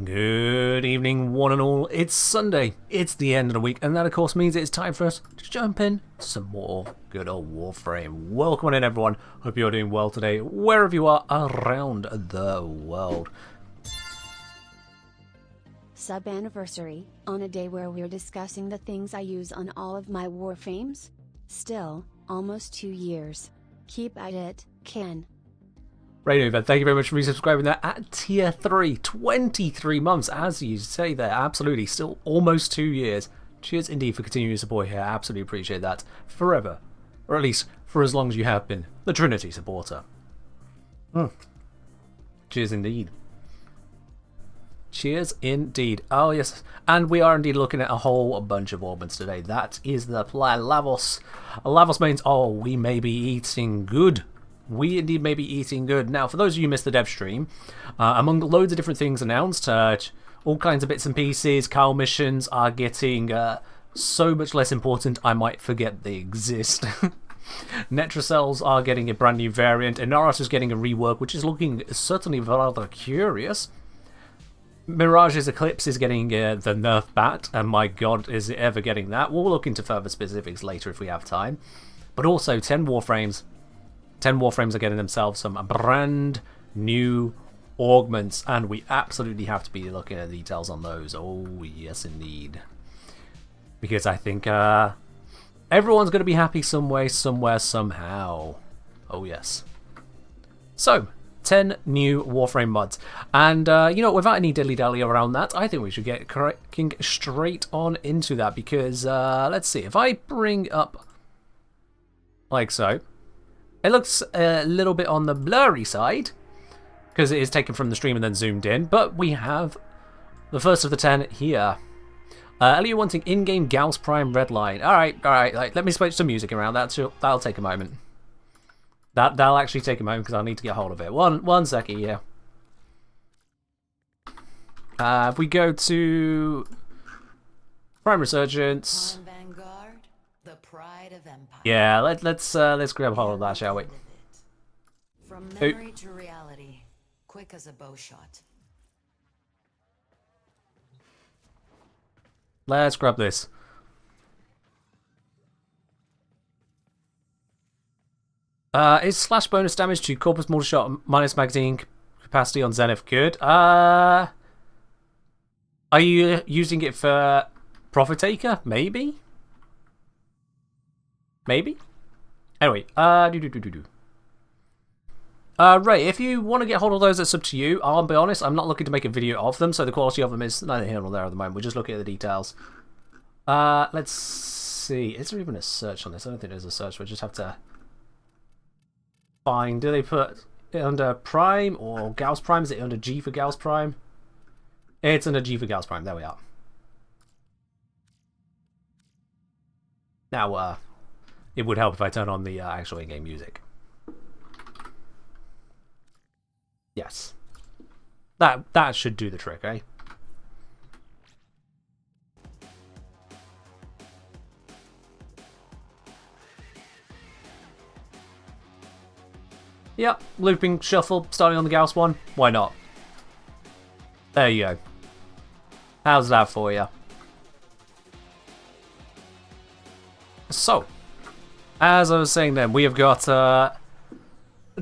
Good evening, one and all. It's Sunday, it's the end of the week, and that of course means it's time for us to jump in some more good old Warframe. Welcome on in, everyone. Hope you're doing well today, wherever you are around the world. Sub-anniversary, on a day where we're discussing the things I use on all of my Warframes. Still, almost 2 years. Keep at it, Ken. Radio, thank you very much for resubscribing there at tier 3. 23 months, as you say there. Absolutely. Still almost 2 years. Cheers indeed for continuing your support here. Absolutely appreciate that. Forever. Or at least for as long as you have been. The Trinity supporter. Cheers indeed. Cheers indeed. Oh yes. And we are indeed looking at a whole bunch of augments today. That is the plan. Lavos. Lavos means, oh, we may be eating good. We indeed may be eating good. Now, for those of you who missed the dev stream, among loads of different things announced, all kinds of bits and pieces, Kyle missions are getting so much less important, I might forget they exist. Netracells are getting a brand new variant, and Naros is getting a rework, which is looking certainly rather curious. Mirage's Eclipse is getting the nerf bat, and my god, is it ever getting that? We'll look into further specifics later if we have time. But also, 10 Warframes. 10 Warframes are getting themselves some brand new augments, and we absolutely have to be looking at the details on those. Oh, yes, indeed. Because I think everyone's going to be happy some way, somewhere, somehow. Oh, yes. So, 10 new Warframe mods. And, you know, without any dilly-dally around that, I think we should get cracking straight on into that. Because, let's see, if I bring up like so, it looks a little bit on the blurry side, because it is taken from the stream and then zoomed in, but we have the first of the 10 here. Ellie wanting in-game Gauss Prime Redline. Alright, let me switch some music around. That'll take a moment. That'll actually take a moment, because I'll need to get hold of it. One second, yeah. If we go to Prime Resurgence. Yeah, let's grab hold of that, shall we? From memory to reality, quick as a bow shot. Let's grab this. Is slash bonus damage to corpus mortar shot minus magazine capacity on Zenith good? Are you using it for Profit Taker? Maybe? Maybe? Anyway, right, if you want to get hold of those, it's up to you. I'll be honest, I'm not looking to make a video of them, so the quality of them is neither here nor there at the moment. We're just looking at the details. Let's see. Is there even a search on this? I don't think there's a search. We'll just have to find. Do they put it under Prime or Gauss Prime? Is it under G for Gauss Prime? It's under G for Gauss Prime. There we are. Now, it would help if I turn on the actual in-game music. Yes. That should do the trick, eh? Yep, looping shuffle, starting on the Gauss one. Why not? There you go. How's that for you? So, as I was saying then, we have got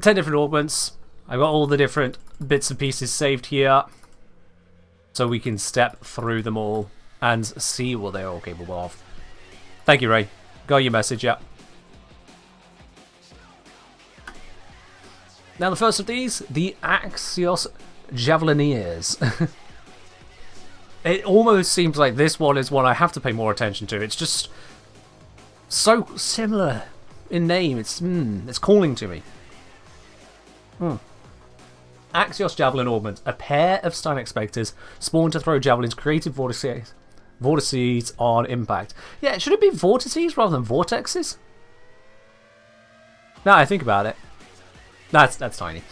10 different augments. I've got all the different bits and pieces saved here, so we can step through them all and see what they're all capable of. Thank you, Ray. Got your message, yeah. Now the first of these, the Axios Javelineers. It almost seems like this one is one I have to pay more attention to. It's just so similar in name. It's calling to me. Axios Javelin Augment. A pair of Stynex Spectres spawn to throw javelins, creative vortices on impact. Yeah, should it be vortices rather than vortexes? Now I think about it. That's tiny.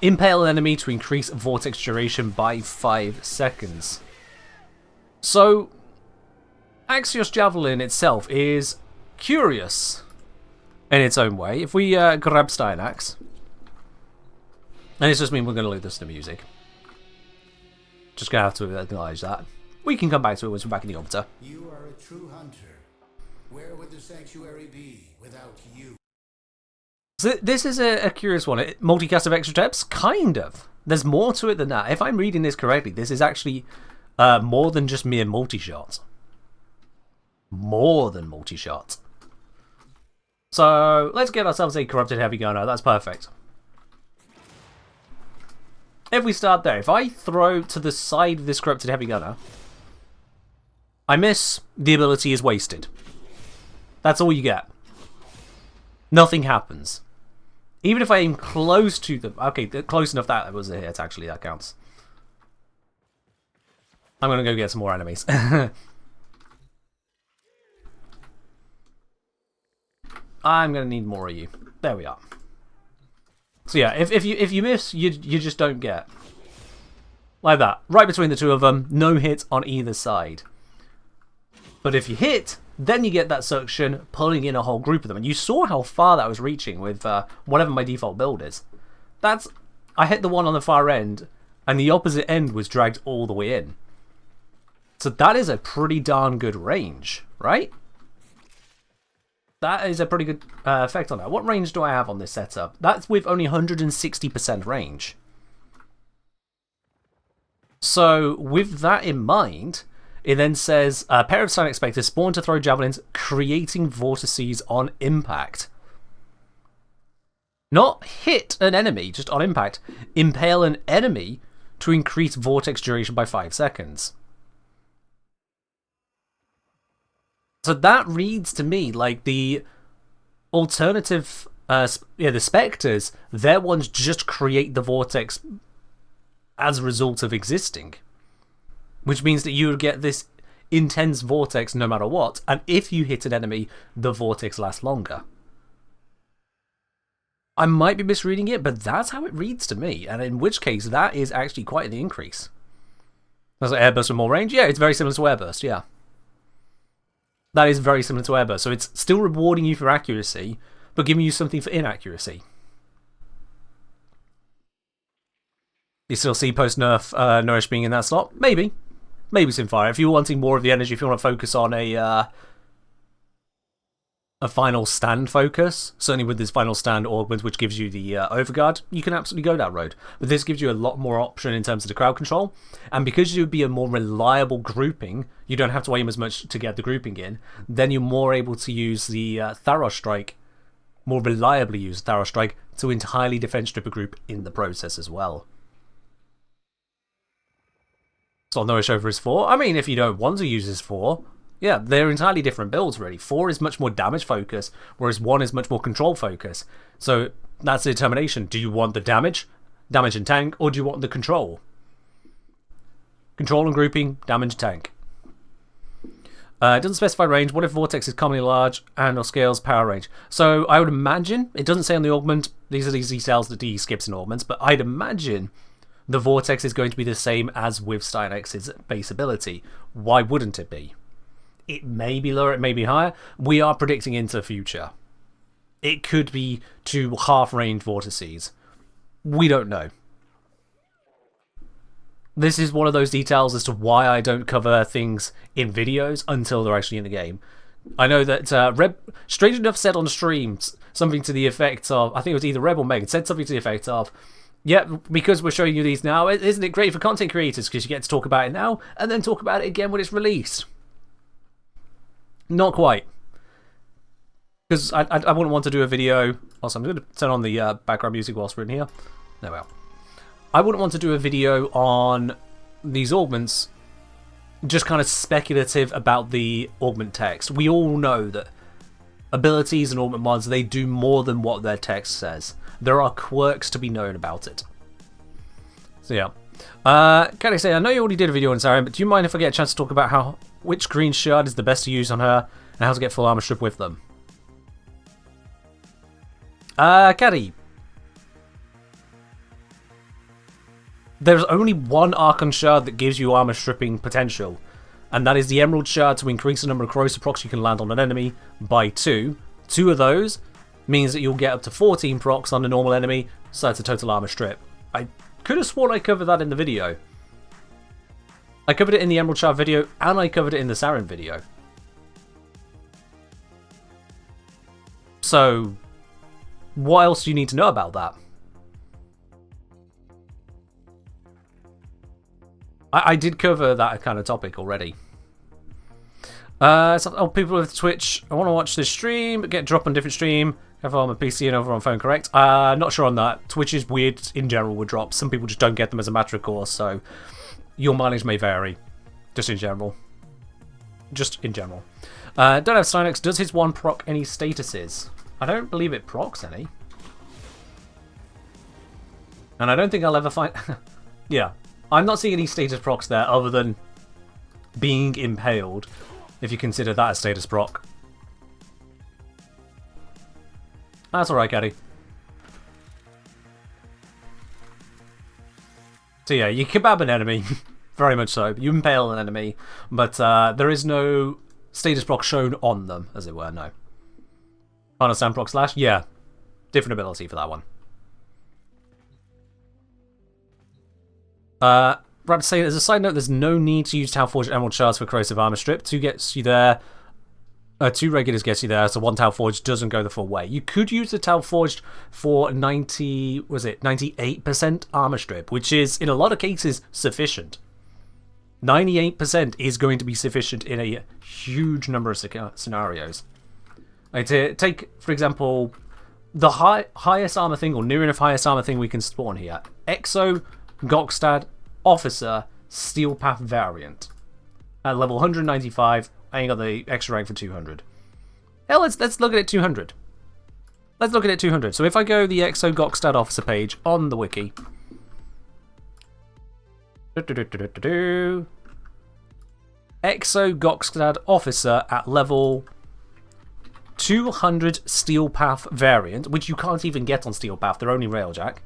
Impale an enemy to increase vortex duration by 5 seconds. So, Axios Javelin itself is curious in its own way. If we grab Stynax, and it's just mean we're going to load this to music. Just gonna have to acknowledge that. We can come back to it once we're back in the Arbiter. You are a true hunter. Where would the sanctuary be without you? So this is a curious one. Multicast of extra steps? Kind of. There's more to it than that. If I'm reading this correctly, this is actually more than just mere multi-shots. More than multi-shots. So let's get ourselves a corrupted heavy gunner. That's perfect. If we start there, if I throw to the side of this corrupted heavy gunner, I miss, the ability is wasted. That's all you get. Nothing happens. Even if I aim close to them. Okay, close enough that was a hit, actually, that counts. I'm gonna go get some more enemies. I'm gonna need more of you. There we are. So yeah, if you miss, you just don't get. Like that. Right between the two of them, no hit on either side. But if you hit, then you get that suction pulling in a whole group of them. And you saw how far that was reaching with whatever my default build is. I hit the one on the far end, and the opposite end was dragged all the way in. So that is a pretty darn good range, right? That is a pretty good effect on that. What range do I have on this setup? That's with only 160% range. So with that in mind, it then says, a pair of Silent Spectres spawn to throw javelins, creating vortices on impact. Not hit an enemy, just on impact. Impale an enemy to increase vortex duration by 5 seconds. So that reads to me like the alternative, the Spectres, their ones just create the vortex as a result of existing. Which means that you would get this intense vortex no matter what, and if you hit an enemy, the vortex lasts longer. I might be misreading it, but that's how it reads to me, and in which case that is actually quite the increase. That's like airburst with more range? Yeah, it's very similar to airburst, yeah. That is very similar to airburst, so it's still rewarding you for accuracy, but giving you something for inaccuracy. You still see post-nerf Nourish being in that slot? Maybe. Maybe Simfire. If you're wanting more of the energy, if you want to focus on a final stand focus, certainly with this final stand augment, which gives you the overguard, you can absolutely go that road. But this gives you a lot more option in terms of the crowd control, and because you would be a more reliable grouping, you don't have to aim as much to get the grouping in, then you're more able to use the Tharos Strike, more reliably use Tharos Strike, to entirely defend strip a group in the process as well. So Nourish over his 4. I mean, if you don't want to use his 4, yeah, they're entirely different builds, really. 4 is much more damage focus, whereas 1 is much more control focus. So that's the determination. Do you want the damage and tank, or do you want the control? Control and grouping, damage, tank. It doesn't specify range. What if Vortex is commonly large and or scales power range? So I would imagine, it doesn't say on the augment, these are these details that he skips in augments, but I'd imagine the Vortex is going to be the same as with Steinex's base ability. Why wouldn't it be? It may be lower, it may be higher. We are predicting into the future. It could be 2 half-range vortices. We don't know. This is one of those details as to why I don't cover things in videos until they're actually in the game. I know that Strange Enough said on streams something to the effect of, I think it was either Reb or Megan, said something to the effect of, yeah, because we're showing you these now, isn't it great for content creators because you get to talk about it now and then talk about it again when it's released? Not quite. Because I wouldn't want to do a video. Also, I'm going to turn on the background music whilst we're in here. No, well. I wouldn't want to do a video on these augments just kind of speculative about the augment text. We all know that abilities and augment mods, they do more than what their text says. There are quirks to be known about it. So yeah. Can I say, I know you already did a video on Siren, but do you mind if I get a chance to talk about which green shard is the best to use on her and how to get full armor strip with them? Caddy. There's only one Archon shard that gives you armor stripping potential, and that is the Emerald shard to increase the number of corrosive procs you can land on an enemy by 2. 2 of those means that you'll get up to 14 procs on a normal enemy, so that's a total armor strip. I could have sworn I covered that in the video. I covered it in the Emerald Shard video, and I covered it in the Sarin video. So, what else do you need to know about that? I did cover that kind of topic already. People with Twitch, I want to watch this stream, get drop on different stream, have on my PC and over on phone, correct? Not sure on that. Twitch is weird in general with drops. Some people just don't get them as a matter of course, so your mileage may vary. Just in general. Don't have Synox. Does his one proc any statuses? I don't believe it procs any. And I don't think I'll ever find... yeah. I'm not seeing any status procs there other than being impaled, if you consider that a status proc. That's alright, Caddy. So yeah, you kebab an enemy, very much so. You impale an enemy, but there is no status proc shown on them, as it were, no. Understand proc slash? Yeah. Different ability for that one. Rab saying, as a side note, there's no need to use Tau Forged Emerald Shards for Corrosive Armor Strip. 2 gets you there. 2 regulars gets you there, so 1 Tau Forged doesn't go the full way. You could use the Tau Forged for 98% armor strip, which is, in a lot of cases, sufficient. 98% is going to be sufficient in a huge number of scenarios. Like to take, for example, the highest armor thing, or near enough highest armor thing we can spawn here. Exo, Gokstad, Officer, Steel Path variant. At level 195, I ain't got the extra rank for 200. Hell, let's look at it 200. Let's look at it 200. So if I go the Exo Gokstad Officer page on the wiki. Exo Gokstad Officer at level 200 Steel Path variant, which you can't even get on Steel Path, they're only Railjack.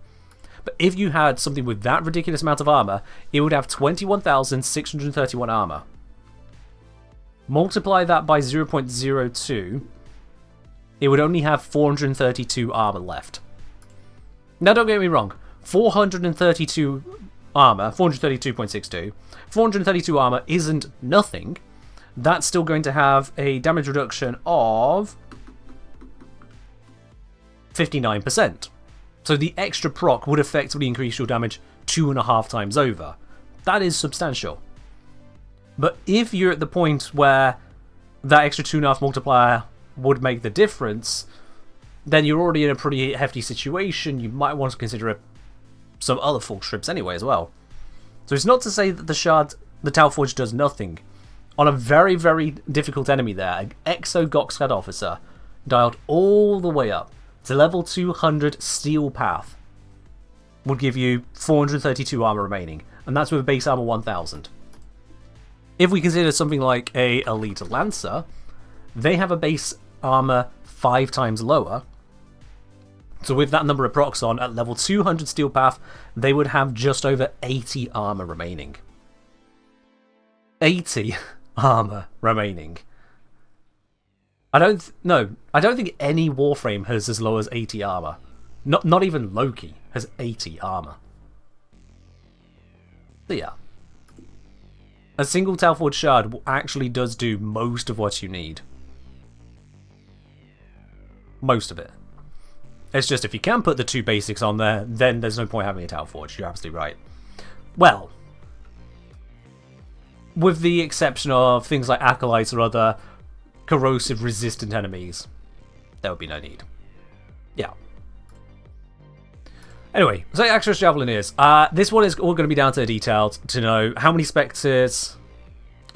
But if you had something with that ridiculous amount of armor, it would have 21,631 armor. Multiply that by 0.02, it would only have 432 armor left. Now don't get me wrong, 432 armor, 432.62, 432 armor isn't nothing. That's still going to have a damage reduction of 59%. So the extra proc would effectively increase your damage 2.5 times over. That is substantial. But if you're at the point where that extra 2.5 multiplier would make the difference, then you're already in a pretty hefty situation. You might want to consider some other full strips anyway as well. So it's not to say that the Tau Forge does nothing. On a very, very difficult enemy there, an Exo Gokstad Officer dialed all the way up to level 200 Steel Path would give you 432 armor remaining, and that's with base armor 1000. If we consider something like a Elite Lancer, they have a base armor 5 times lower. So with that number of procs on, at level 200 Steel Path, they would have just over 80 armor remaining. 80 armor remaining. I don't think any Warframe has as low as 80 armor. Not even Loki has 80 armor. So yeah. A single Tau Forged Shard actually does do most of what you need. Most of it. It's just if you can put the 2 basics on there, then there's no point having a Tau Forged. You're absolutely right. Well, with the exception of things like Acolytes or other corrosive resistant enemies, there would be no need. Yeah. Anyway, so Axis Javelin is. This one is all going to be down to the details to know how many Spectres...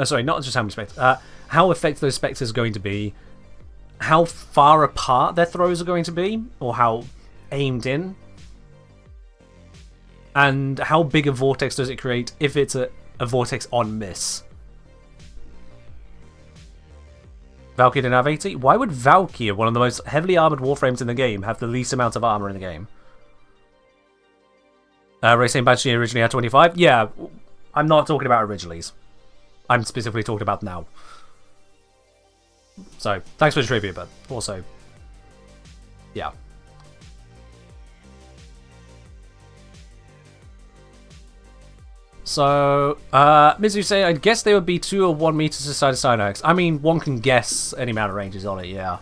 sorry, not just how many Spectres. How effective those Spectres are going to be. How far apart their throws are going to be. Or how aimed in. And how big a vortex does it create if it's a vortex on miss. Valkyrie didn't have 80? Why would Valkyrie, one of the most heavily armoured Warframes in the game, have the least amount of armour in the game? Racing Banshee originally had 25? Yeah, I'm not talking about originals. I'm specifically talking about now. So, thanks for the trivia, but also, yeah. So, Mizu say, I guess they would be 2 or 1 meters to side of Cynax. I mean, one can guess any amount of ranges on it, yeah.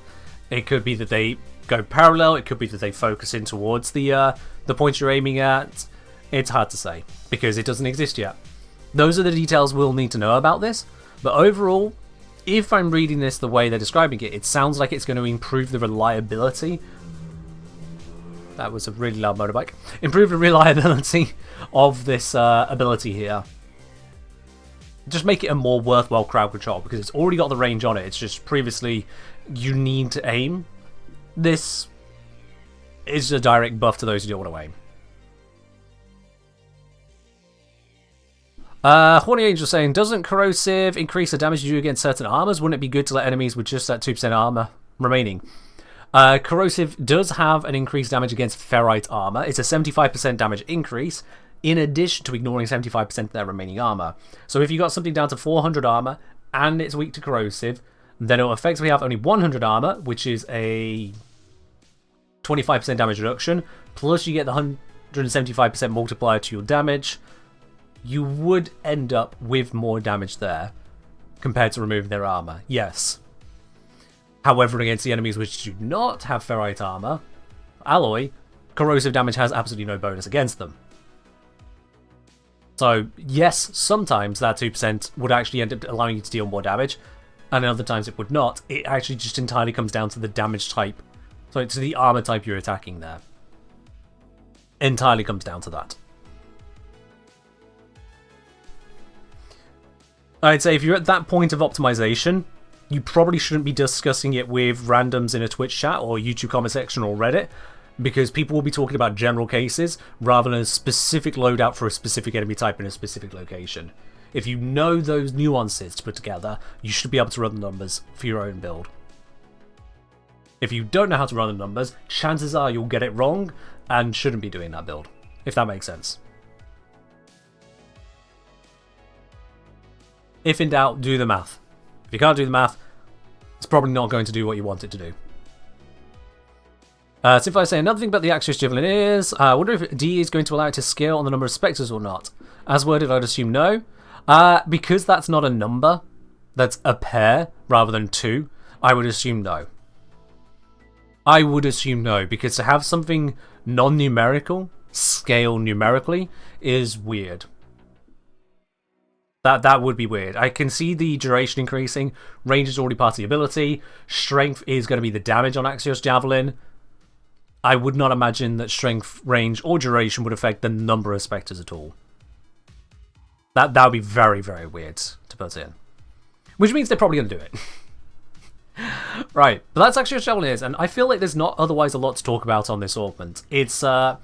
It could be that they go parallel, it could be that they focus in towards the point you're aiming at. It's hard to say, because it doesn't exist yet. Those are the details we'll need to know about this, but overall, if I'm reading this the way they're describing it, it sounds like it's going to improve the reliability. That was a really loud motorbike. Improve the reliability of this ability here. Just make it a more worthwhile crowd control, because it's already got the range on it. It's just previously you need to aim. This is a direct buff to those who don't want to aim. Horny Angel saying, doesn't corrosive increase the damage you do against certain armors? Wouldn't it be good to let enemies with just that 2% armor remaining? Corrosive does have an increased damage against ferrite armor. It's a 75% damage increase, in addition to ignoring 75% of their remaining armor. So if you got something down to 400 armor, and it's weak to corrosive, then it will effectively have only 100 armor, which is a 25% damage reduction, plus you get the 175% multiplier to your damage. You would end up with more damage there, compared to removing their armor, yes. However, against the enemies which do not have ferrite armor, alloy, corrosive damage has absolutely no bonus against them. So, yes, sometimes that 2% would actually end up allowing you to deal more damage, and other times it would not. It actually just entirely comes down to the damage type. So it's the armor type you're attacking there. Entirely comes down to that. I'd say if you're at that point of optimization, you probably shouldn't be discussing it with randoms in a Twitch chat or YouTube comment section or Reddit, because people will be talking about general cases rather than a specific loadout for a specific enemy type in a specific location. If you know those nuances to put together, you should be able to run the numbers for your own build. If you don't know how to run the numbers, chances are you'll get it wrong and shouldn't be doing that build, if that makes sense. If in doubt, do the math. If you can't do the math, it's probably not going to do what you want it to do. So if I say another thing about the Axios Javelin is, I wonder if D is going to allow it to scale on the number of spectres or not. As worded, I'd assume no. Because that's not a number, that's a pair rather than 2, I would assume no. I would assume no, because to have something non-numerical scale numerically is weird. That would be weird. I can see the duration increasing. Range is already part of the ability. Strength is going to be the damage on Axios Javelin. I would not imagine that strength, range, or duration would affect the number of spectres at all. That would be very, very weird to put in. Which means they're probably going to do it. Right, but that's Axios Javelin is, and I feel like there's not otherwise a lot to talk about on this augment. It's not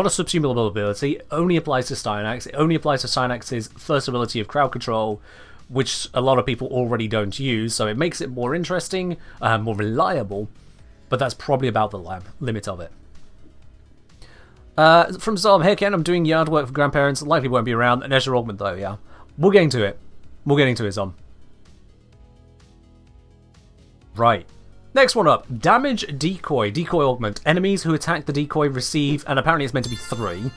a subsumable ability. It only applies to Cynax. It only applies to Cynax's first ability of crowd control, which a lot of people already don't use, so it makes it more interesting, more reliable, but that's probably about the limit of it. From Zom, hey Ken, I'm doing yard work for grandparents, likely won't be around. An Azure augment though, yeah. We're getting to it. We're getting to it, Zom. Right. Next one up, damage decoy, decoy augment. Enemies who attack the decoy receive, and apparently it's meant to be 3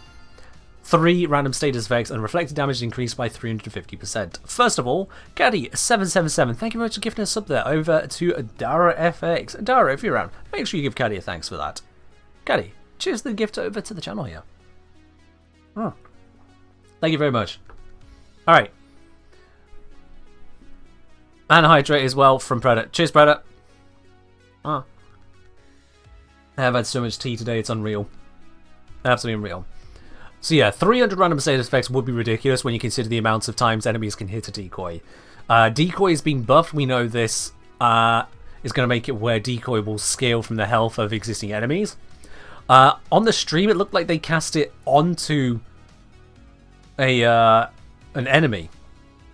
random status effects, and reflected damage increased by 350%. First of all, Caddy777, thank you very much for gifting a sub there over to Dara FX. Dara, if you're around, make sure you give Caddy a thanks for that. Caddy, cheers the gift over to the channel here. Oh. Thank you very much. Alright. And hydrate as well from Predator. Cheers, Predator. I have had so much tea today, it's unreal. Absolutely unreal. So yeah, 300 random status effects would be ridiculous when you consider the amounts of times enemies can hit a decoy. Decoy is being buffed, we know this is going to make it where decoy will scale from the health of existing enemies. On the stream, it looked like they cast it onto an enemy,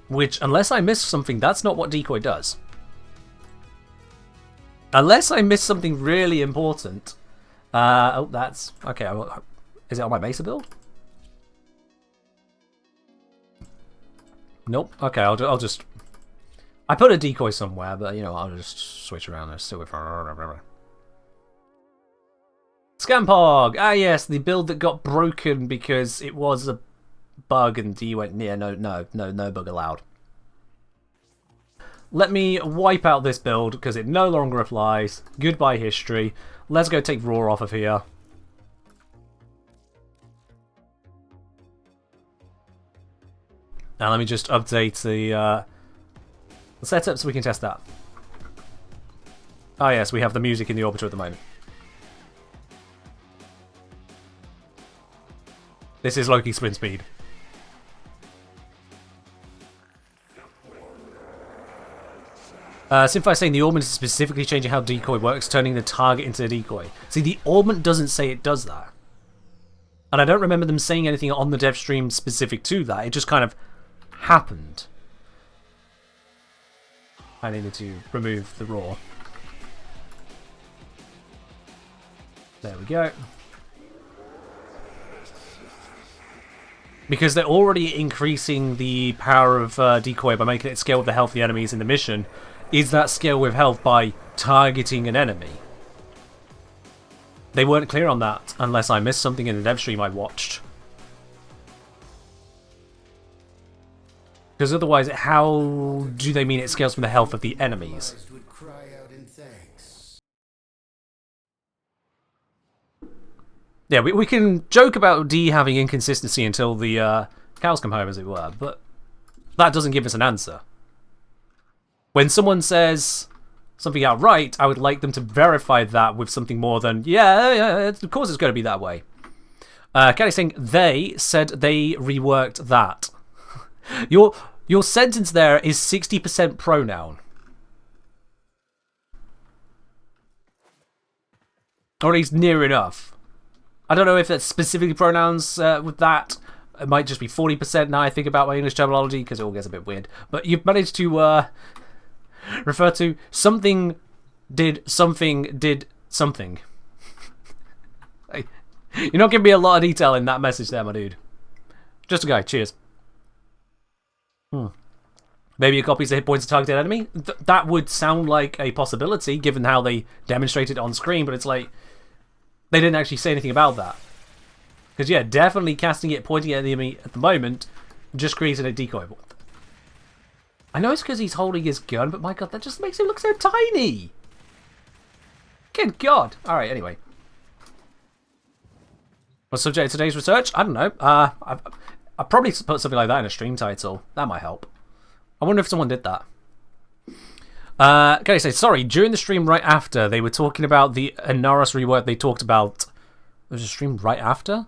which, unless I missed something, that's not what decoy does. Unless I missed something really important. Oh, that's... Okay, is it on my Mesa build? Nope. Okay, I'll just... I put a decoy somewhere, but, you know, I'll just switch around and still... Scampog! Ah, yes, the build that got broken because it was a bug, and D went, yeah, no bug allowed. Let me wipe out this build, because it no longer applies. Goodbye, history. Let's go take Raw off of here. Now let me just update the setup so we can test that. Ah yes, we have the music in the orbiter at the moment. This is Loki's sprint speed. Simfi saying the augment is specifically changing how decoy works, turning the target into a decoy. See, the augment doesn't say it does that. And I don't remember them saying anything on the dev stream specific to that. It just kind of happened. I needed to remove the raw. There we go. Because they're already increasing the power of decoy by making it scale with the health of the enemies in the mission. Is that scale with health by targeting an enemy? They weren't clear on that, unless I missed something in the dev stream I watched. Because otherwise, how do they mean it scales from the health of the enemies? Would cry out in thanks. Yeah, we can joke about D having inconsistency until the cows come home, as it were, but that doesn't give us an answer. When someone says something outright, I would like them to verify that with something more than, yeah, of course it's going to be that way. Kelly saying, they said they reworked that. Your sentence there is 60% pronoun. Or at least near enough. I don't know if that's specifically pronouns with that. It might just be 40% now I think about my English terminology, because it all gets a bit weird. But you've managed to refer to something did something. You're not giving me a lot of detail in that message there, my dude. Just a guy. Cheers. Maybe it copies the hit points of targeted enemy? That would sound like a possibility, given how they demonstrated it on screen, but it's like, they didn't actually say anything about that. Because yeah, definitely casting it, pointing at the enemy at the moment, just created a decoy. I know it's because he's holding his gun, but my god, that just makes him look so tiny! Good god! Alright, anyway. What's the subject of today's research? I don't know. I'll probably put something like that in a stream title. That might help. I wonder if someone did that. Can I say, sorry, during the stream right after, they were talking about the Inaros rework they talked about. There was a stream right after?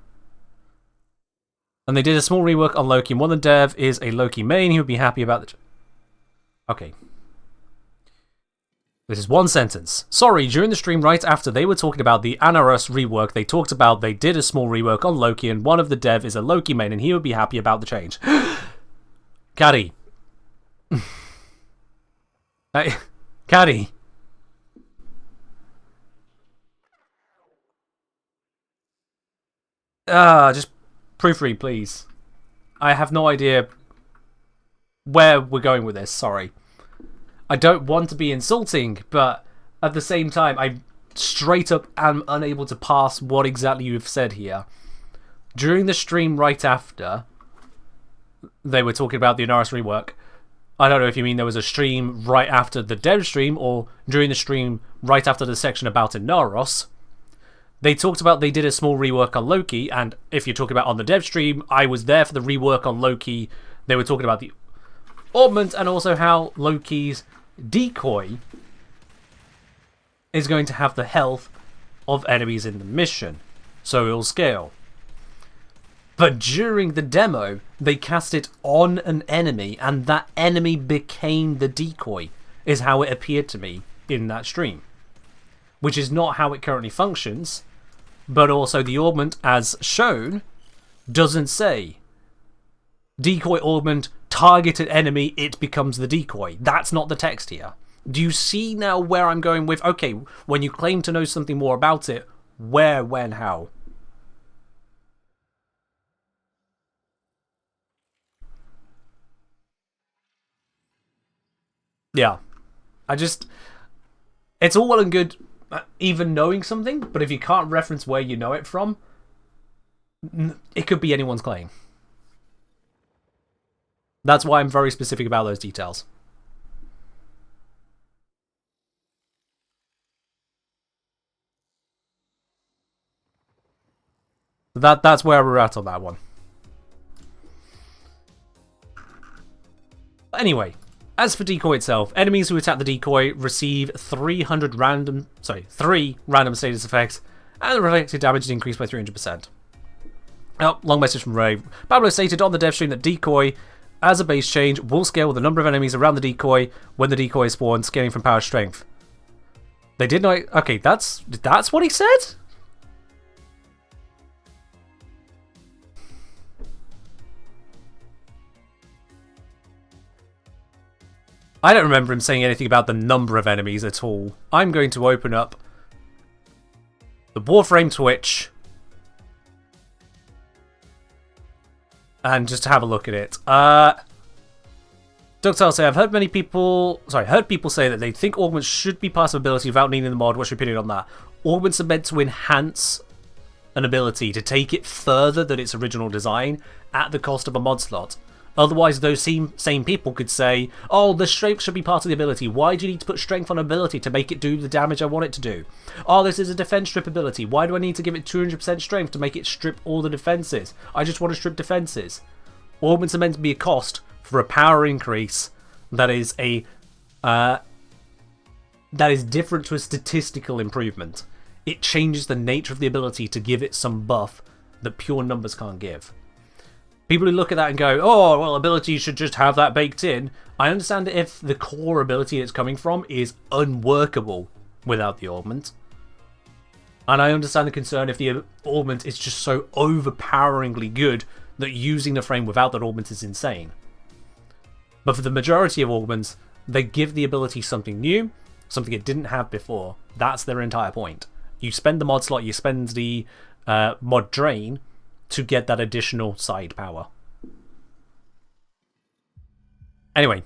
And they did a small rework on Loki, and one of the dev is a Loki main. He would be happy about the... Okay. This is one sentence. Sorry, during the stream right after, they were talking about the Inaros rework they talked about. They did a small rework on Loki, and one of the dev is a Loki main, and he would be happy about the change. Caddy. Hey, Caddy. Just proofread, please. I have no idea where we're going with this, sorry. I don't want to be insulting, but at the same time, I straight up am unable to parse what exactly you've said here. During the stream right after, they were talking about the Inaros rework. I don't know if you mean there was a stream right after the dev stream, or during the stream right after the section about Inaros. They talked about they did a small rework on Loki, and if you're talking about on the dev stream, I was there for the rework on Loki. They were talking about the augment and also how Loki's decoy is going to have the health of enemies in the mission, so it'll scale. But during the demo, they cast it on an enemy, and that enemy became the decoy, is how it appeared to me in that stream. Which is not how it currently functions, but also the augment, as shown, doesn't say decoy augment, targeted enemy, it becomes the decoy. That's not the text here. Do you see now where I'm going with, okay, when you claim to know something more about it, where, when, how? Yeah. It's all well and good even knowing something, but if you can't reference where you know it from, it could be anyone's claim. That's why I'm very specific about those details. That's where we're at on that one. Anyway, as for decoy itself, enemies who attack the decoy receive 3 random status effects, and the reflected damage is increased by 300%. Oh, long message from Ray. Pablo stated on the dev stream that decoy, as a base change, will scale with the number of enemies around the decoy when the decoy spawns, scaling from power strength. They did not. Okay, that's what he said? I don't remember him saying anything about the number of enemies at all. I'm going to open up the Warframe Twitch and just have a look at it. Ductile say, I've heard people say that they think augments should be passive ability without needing the mod. What's your opinion on that? Augments are meant to enhance an ability, to take it further than its original design at the cost of a mod slot. Otherwise, those same people could say, oh, the strength should be part of the ability. Why do you need to put strength on ability to make it do the damage I want it to do? Oh, this is a defense strip ability. Why do I need to give it 200% strength to make it strip all the defenses? I just want to strip defenses. Augments are meant to be a cost for a power increase that is different to a statistical improvement. It changes the nature of the ability to give it some buff that pure numbers can't give. People who look at that and go, oh, well, abilities should just have that baked in. I understand if the core ability it's coming from is unworkable without the augment. And I understand the concern if the augment is just so overpoweringly good that using the frame without that augment is insane. But for the majority of augments, they give the ability something new, something it didn't have before. That's their entire point. You spend the mod slot, you spend the mod drain to get that additional side power. Anyway,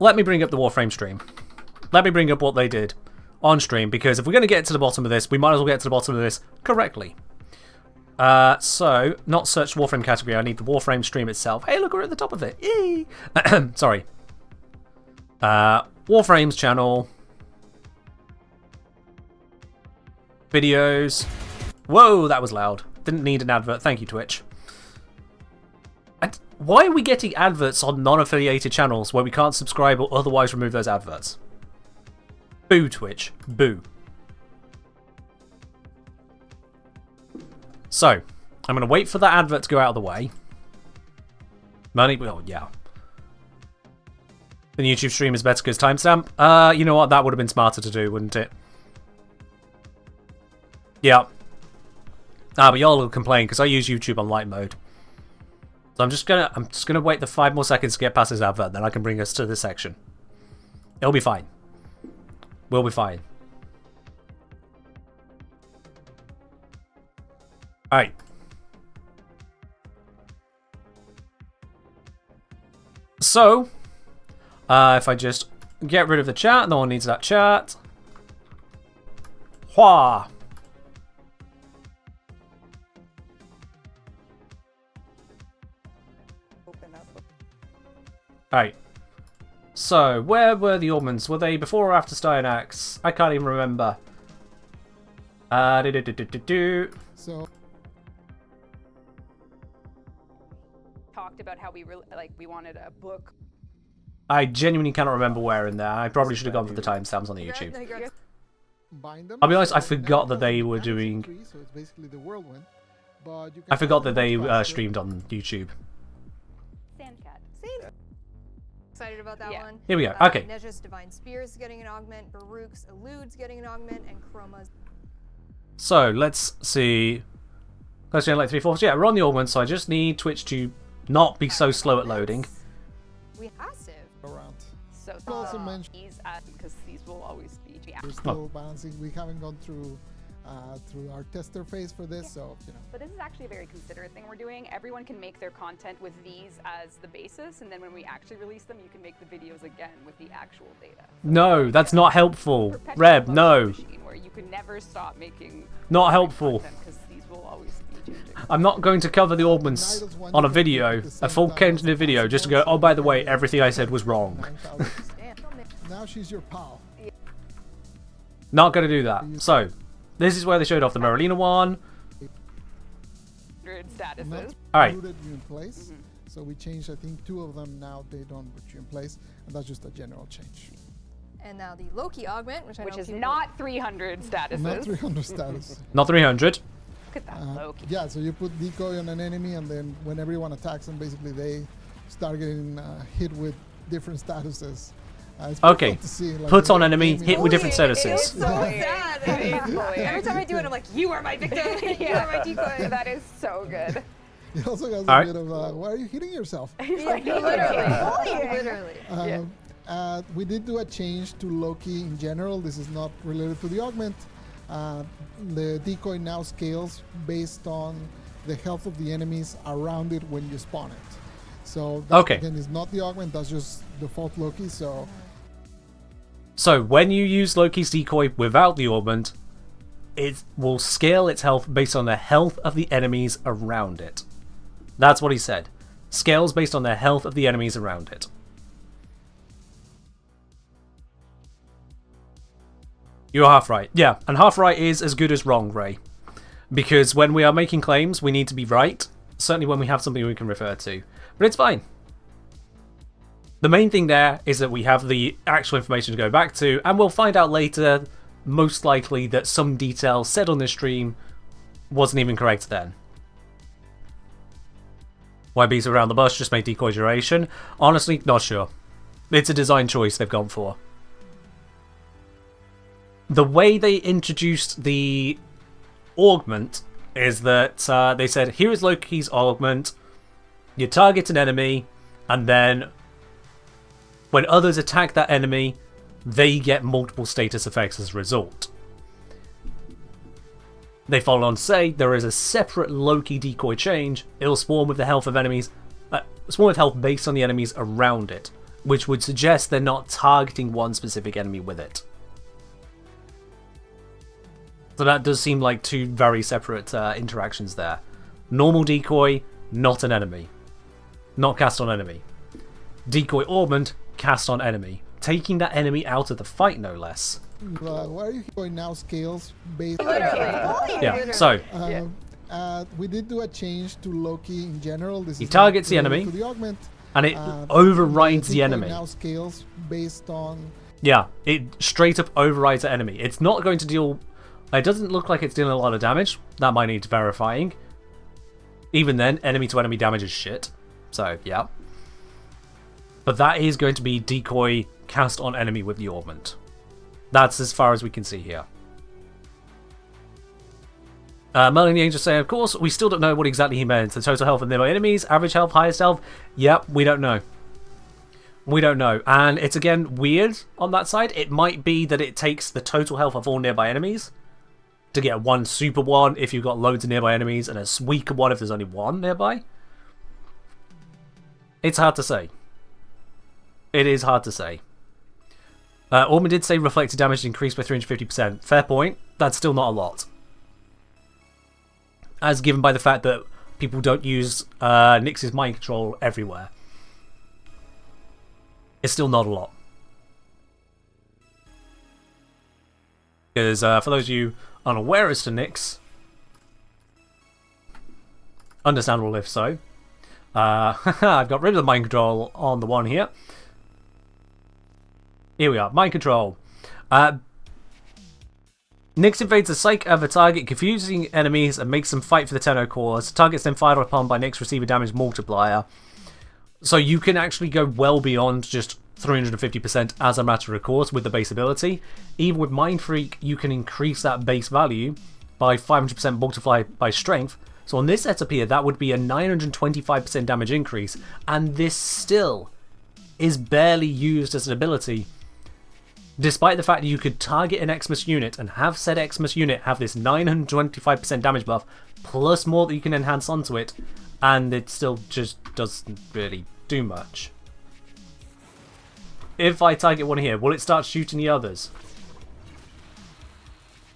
let me bring up the Warframe stream. Let me bring up what they did on stream, because if we're going to get to the bottom of this, we might as well get to the bottom of this correctly. So, not search Warframe category, I need the Warframe stream itself. Hey, look, we're at the top of it. Yay! Sorry. Warframe's channel. Videos. Whoa, that was loud. Didn't need an advert. Thank you, Twitch. And why are we getting adverts on non-affiliated channels where we can't subscribe or otherwise remove those adverts? Boo, Twitch. Boo. So, I'm going to wait for that advert to go out of the way. Money, well, yeah. The YouTube stream is better because timestamp. You know what? That would have been smarter to do, wouldn't it? Yeah. But y'all will complain because I use YouTube on light mode. So I'm just gonna wait the 5 more seconds to get past this advert, then I can bring us to this section. It'll be fine. We'll be fine. Alright. So, if I just get rid of the chat, no one needs that chat. Hua! Alright. So, where were the augments? Were they before or after Styanax? I can't even remember. So talked about how we wanted a book. I genuinely cannot remember where in there. I probably should have gone for the timestamps on the YouTube. I'll be honest, I forgot that they were doing... So it's basically the whirlwind, but you can I forgot that they streamed on YouTube. Sandcat. Excited about that one. Here we go. Okay. Neja's Divine Spears getting an augment, Baruch's Eludes getting an augment, and Chroma's. So, let's see. Let's do like 3/4. Yeah, we're on the augment, so I just need Twitch to not be so slow at loading. We passive. around. So Also mention these because these will always be. Yeah. we're still balancing. We haven't gone through our tester phase for this, so you know. But this is actually a very considerate thing we're doing. Everyone can make their content with these as the basis, and then when we actually release them, you can make the videos again with the actual data. No, that's not helpful. Reb, no. Where you can never stop making Not helpful. because these will always be changing. I'm not going to cover the augments on a video, a full candid video, just to go, oh, by the way, everything I said was wrong. 9,000. Now she's your pal. Not going to do that. So, this is where they showed off the Marlena one. Statuses. Alright. Rooted you in place. So we changed, I think, 2 of them now. They don't root you in place, and that's just a general change. And now the Loki augment, which Which know is people- not 300 statuses. Not 300 status. Not 300. Look at that Loki. Yeah, so you put decoy on an enemy, and then when everyone attacks them, basically they start getting hit with different statuses. It's pretty Okay. fun to see, like, Put on the enemy, gaming- hit with different Bullying, it is statuses. so Bullying. sad. It is bullying. Every time I do it, I'm like, you are my victim. You are my decoy. That is so good. It also has Alright. a bit of, why are you hitting yourself? Literally. We did do a change to Loki in general. This is not related to the augment. The decoy now scales based on the health of the enemies around it when you spawn it. So that Okay. again is not the augment, that's just default Loki. So So, when you use Loki's decoy without the augment, it will scale its health based on the health of the enemies around it. That's what he said. Scales based on the health of the enemies around it. You're half right. Yeah, and half right is as good as wrong, Ray. Because when we are making claims, we need to be right. Certainly when we have something we can refer to. But it's fine. The main thing there is that we have the actual information to go back to, and we'll find out later, most likely, that some detail said on this stream wasn't even correct then. Why beat around the bush, just make decoy duration? Honestly, not sure. It's a design choice they've gone for. The way they introduced the augment is that they said, here is Loki's augment, you target an enemy, and then when others attack that enemy, they get multiple status effects as a result. They follow on to say there is a separate Loki decoy change. It'll spawn with the health of enemies, spawn with health based on the enemies around it, which would suggest they're not targeting one specific enemy with it. So that does seem like 2 very separate interactions there. Normal decoy, not an enemy. Not cast on enemy. Decoy augment, cast on enemy. Taking that enemy out of the fight, no less. why are you going now scales based? Yeah, so We did do a change to Loki in general. This he is targets not the related enemy, to the augment. and it overrides the decoy enemy. Now scales based on. Yeah, it straight up overrides the enemy. It's not going to deal... It doesn't look like it's dealing a lot of damage. That might need verifying. Even then, enemy-to-enemy damage is shit. So, yeah. But that is going to be decoy cast on enemy with the augment. That's as far as we can see here. Merlin the Angel saying, of course, we still don't know what exactly he meant. The total health of nearby enemies, average health, highest health. Yep, we don't know. We don't know. And it's again weird on that side. It might be that it takes the total health of all nearby enemies to get one super one if you've got loads of nearby enemies, and a weaker one if there's only one nearby. It's hard to say. It is hard to say. Orman did say reflected damage increased by 350%. Fair point. That's still not a lot. As given by the fact that people don't use Nyx's mind control everywhere. It's still not a lot. Because for those of you unaware as to Nyx, understandable if so, I've got rid of the mind control on the one here. Here we are, mind control. Nyx invades the psyche of a target, confusing enemies and makes them fight for the Tenno cores. Targets then fired upon by Nyx receive a damage multiplier. So you can actually go well beyond just 350% as a matter of course with the base ability. Even with Mind Freak, you can increase that base value by 500% multiplied by strength. So on this setup here, that would be a 925% damage increase, and this still is barely used as an ability. Despite the fact that you could target an Xmas unit and have said Xmas unit have this 925% damage buff, plus more that you can enhance onto it, and it still just doesn't really do much. If I target one here, will it start shooting the others?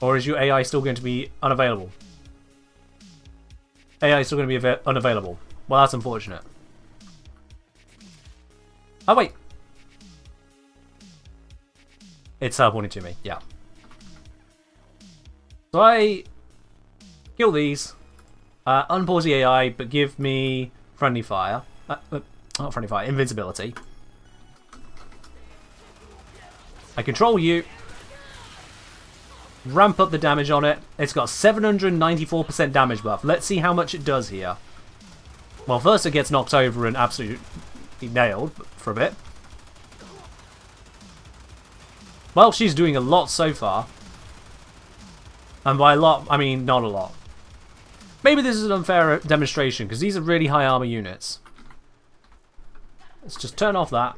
Or is your AI still going to be unavailable? AI is still going to be unavailable. Well, that's unfortunate. Oh, wait. It's teleporting to me, yeah. So I kill these, unpause the AI, but give me friendly fire. Not friendly fire, invincibility. I control you. Ramp up the damage on it. It's got 794% damage buff. Let's see how much it does here. Well, first it gets knocked over and absolutely nailed for a bit. Well, she's doing a lot so far. And by a lot, I mean not a lot. Maybe this is an unfair demonstration, because these are really high armor units. Let's just turn off that.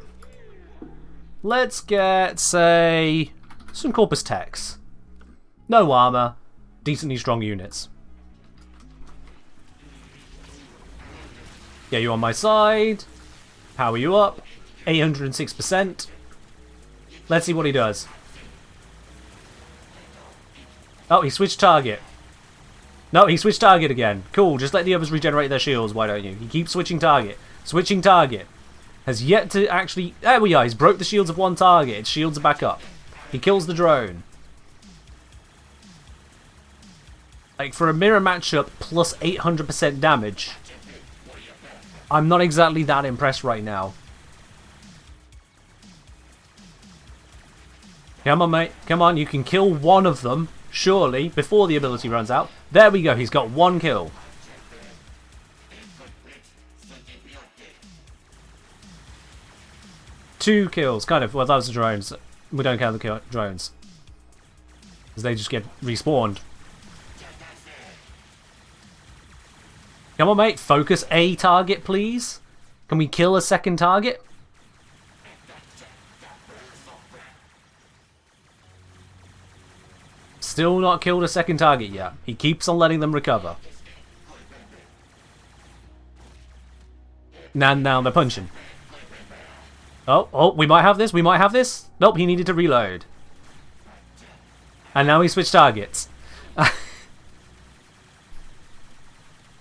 Let's get, say, some Corpus Techs. No armor, decently strong units. Get you on my side. Power you up. 806%. Let's see what he does. Oh, he switched target. No, he switched target again. Cool, just let the others regenerate their shields, why don't you? He keeps switching target. Switching target. Has yet to actually... There we are, he's broke the shields of one target. Its shields are back up. He kills the drone. Like, for a mirror matchup plus 800% damage, I'm not exactly that impressed right now. Come on, mate. Come on, you can kill one of them, surely, before the ability runs out. There we go, he's got one kill. Two kills, kind of. Well, that was the drones. We don't count the drones, because they just get respawned. Come on, mate. Focus a target, please. Can we kill a second target? Still not killed a second target yet. He keeps on letting them recover. Now they're punching. Oh, we might have this. We might have this. Nope, he needed to reload. And now he switched targets.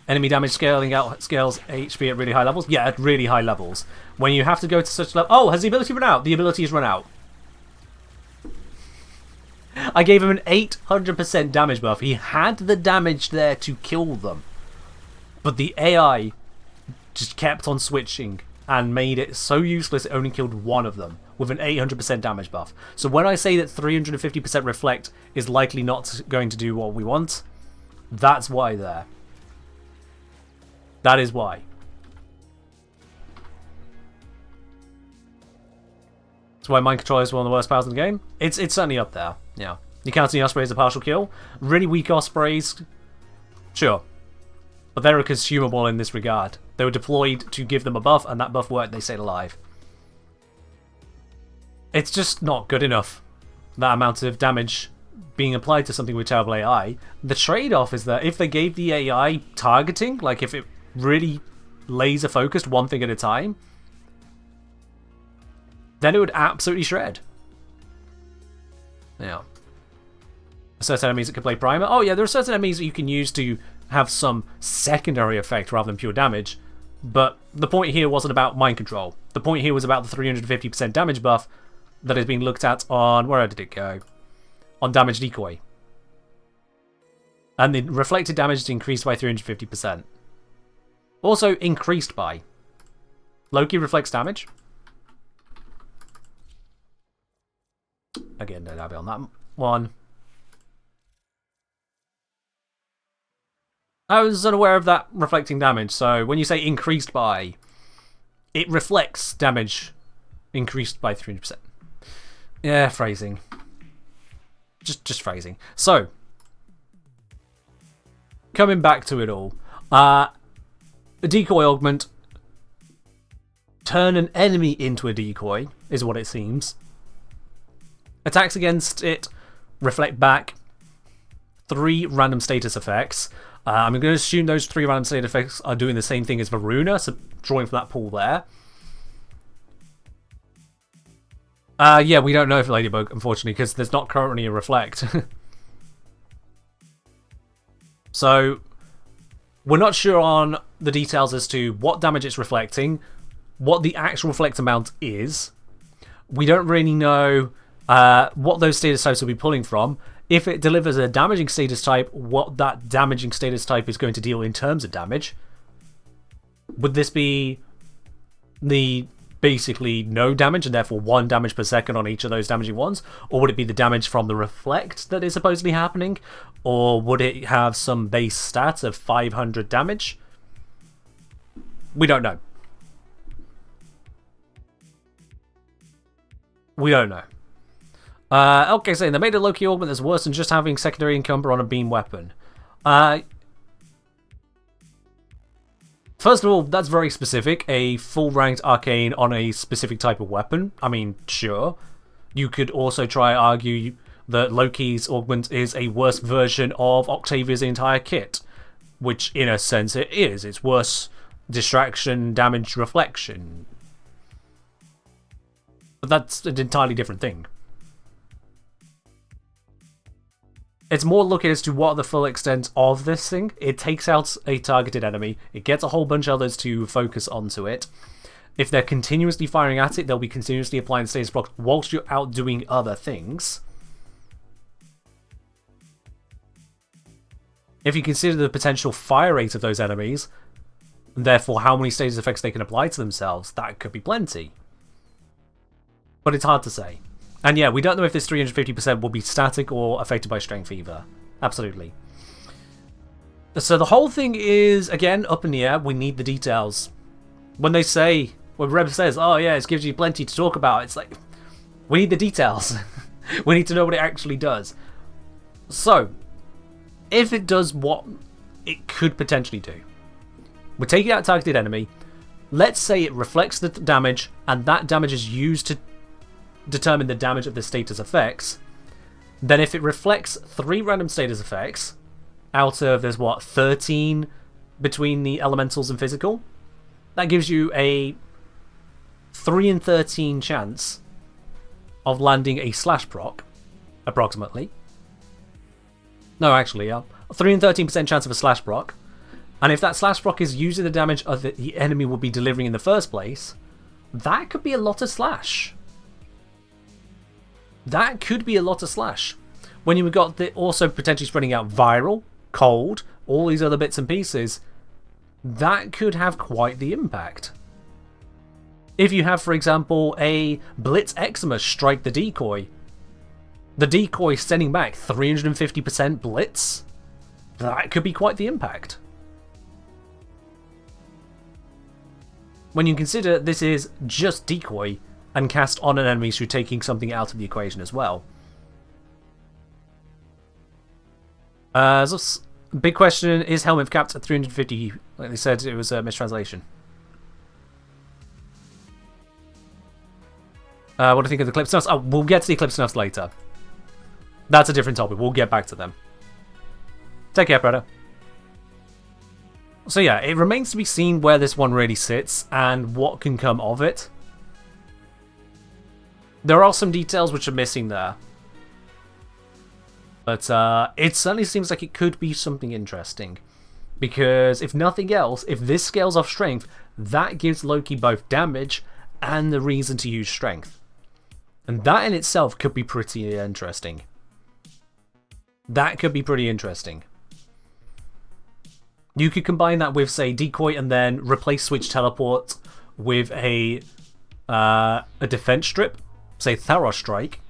Enemy damage scales HP at really high levels? Yeah, at really high levels. When you have to go to such level... Oh, has the ability run out? The ability has run out. I gave him an 800% damage buff. He had the damage there to kill them. But the AI just kept on switching and made it so useless it only killed one of them with an 800% damage buff. So when I say that 350% reflect is likely not going to do what we want, that's why there. That is why. That's why Mind Control is one of the worst powers in the game. It's certainly up there. Yeah. You count the Osprey as a partial kill. Really weak Ospreys. Sure. But they're consumable in this regard. They were deployed to give them a buff, and that buff worked, they stayed alive. It's just not good enough. That amount of damage being applied to something with terrible AI. The trade-off is that if they gave the AI targeting, like if it really laser focused one thing at a time, then it would absolutely shred. Yeah. Certain enemies that can play primer. Oh yeah, there are certain enemies that you can use to have some secondary effect rather than pure damage. But the point here wasn't about mind control. The point here was about the 350% damage buff that is being looked at on... Where did it go? On damage decoy. And the reflected damage is increased by 350%. Also increased by. Loki reflects damage. Again, no dabby on that one. I was unaware of that reflecting damage, so when you say increased by, it reflects damage increased by 300%. Yeah, phrasing. Just phrasing. So, coming back to it all. A decoy augment. Turn an enemy into a decoy, is what it seems. Attacks against it reflect back 3 random status effects. I'm going to assume those 3 random status effects are doing the same thing as Varuna, so drawing from that pool there. Yeah, we don't know for Ladybug, unfortunately, because there's not currently a reflect. So, We're not sure on the details as to what damage it's reflecting, what the actual reflect amount is. We don't really know what those status types will be pulling from. If it delivers a damaging status type, what that damaging status type is going to deal in terms of damage. Would this be the basically no damage and therefore 1 damage per second on each of those damaging ones? Or would it be the damage from the reflect that is supposedly happening? Or would it have some base stats of 500 damage? We don't know. We don't know. Okay, saying they made a Loki augment that's worse than just having secondary encumber on a beam weapon. First of all, that's very specific. A full ranked arcane on a specific type of weapon. I mean, sure. You could also try argue that Loki's augment is a worse version of Octavia's entire kit. Which, in a sense, it is. It's worse distraction, damage, reflection. But that's an entirely different thing. It's more looking as to what the full extent of this thing. It takes out a targeted enemy. It gets a whole bunch of others to focus onto it. If they're continuously firing at it, they'll be continuously applying status blocks whilst you're out doing other things. If you consider the potential fire rate of those enemies, and therefore how many status effects they can apply to themselves, that could be plenty. But it's hard to say. And yeah, we don't know if this 350% will be static or affected by strength either. Absolutely. So the whole thing is, again, up in the air. We need the details. When Reb says, oh yeah, it gives you plenty to talk about, it's like, we need the details. We need to know what it actually does. So, if it does what it could potentially do, we're taking out a targeted enemy. Let's say it reflects the damage, and that damage is used to determine the damage of the status effects. Then if it reflects 3 random status effects out of, there's what, 13 between the elementals and physical, that gives you a 3 in 13 chance of landing a slash proc, approximately. No, actually, yeah. 3 in 13% chance of a slash proc. And if that slash proc is using the damage of the enemy will be delivering in the first place, that could be a lot of slash. That could be a lot of slash. When you've got the also potentially spreading out viral, cold, all these other bits and pieces, that could have quite the impact. If you have, for example, a Blitz Eczema strike the decoy sending back 350% blitz, that could be quite the impact. When you consider this is just decoy and cast on an enemy, so you're taking something out of the equation as well. So big question, is Helmet capped at 350? Like they said, it was a mistranslation. What do you think of the Eclipse Nuffs? Oh, we'll get to the Eclipse Nuffs later. That's a different topic. We'll get back to them. Take care, Predator. So yeah, it remains to be seen where this one really sits and what can come of it. There are some details which are missing there. But it certainly seems like it could be something interesting. Because if nothing else, if this scales off strength, that gives Loki both damage and the reason to use strength. And that in itself could be pretty interesting. That could be pretty interesting. You could combine that with, say, decoy and then replace switch teleport with a defense strip. Say Tharos Strike.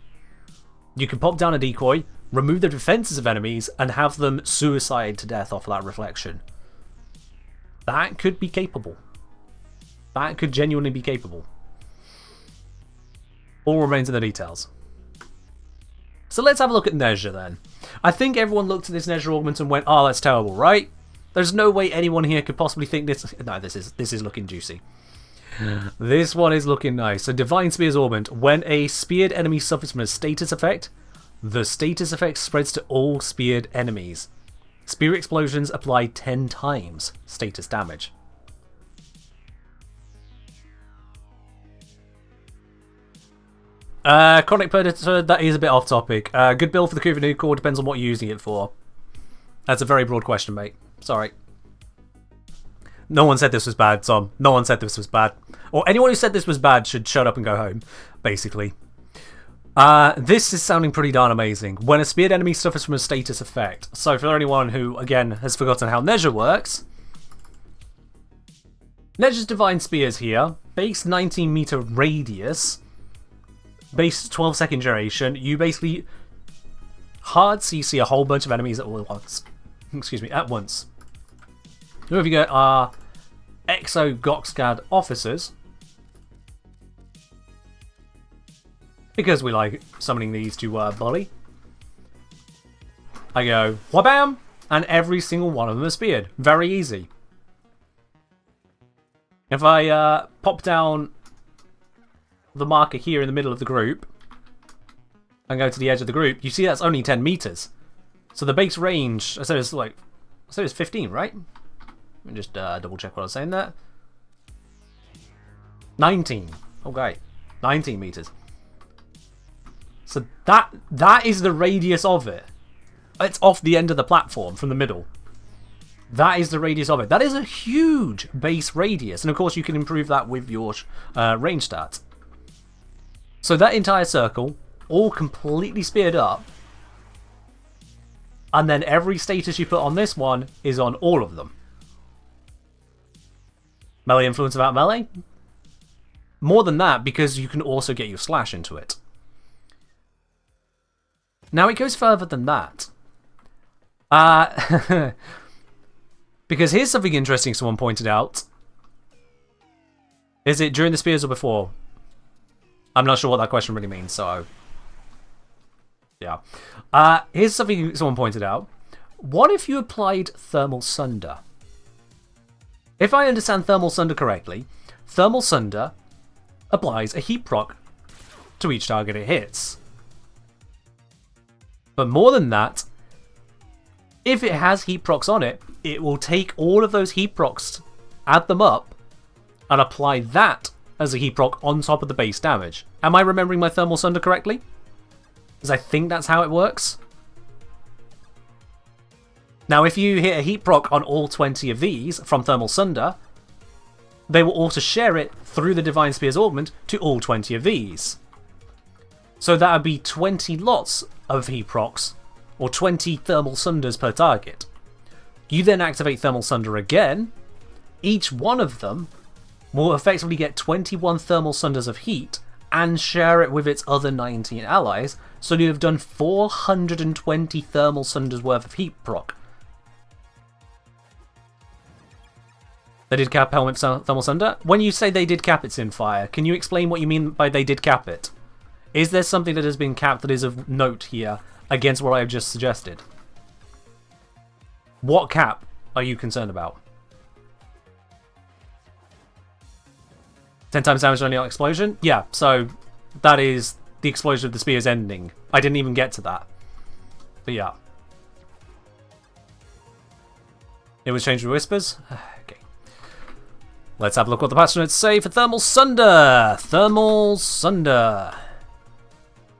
You can pop down a decoy, remove the defenses of enemies, and have them suicide to death off that reflection. That could be capable. That could genuinely be capable. All remains in the details. So let's have a look at Nezha then. I think everyone looked at this Nezha augment and went, oh, that's terrible, right? There's no way anyone here could possibly think this... No, this is looking juicy. This one is looking nice. So Divine Spear's augment. When a speared enemy suffers from a status effect, the status effect spreads to all speared enemies. Spear explosions apply 10 times status damage. Chronic Predator, that is a bit off topic. Good build for the Kuva Nuke Core, depends on what you're using it for. That's a very broad question, mate. Sorry. No one said this was bad, Tom. No one said this was bad. Or anyone who said this was bad should shut up and go home, basically. This is sounding pretty darn amazing. When a speared enemy suffers from a status effect. So for anyone who, again, has forgotten how Neja works, Neja's Divine Spears here, base 19 meter radius, base 12 second duration. You basically hard CC a whole bunch of enemies at once. Excuse me, at once. Who have you got are Exo Goxgad officers. Because we like summoning these to bully. I go, whabam! And every single one of them is speared. Very easy. If I pop down the marker here in the middle of the group and go to the edge of the group, you see that's only 10 meters. So the base range, I said it's 15, right? Let me just double check what I was saying there. 19. Okay. 19 meters. So that is the radius of it. It's off the end of the platform from the middle. That is the radius of it. That is a huge base radius. And of course you can improve that with your range stats. So that entire circle, all completely speared up. And then every status you put on this one is on all of them. Melee influence about melee? More than that, because you can also get your slash into it. Now it goes further than that. Because here's something interesting someone pointed out. Is it during the spears or before? I'm not sure what that question really means, so... yeah. Here's something someone pointed out. What if you applied Thermal Sunder? If I understand Thermal Sunder correctly, Thermal Sunder applies a heat proc to each target it hits. But more than that, if it has heat procs on it, it will take all of those heat procs, add them up, and apply that as a heat proc on top of the base damage. Am I remembering my Thermal Sunder correctly? Because I think that's how it works. Now, if you hit a heat proc on all 20 of these from Thermal Sunder, they will also share it through the Divine Spears augment to all 20 of these. So that would be 20 lots of heat procs, or 20 Thermal Sunders per target. You then activate Thermal Sunder again. Each one of them will effectively get 21 Thermal Sunders of heat and share it with its other 19 allies, so you have done 420 Thermal Sunders worth of heat proc. They did cap Helmet Thermal Sunder? When you say they did cap it, Sinfire, can you explain what you mean by they did cap it? Is there something that has been capped that is of note here against what I have just suggested? What cap are you concerned about? 10 times damage only on explosion? Yeah, so that is the explosion of the spear's ending. I didn't even get to that. But yeah. It was changed with whispers? Okay. Let's have a look what the patch notes say for Thermal Sunder. Thermal Sunder.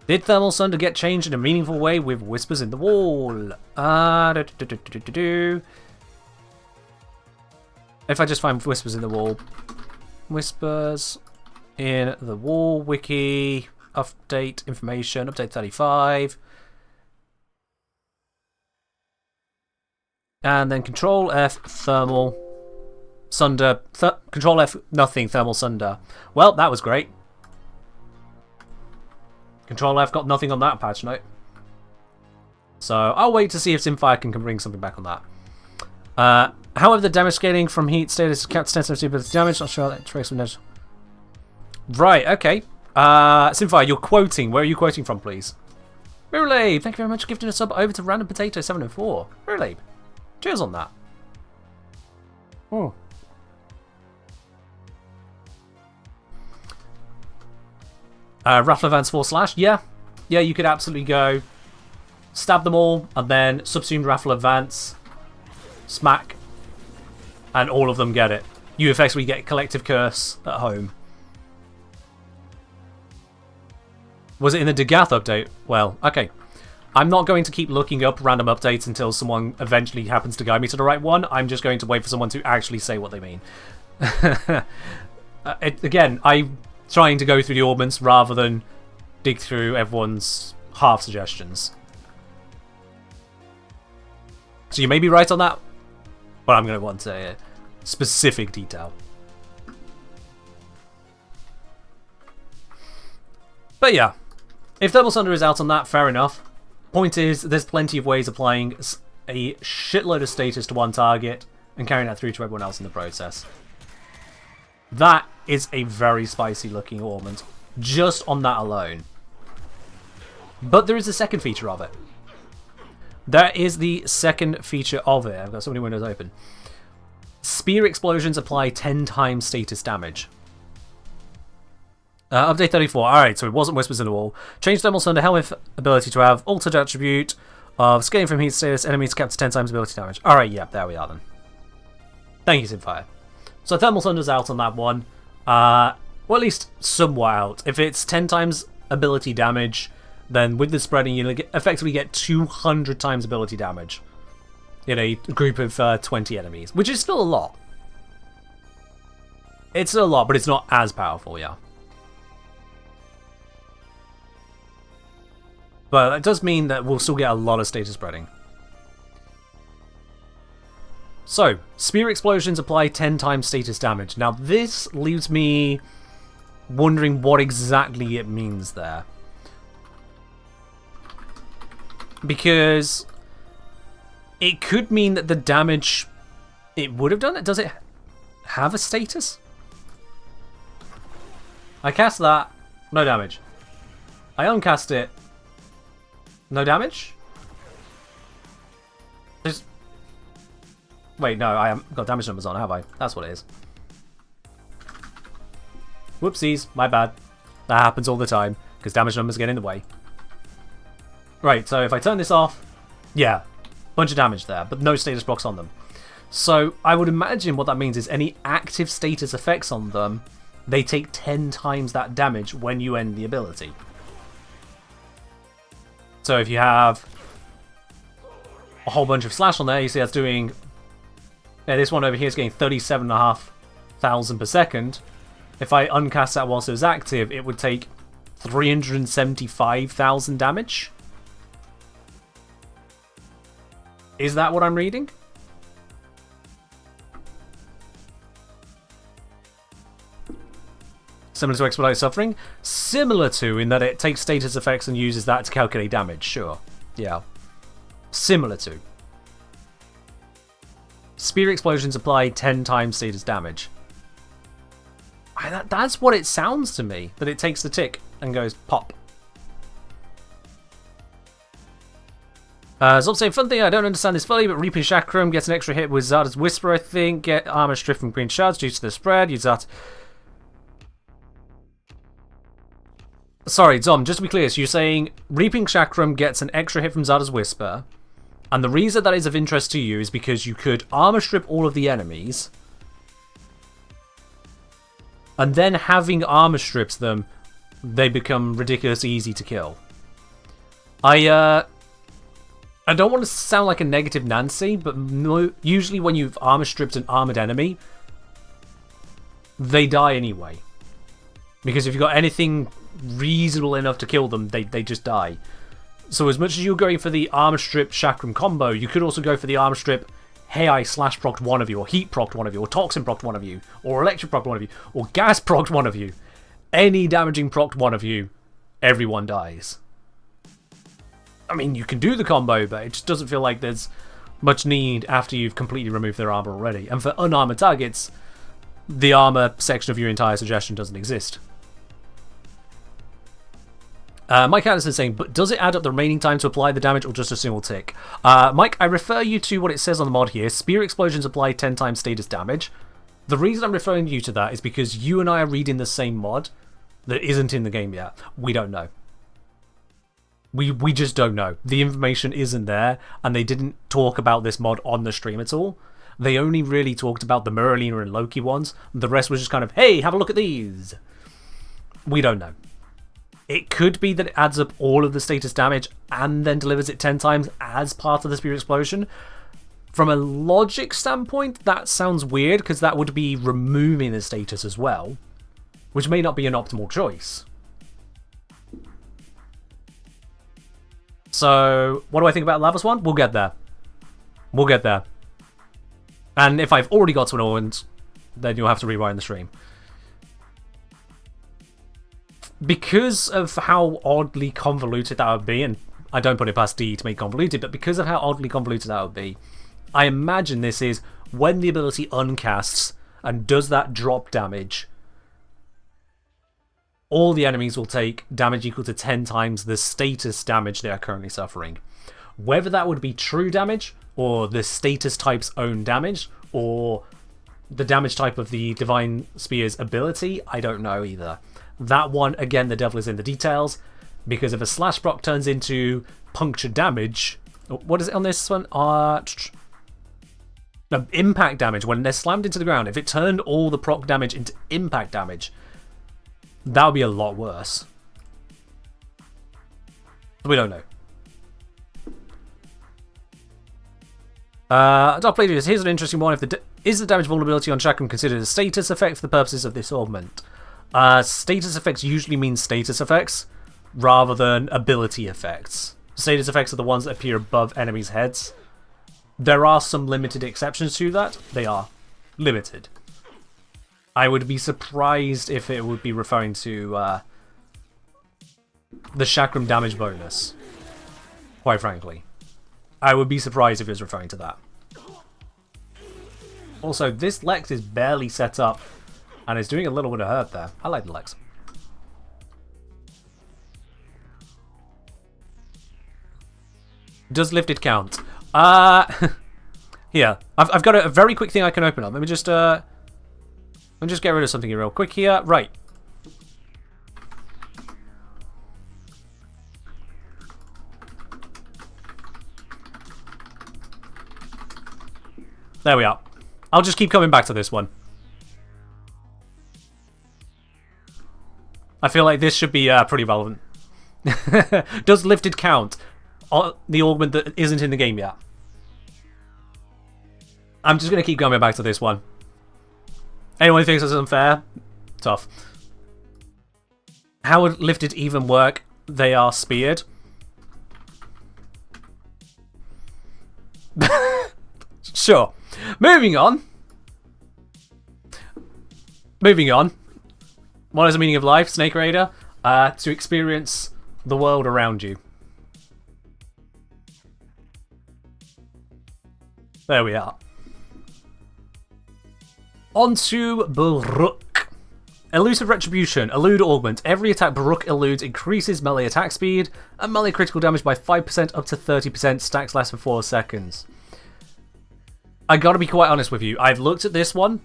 Did Thermal Sunder get changed in a meaningful way with whispers in the wall? If I just find whispers in the wall. Whispers in the wall, wiki, update information, update 35. And then Control F, Thermal Sunder. Control F, nothing, Thermal Sunder. Well, that was great. Control F got nothing on that patch note. So I'll wait to see if Simfire can bring something back on that. However, the damage scaling from heat status is capped to 10 but damage. Not sure that trace with right, okay. Simfire, you're quoting. Where are you quoting from, please? Mirrorlabe, thank you very much for gifting a sub over to Random Potato 704. Mirrorlabe, cheers on that. Oh. Raffle Advance 4/, yeah. Yeah, you could absolutely go stab them all and then subsumed Raffle Advance, smack, and all of them get it. You effectively get Collective Curse at home. Was it in the Degath update? Well, okay. I'm not going to keep looking up random updates until someone eventually happens to guide me to the right one. I'm just going to wait for someone to actually say what they mean. Again, I'm trying to go through the augments rather than dig through everyone's half suggestions. So you may be right on that, but I'm going to want a specific detail. But yeah, if Thermal Sunder is out on that, fair enough. Point is, there's plenty of ways applying a shitload of status to one target and carrying that through to everyone else in the process. That is a very spicy looking augment, just on that alone. But there is a second feature of it. That is the second feature of it. I've got so many windows open. Spear explosions apply 10 times status damage. Update 34. Alright, so it wasn't Whispers in the Wall. Change Thermal Sunder Helmet ability to have altered attribute of scaling from heat status. Enemies capture 10 times ability damage. Alright, yeah, there we are then. Thank you, Simfire. So Thermal Sunder's out on that one. Well, at least somewhat out. If it's 10 times ability damage, then with the spreading, you effectively get 200 times ability damage in a group of 20 enemies, which is still a lot. It's still a lot, but it's not as powerful, yeah. But that does mean that we'll still get a lot of status spreading. So, spear explosions apply 10 times status damage. Now this leaves me wondering what exactly it means there. Because it could mean that the damage it would have done it. Does it have a status? I cast that, no damage. I uncast it, no damage? Just... Wait, no, I haven't got damage numbers on, have I? That's what it is. Whoopsies, my bad. That happens all the time, because damage numbers get in the way. Right, so if I turn this off, yeah, bunch of damage there, but no status blocks on them. So I would imagine what that means is any active status effects on them, they take 10 times that damage when you end the ability. So if you have a whole bunch of slash on there, you see that's doing... Yeah, this one over here is getting 37,500 per second. If I uncast that whilst it was active, it would take 375,000 damage. Is that what I'm reading? Similar to Expedite Suffering? Similar to, in that it takes status effects and uses that to calculate damage, sure. Yeah. Similar to. Spear explosions apply 10 times status damage. That's what it sounds to me, that it takes the tick and goes pop. Zob saying, fun thing, I don't understand this fully, but Reaping Chakram gets an extra hit with Zarda's Whisper, I think. Get armor stripped from green shards due to the spread. Use that. Sorry, Zom, just to be clear, so you're saying Reaping Chakram gets an extra hit from Zarda's Whisper, and the reason that is of interest to you is because you could armor strip all of the enemies, and then having armor strips them, they become ridiculously easy to kill. I don't want to sound like a negative Nancy, but usually when you've armor stripped an armored enemy, they die anyway. Because if you've got anything reasonable enough to kill them, they just die. So as much as you're going for the armor strip Chakram combo, you could also go for the armor strip, hey, I slash procced one of you, or heat procced one of you, or toxin procced one of you, or electric procced one of you, or gas procced one of you. Any damaging procced one of you, everyone dies. I mean, you can do the combo, but it just doesn't feel like there's much need after you've completely removed their armor already. And for unarmored targets, the armor section of your entire suggestion doesn't exist. Mike Anderson is saying, but does it add up the remaining time to apply the damage or just a single tick? Mike, I refer you to what it says on the mod here. Spear explosions apply 10 times status damage. The reason I'm referring you to that is because you and I are reading the same mod that isn't in the game yet. We don't know. We just don't know. The information isn't there, and they didn't talk about this mod on the stream at all. They only really talked about the Merlina and Loki ones. The rest was just kind of, hey, have a look at these. We don't know. It could be that it adds up all of the status damage and then delivers it 10 times as part of the Spear Explosion. From a logic standpoint, that sounds weird, because that would be removing the status as well, which may not be an optimal choice. So, what do I think about Lavos 1? We'll get there. We'll get there. And if I've already got to an Augment, then you'll have to rewind the stream. Because of how oddly convoluted that would be, and I don't put it past D to make convoluted, but because of how oddly convoluted that would be, I imagine this is when the ability uncasts and does that drop damage, all the enemies will take damage equal to 10 times the status damage they are currently suffering. Whether that would be true damage, or the status type's own damage, or the damage type of the Divine Spear's ability, I don't know either. That one, again, the devil is in the details, because if a slash proc turns into puncture damage, what is it on this one? No, impact damage, when they're slammed into the ground, if it turned all the proc damage into impact damage, that would be a lot worse. We don't know. Dark Players, here's an interesting one. Is the damage vulnerability on Chakram considered a status effect for the purposes of this augment? Status effects usually mean status effects, rather than ability effects. Status effects are the ones that appear above enemies' heads. There are some limited exceptions to that. They are limited. I would be surprised if it would be referring to the Chakram damage bonus, quite frankly. I would be surprised if it was referring to that. Also, this Lex is barely set up, and it's doing a little bit of hurt there. I like the Lex. Does lifted count? Here. I've got a very quick thing I can open up. Let me just get rid of something here real quick here. Right. There we are. I'll just keep coming back to this one. I feel like this should be pretty relevant. Does lifted count? The augment that isn't in the game yet. I'm just going to keep going back to this one. Anyone who thinks this is unfair? Tough. How would lifted even work? They are speared. Sure. Moving on. What is the meaning of life, Snake Raider? To experience the world around you. There we are. On to Baruk. Elusive Retribution. Elude Augment. Every attack Baruk eludes increases melee attack speed and melee critical damage by 5% up to 30%. Stacks last for 4 seconds. I gotta be quite honest with you. I've looked at this one,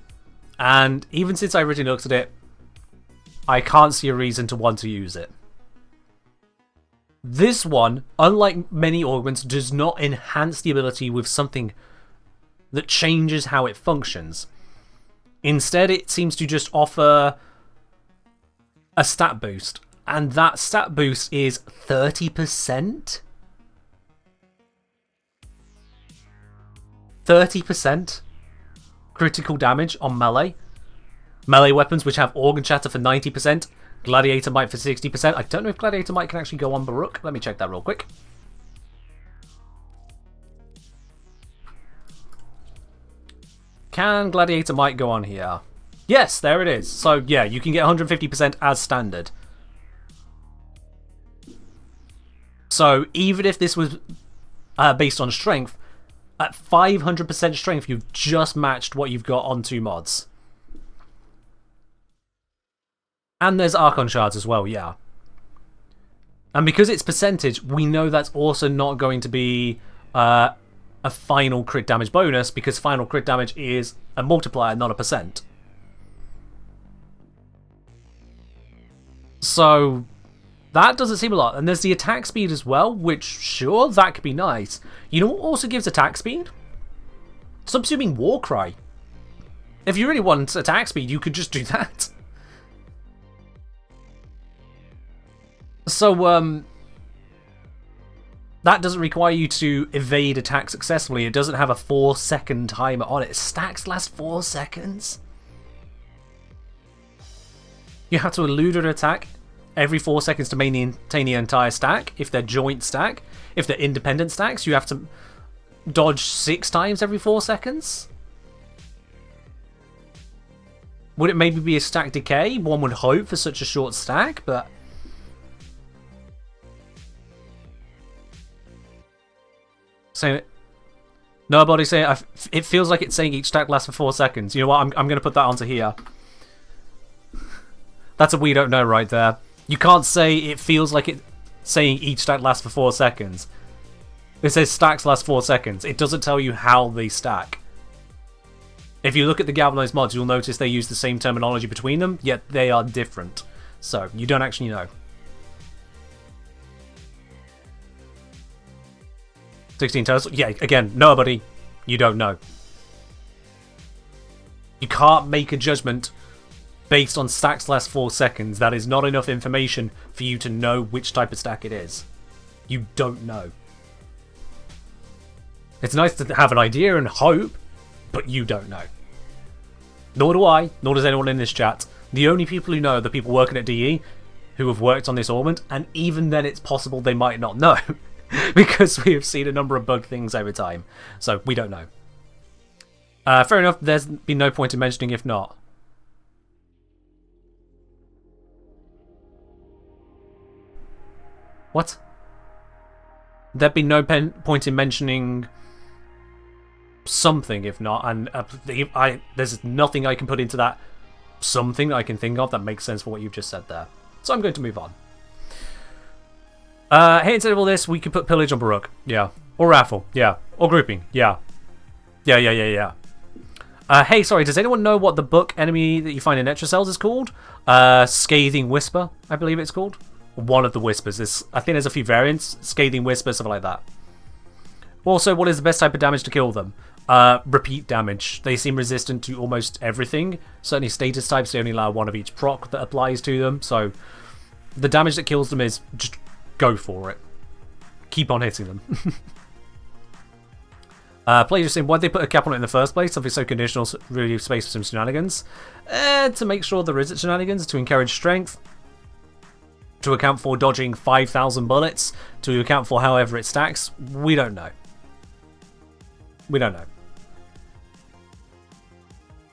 and even since I originally looked at it, I can't see a reason to want to use it. This one, unlike many augments, does not enhance the ability with something that changes how it functions. Instead, it seems to just offer a stat boost, and that stat boost is 30%? 30% critical damage on melee. Melee weapons which have Organ Shatter for 90%, Gladiator Might for 60%. I don't know if Gladiator Might can actually go on Baruk. Let me check that real quick. Can Gladiator Might go on here? Yes, there it is. So yeah, you can get 150% as standard. So even if this was based on strength, at 500% strength, you've just matched what you've got on 2 mods. And there's Archon Shards as well, yeah. And because it's percentage, we know that's also not going to be a final crit damage bonus, because final crit damage is a multiplier, not a percent. So that doesn't seem a lot. And there's the attack speed as well, which, sure, that could be nice. You know what also gives attack speed? Subsuming Warcry. If you really want attack speed, you could just do that. So, that doesn't require you to evade attack successfully. It doesn't have a 4-second timer on it. Stacks last 4 seconds? You have to elude an attack every 4 seconds to maintain the entire stack. If they're joint stack. If they're independent stacks, you have to dodge 6 times every 4 seconds? Would it maybe be a stack decay? One would hope for such a short stack, but... saying it. Nobody saying it feels like it's saying each stack lasts for 4 seconds. You know what? I'm going to put that onto here. That's a we don't know right there. You can't say it feels like it's saying each stack lasts for 4 seconds. It says stacks last 4 seconds. It doesn't tell you how they stack. If you look at the Galvanized mods, you'll notice they use the same terminology between them, yet they are different. So, you don't actually know. 16 total? Yeah, again, nobody. You don't know. You can't make a judgment based on stacks last 4 seconds. That is not enough information for you to know which type of stack it is. You don't know. It's nice to have an idea and hope, but you don't know. Nor do I, nor does anyone in this chat. The only people who know are the people working at DE who have worked on this augment, and even then it's possible they might not know. Because we have seen a number of bug things over time. So, we don't know. Fair enough, there's been no point in mentioning if not. What? There'd be no point in mentioning something if not, and there's nothing I can put into that something that I can think of that makes sense for what you've just said there. So I'm going to move on. Hey, instead of all this, we could put pillage on Baruch. Yeah. Or raffle. Yeah. Or grouping. Yeah. Yeah. Hey, sorry, does anyone know what the book enemy that you find in Netra Cells is called? Scathing Whisper, I believe it's called. One of the whispers. I think there's a few variants. Scathing Whisper, something like that. Also, what is the best type of damage to kill them? Repeat damage. They seem resistant to almost everything. Certainly status types, they only allow one of each proc that applies to them. So, the damage that kills them is just go for it. Keep on hitting them. Players saying, why'd they put a cap on it in the first place? Something so conditional, really leave space for some shenanigans. To make sure there isn't shenanigans, to encourage strength, to account for dodging 5,000 bullets, to account for however it stacks. We don't know. We don't know.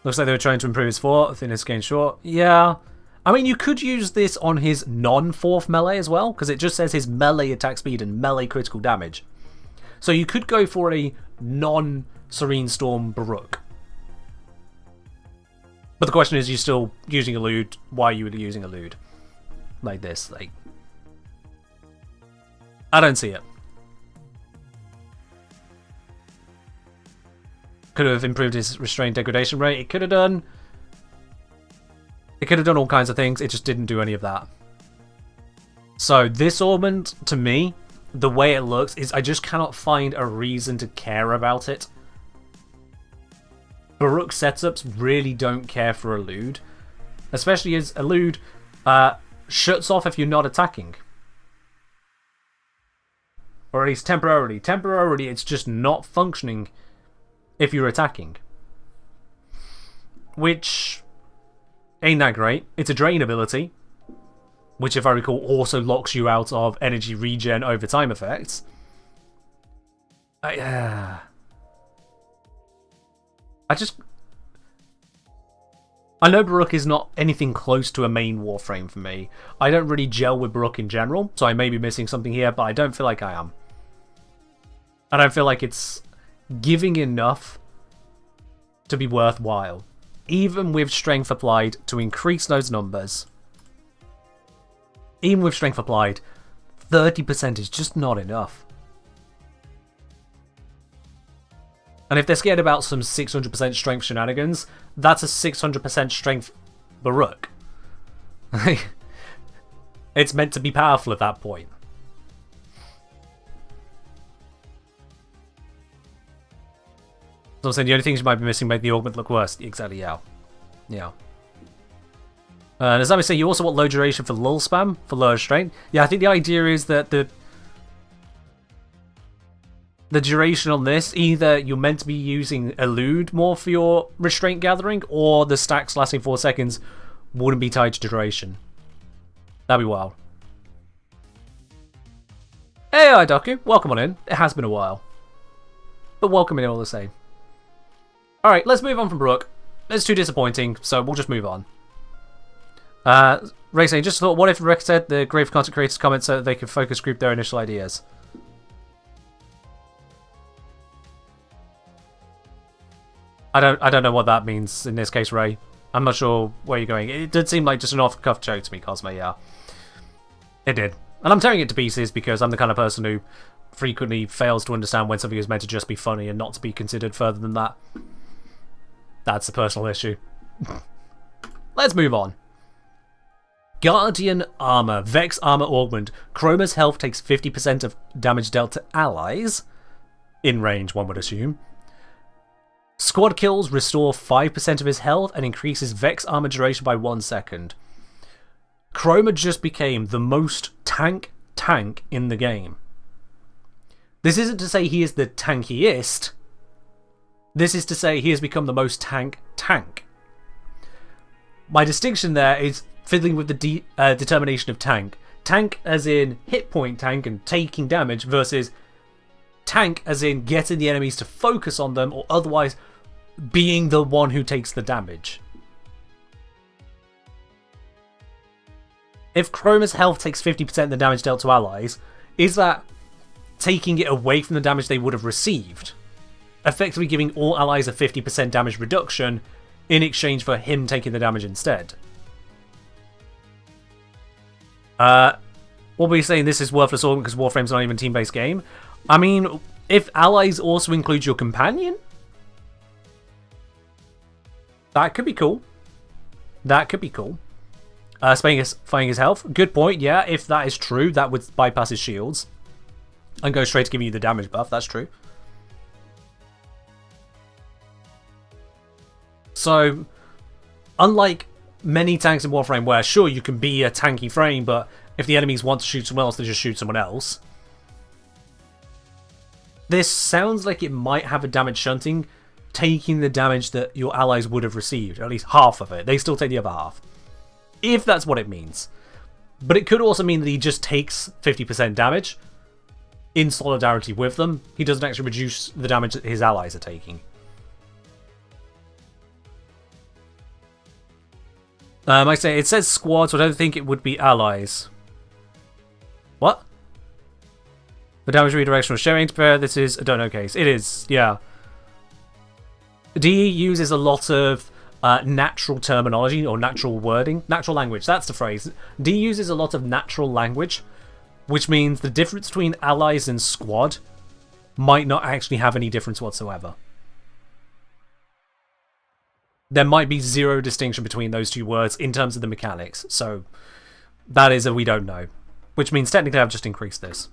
Looks like they were trying to improve his 4th. I think it's getting short. Yeah. I mean, you could use this on his non-4th melee as well, because it just says his melee attack speed and melee critical damage. So you could go for a non-Serene Storm Baruch. But the question is, you're still using Elude. Why are you using Elude? Like this, like... I don't see it. Could have improved his restrained degradation rate. It could have done... It could have done all kinds of things. It just didn't do any of that. So this augment, to me, the way it looks is I just cannot find a reason to care about it. Baruch setups really don't care for Elude. Especially as Elude shuts off if you're not attacking. Or at least temporarily. Temporarily, it's just not functioning if you're attacking. Which ain't that great. It's a drain ability, which if I recall also locks you out of energy regen over time effects. I know Baruch is not anything close to a main Warframe for me. I don't really gel with Baruch in general, so I may be missing something here, but I don't feel like I am. I don't feel like it's giving enough to be worthwhile. Even with strength applied to increase those numbers. Even with strength applied, 30% is just not enough. And if they're scared about some 600% strength shenanigans, that's a 600% strength Baruch. It's meant to be powerful at that point. So I'm saying the only things you might be missing make the augment look worse. Exactly, yeah. Yeah. And as I was saying, you also want low duration for lull spam, for lower restraint. Yeah, I think the idea is that the duration on this, either you're meant to be using elude more for your restraint gathering, or the stacks lasting 4 seconds wouldn't be tied to duration. That'd be wild. Hey, Idaku, welcome on in. It has been a while. But welcome in all the same. Alright, let's move on from Brook. It's too disappointing, so we'll just move on. Ray saying, just thought, what if Rick said the Grave Content Creators comment so that they could focus group their initial ideas? I don't know what that means in this case, Ray. I'm not sure where you're going. It did seem like just an off-the-cuff joke to me, Cosmo, yeah. It did. And I'm tearing it to pieces because I'm the kind of person who frequently fails to understand when something is meant to just be funny and not to be considered further than that. That's a personal issue. Let's move on. Guardian Armor. Vex Armor Augment. Chroma's health takes 50% of damage dealt to allies. In range, one would assume. Squad kills restore 5% of his health and increases Vex armor duration by 1 second. Chroma just became the most tank in the game. This isn't to say he is the tankiest. This is to say he has become the most tank. My distinction there is fiddling with the determination of tank. Tank as in hit point tank and taking damage versus tank as in getting the enemies to focus on them or otherwise being the one who takes the damage. If Chroma's health takes 50% of the damage dealt to allies, is that taking it away from the damage they would have received? Effectively giving all allies a 50% damage reduction in exchange for him taking the damage instead. What were you saying? This is worthless all because Warframe's not even a team-based game? I mean, if allies also include your companion? That could be cool. That could be cool. Fighting his health. Good point, yeah. If that is true, that would bypass his shields. And go straight to giving you the damage buff. That's true. So, unlike many tanks in Warframe where, sure, you can be a tanky frame, but if the enemies want to shoot someone else, they just shoot someone else. This sounds like it might have a damage shunting, taking the damage that your allies would have received. At least half of it. They still take the other half. If that's what it means. But it could also mean that he just takes 50% damage in solidarity with them. He doesn't actually reduce the damage that his allies are taking. I say it says squad, so I don't think it would be allies. What? The damage redirection was showing to pair. This is a don't know case. It is, yeah. DE uses a lot of natural terminology or natural wording. Natural language, that's the phrase. DE uses a lot of natural language, which means the difference between allies and squad might not actually have any difference whatsoever. There might be zero distinction between those two words in terms of the mechanics, so that is a we don't know. Which means technically I've just increased this.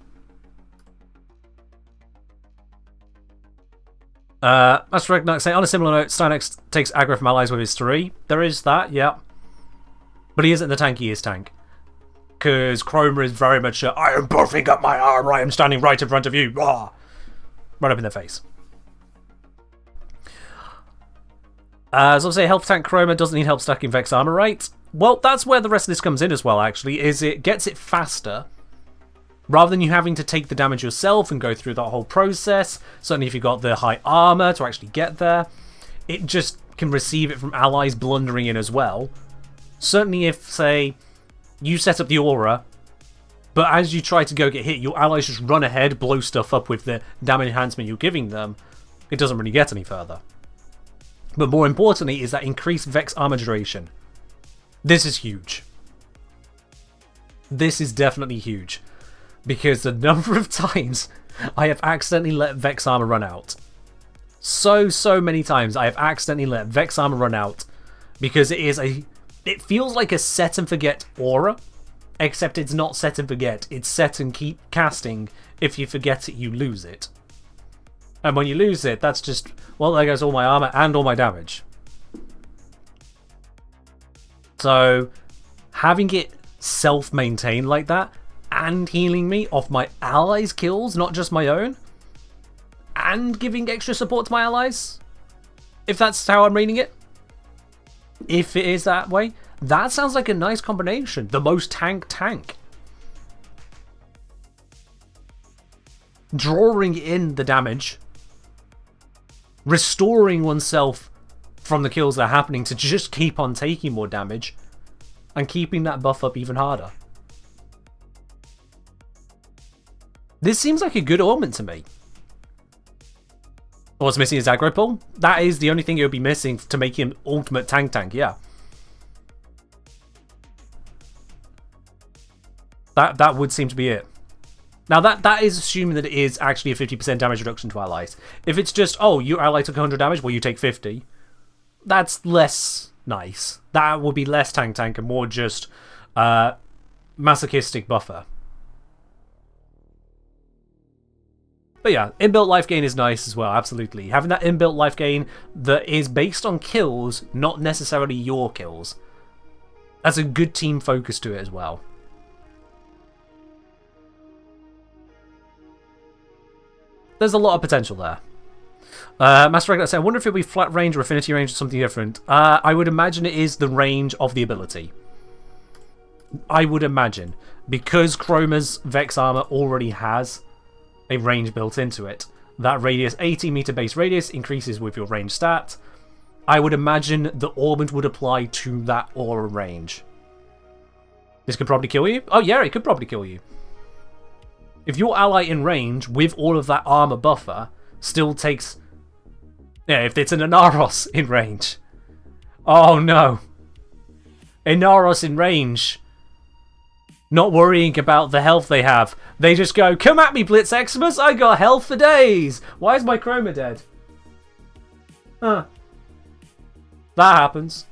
Master Regnax saying, on a similar note, Stynex takes aggro from allies with his 3. There is that, yeah. But he isn't the tankiest tank. Because Chroma is very much a, I am buffing up my armor, I am standing right in front of you. Rah! Right up in their face. As I say, health tank Chroma doesn't need help stacking Vex armor, right? Well, that's where the rest of this comes in as well, actually, is it gets it faster. Rather than you having to take the damage yourself and go through that whole process, certainly if you've got the high armor to actually get there, it just can receive it from allies blundering in as well. Certainly if, say, you set up the aura, but as you try to go get hit, your allies just run ahead, blow stuff up with the damage enhancement you're giving them, it doesn't really get any further. But more importantly is that increased Vex armor duration. This is huge. This is definitely huge. Because the number of times I have accidentally let Vex armor run out. So many times I have accidentally let Vex armor run out. Because it feels like a set and forget aura. Except it's not set and forget. It's set and keep casting. If you forget it, you lose it. And when you lose it, that's just, well, there goes all my armor and all my damage. So, having it self-maintained like that, and healing me off my allies' kills, not just my own, and giving extra support to my allies, if that's how I'm reading it, if it is that way, that sounds like a nice combination. The most tank. Drawing in the damage, restoring oneself from the kills that are happening to just keep on taking more damage, and keeping that buff up even harder. This seems like a good augment to me. What's missing is aggro pull. That is the only thing it would be missing to make him ultimate tank, yeah. That would seem to be it. Now that is assuming that it is actually a 50% damage reduction to allies. If it's just, oh, your ally took 100 damage, well you take 50. That's less nice. That would be less tank and more just masochistic buffer. But yeah, inbuilt life gain is nice as well, absolutely. Having that inbuilt life gain that is based on kills, not necessarily your kills. That's a good team focus to it as well. There's a lot of potential there. Master Regular said, I wonder if it'll be flat range or affinity range or something different. I would imagine it is the range of the ability. I would imagine. Because Chroma's Vex armor already has a range built into it. That radius, 80 meter base radius, increases with your range stat. I would imagine the augment would apply to that aura range. This could probably kill you? Oh yeah, it could probably kill you. If your ally in range with all of that armor buffer still takes... Yeah, if it's an Inaros in range. Oh no. Inaros in range. Not worrying about the health they have. They just go, come at me, Blitz Eximus, I got health for days. Why is my Chroma dead? Huh. That happens.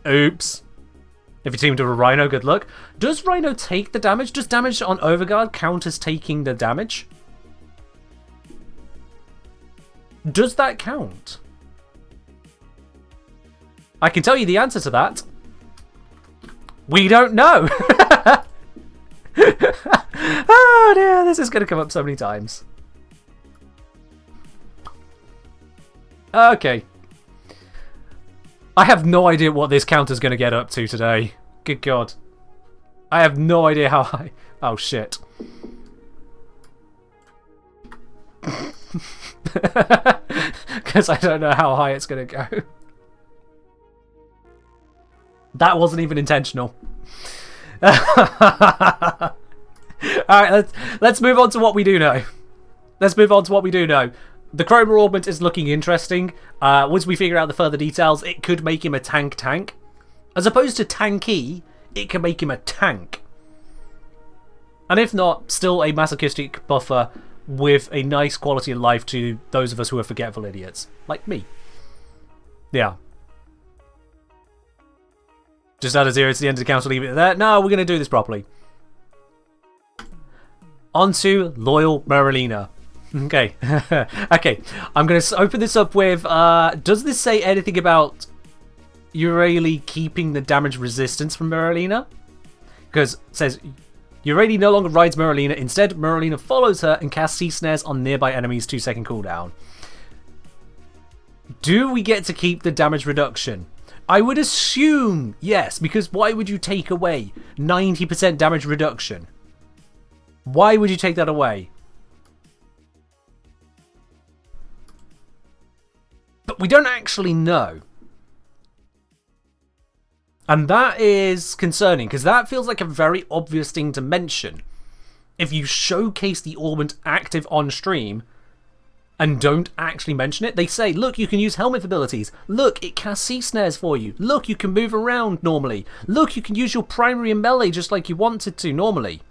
Oops. If you teamed with a Rhino, good luck. Does Rhino take the damage? Does damage on Overguard count as taking the damage? Does that count? I can tell you the answer to that. We don't know. Oh dear, this is going to come up so many times. Okay. I have no idea what this counter's going to get up to today. Good God. I have no idea how high... Oh shit. Because I don't know how high it's going to go. That wasn't even intentional. Alright, let's move on to what we do know. The Chroma Augment is looking interesting. Once we figure out the further details, it could make him a tank. As opposed to tanky, it can make him a tank. And if not, still a masochistic buffer with a nice quality of life to those of us who are forgetful idiots. Like me. Yeah. Just add a 0 to the end of the count, leave it there. No, we're going to do this properly. On to Loyal Merlina. Okay. Okay. I'm going to open this up with... does this say anything about Euryale keeping the damage resistance from Merlina? Because it says... Euryale no longer rides Merlina. Instead, Merlina follows her and casts sea snares on nearby enemies 2-second cooldown. Do we get to keep the damage reduction? I would assume yes, because why would you take away 90% damage reduction? Why would you take that away? But we don't actually know. And that is concerning, because that feels like a very obvious thing to mention. If you showcase the augment active on stream and don't actually mention it, they say, look, you can use helmet abilities. Look, it casts sea snares for you. Look, you can move around normally. Look, you can use your primary and melee just like you wanted to normally.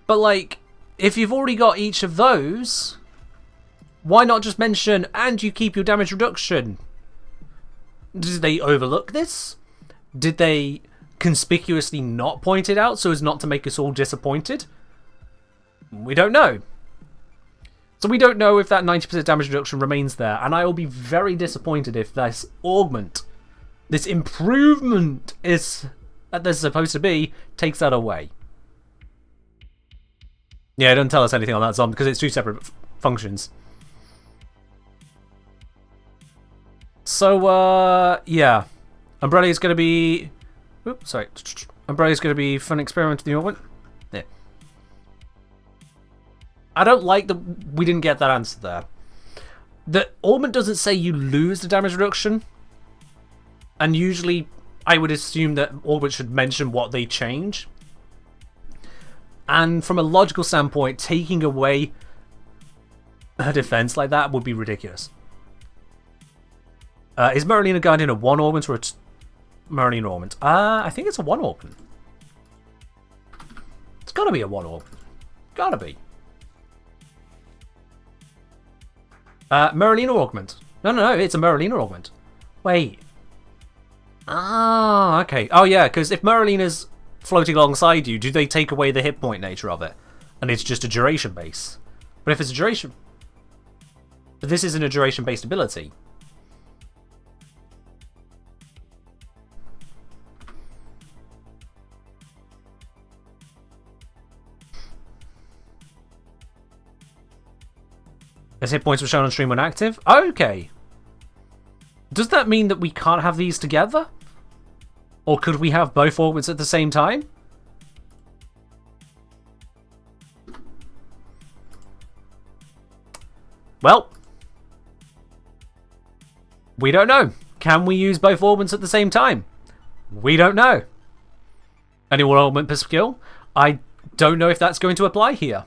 But like, if you've already got each of those, why not just mention, and you keep your damage reduction? Did they overlook this? Did they conspicuously not point it out so as not to make us all disappointed? We don't know. It's So we don't know if that 90% damage reduction remains there, and I will be very disappointed if this augment, this improvement is that there's supposed to be, takes that away. Yeah, it doesn't tell us anything on that zone because it's two separate functions. So, yeah. Umbrella is going to be... Oops, sorry. Umbrella is going to be fun experiment with the augment. Yeah. I don't like that we didn't get that answer there. The augment doesn't say you lose the damage reduction. And usually, I would assume that augment should mention what they change. And from a logical standpoint, taking away a defense like that would be ridiculous. Is Merlina Guardian a 1 augment or a Merlina augment? I think it's a 1 augment. It's gotta be a 1 augment. Gotta be. Merlina augment. No, it's a Merlina augment. Wait. Ah, okay. Oh yeah, because if Merlina's floating alongside you, do they take away the hit point nature of it? And it's just a duration base. But if it's a duration... But this isn't a duration based ability. As hit points were shown on stream when active? Okay. Does that mean that we can't have these together? Or could we have both augments at the same time? Well, we don't know. Can we use both augments at the same time? We don't know. Any one augment per skill? I don't know if that's going to apply here.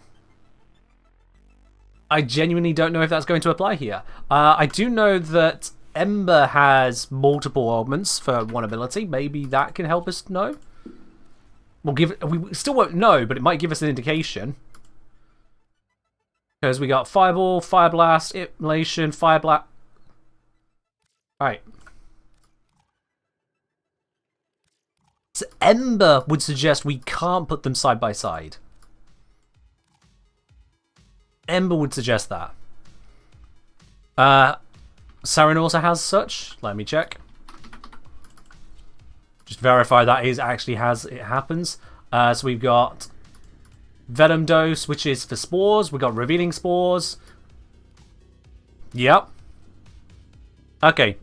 I genuinely don't know if that's going to apply here. I do know that Ember has multiple augments for one ability. Maybe that can help us know. We still won't know, but it might give us an indication. Because we got Fireball, Fire Blast, Immolation, Fire Blast. Alright. So Ember would suggest we can't put them side by side. Ember would suggest that. Saren also has such. Let me check. Just verify that is actually has it happens. So we've got Venom Dose, which is for spores. We've got Revealing Spores. Yep. Okay.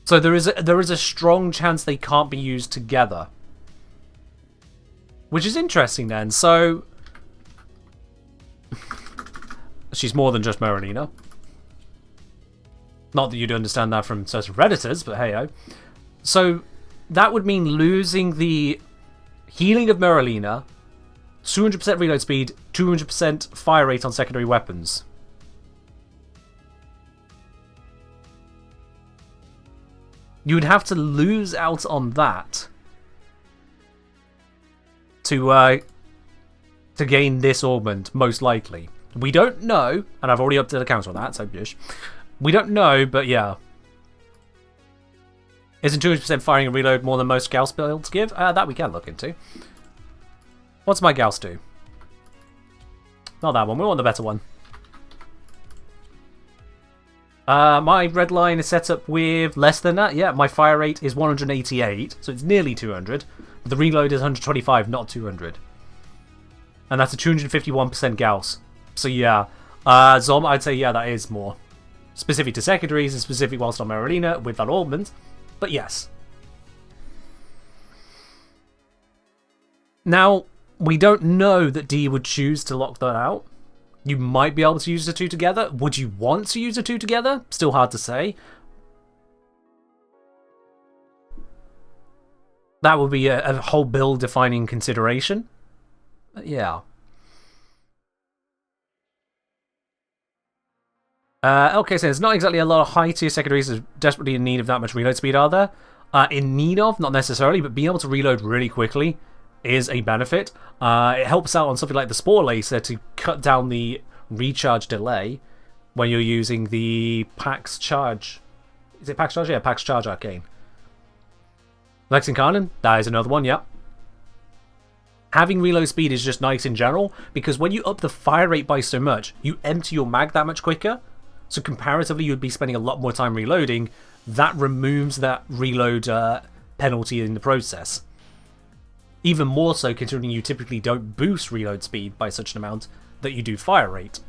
So there is a strong chance they can't be used together. Which is interesting then. So she's more than just Merlina. Not that you'd understand that from certain Redditors, but hey-o. So that would mean losing the healing of Merlina, 200% reload speed, 200% fire rate on secondary weapons. You would have to lose out on that to gain this augment, most likely. We don't know, and I've already upped the counter on that, so bish. We don't know, but yeah. Isn't 200% firing and reload more than most Gauss builds give? That we can look into. What's my Gauss do? Not that one, we want the better one. My red line is set up with less than that. Yeah, my fire rate is 188, so it's nearly 200. But the reload is 125, not 200. And that's a 251% Gauss. So yeah, Zom, I'd say yeah, that is more. Specific to secondaries and specific whilst on Merlina with that augment. But yes. Now, we don't know that D would choose to lock that out. You might be able to use the two together. Would you want to use the two together? Still hard to say. That would be a whole build-defining consideration. But yeah. Okay, so there's not exactly a lot of high-tier secondaries that are desperately in need of that much reload speed, are there? In need of, not necessarily, but being able to reload really quickly is a benefit. It helps out on something like the Spore Lacer to cut down the recharge delay when you're using the Pax Charge. Is it Pax Charge? Yeah, Pax Charge Arcane. Lexincarnan, that is another one, yeah. Having reload speed is just nice in general, because when you up the fire rate by so much, you empty your mag that much quicker. So comparatively, you'd be spending a lot more time reloading. That removes that reload penalty in the process. Even more so considering you typically don't boost reload speed by such an amount that you do fire rate.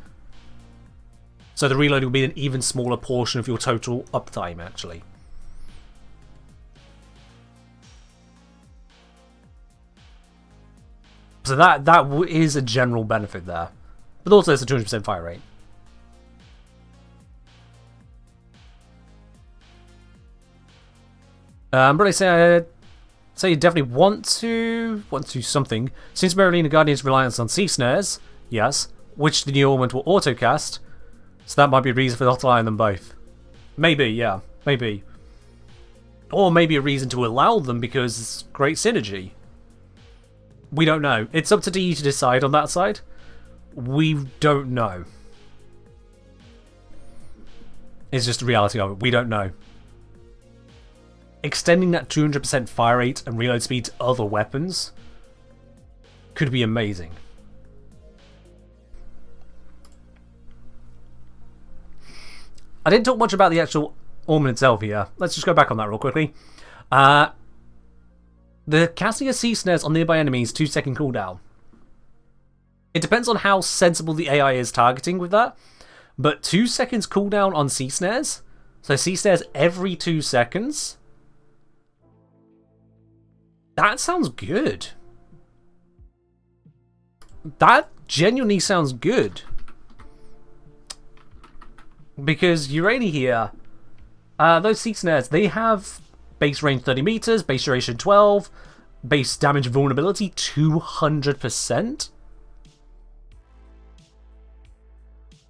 So the reload will be an even smaller portion of your total uptime, actually. So that is a general benefit there. But also it's a 200% fire rate. But I say you definitely want to something. Since Merlina Guardian's reliance on sea snares, yes, which the new augment will autocast, so that might be a reason for not allowing them both. Maybe, yeah, maybe. Or maybe a reason to allow them because it's great synergy. We don't know. It's up to DE to decide on that side. We don't know. It's just the reality of it. We don't know. Extending that 200% fire rate and reload speed to other weapons could be amazing. I didn't talk much about the actual augment itself here. Let's just go back on that real quickly. The casting of sea snares on nearby enemies 2-second cooldown. It depends on how sensible the AI is targeting with that, but 2 seconds cooldown on sea snares, so sea snares every 2 seconds. That sounds good. That genuinely sounds good. Because you're already here. Those sea snares, they have base range 30 meters, base duration 12, base damage vulnerability 200%.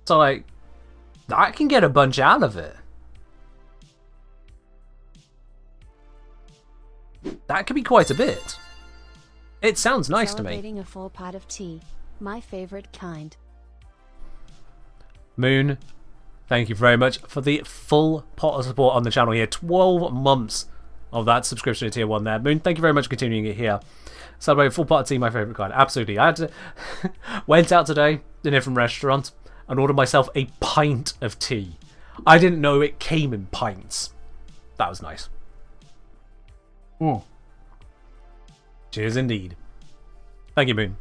So, like, that can get a bunch out of it. That could be quite a bit. It sounds nice to me. Celebrating a full pot of tea, my favorite kind. Moon, thank you very much for the full pot of support on the channel here. 12 months of that subscription to tier 1 there. Moon, thank you very much for continuing it here. Celebrating full pot of tea, my favorite kind. Absolutely. I had to went out today in a different restaurant and ordered myself a pint of tea. I didn't know it came in pints. That was nice. Cheers indeed. Thank you, Moon.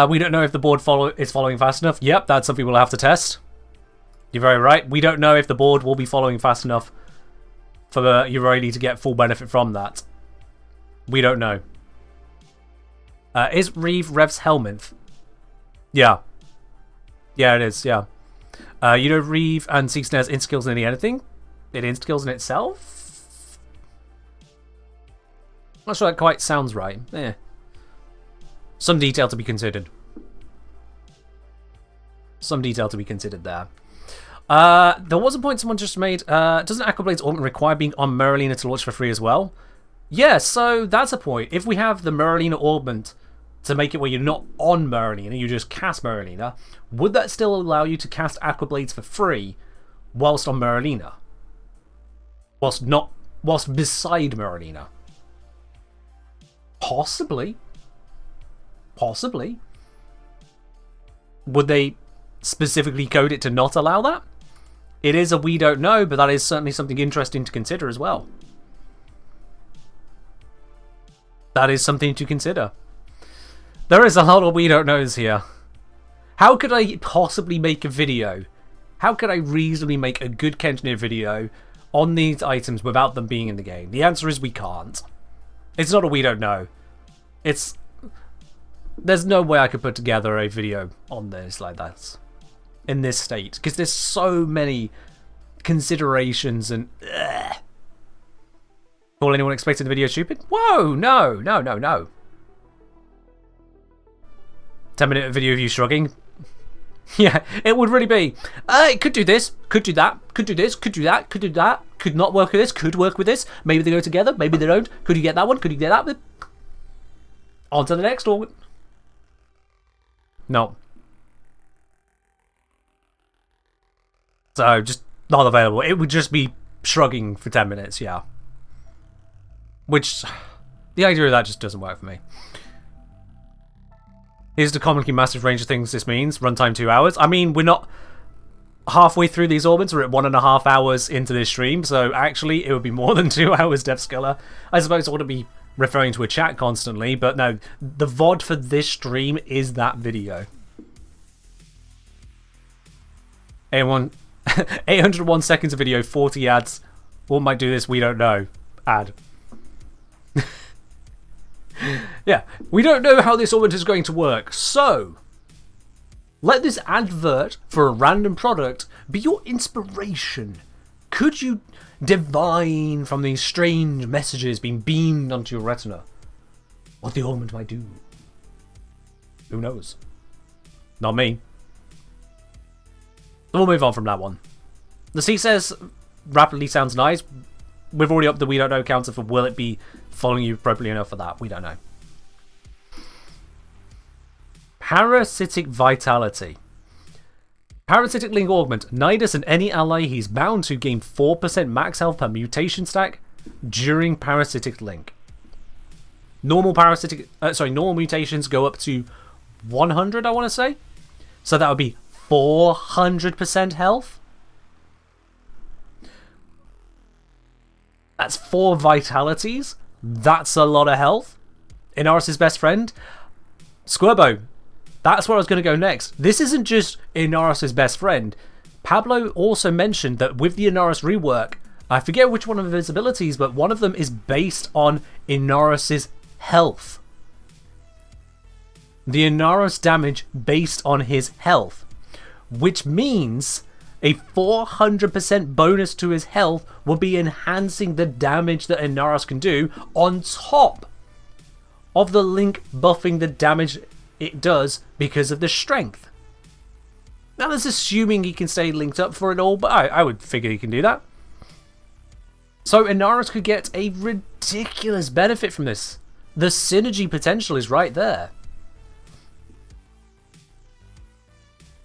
We don't know if the board is following fast enough. Yep, that's something we'll have to test. You're very right. We don't know if the board will be following fast enough for Urali to get full benefit from that. We don't know. Is Reeve Rev's Helminth? Yeah. Yeah, it is, yeah. You know Reeve and Sea Snare's insta-kills nearly anything? It insta-kills in itself? Not sure that quite sounds right. Some detail to be considered. Some detail to be considered there. There was a point someone just made. Doesn't Aquablade's augment require being on Merlina to launch for free as well? Yeah, so that's a point. If we have the Merlina augment to make it where you're not on Merlina, you just cast Merlina, would that still allow you to cast Aquablades for free whilst on Merlina? Whilst beside Merlina? Possibly. Possibly. Would they specifically code it to not allow that? It is a we don't know, but that is certainly something interesting to consider as well. That is something to consider. There is a lot of we don't knows here. How could I possibly make a video? How could I reasonably make a good Kenjnir video on these items without them being in the game? The answer is we can't. It's not a we don't know. There's no way I could put together a video on this like that. In this state. Because there's so many considerations and... Call anyone expecting the video stupid? Whoa, no, no, no, no. 10-minute video of you shrugging. Yeah, it would really be. It could do this, could do that, could do this, could do that, could do that, could not work with this, could work with this. Maybe they go together, maybe they don't. Could you get that one? Could you get that one? On to the next one. No. So, just not available. It would just be shrugging for 10 minutes, yeah. Which, the idea of that just doesn't work for me. Here's the comically massive range of things this means. Runtime 2 hours. I mean, we're not halfway through these orbits. We're at 1.5 hours into this stream, so actually it would be more than 2 hours, Devskiller. I suppose I wouldn't be referring to a chat constantly, but no, the VOD for this stream is that video. 801 seconds of video, 40 ads. What might do this? We don't know. Ad. Yeah, we don't know how this orbit is going to work, so let this advert for a random product be your inspiration. Could you divine from these strange messages being beamed onto your retina what the augment might do? Who knows? Not me. We'll move on from that one. The C says rapidly sounds nice. We've already upped the we don't know counter for will it be following you appropriately enough for that. We don't know. Parasitic Vitality. Parasitic Link Augment. Nidus and any ally he's bound to gain 4% max health per mutation stack during Parasitic Link. Normal mutations go up to 100, I want to say. So that would be 400% health. That's 4 vitalities. That's a lot of health. Inaris' best friend. Squirbo. That's where I was going to go next. This isn't just Inaris' best friend. Pablo also mentioned that with the Inaris rework, I forget which one of his abilities, but one of them is based on Inaris' health. The Inaris damage based on his health. Which means a 400% bonus to his health will be enhancing the damage that Inaris can do on top of the Link buffing the damage it does because of the strength. Now that's assuming he can stay linked up for it all, but I would figure he can do that. So Inaris could get a ridiculous benefit from this. The synergy potential is right there.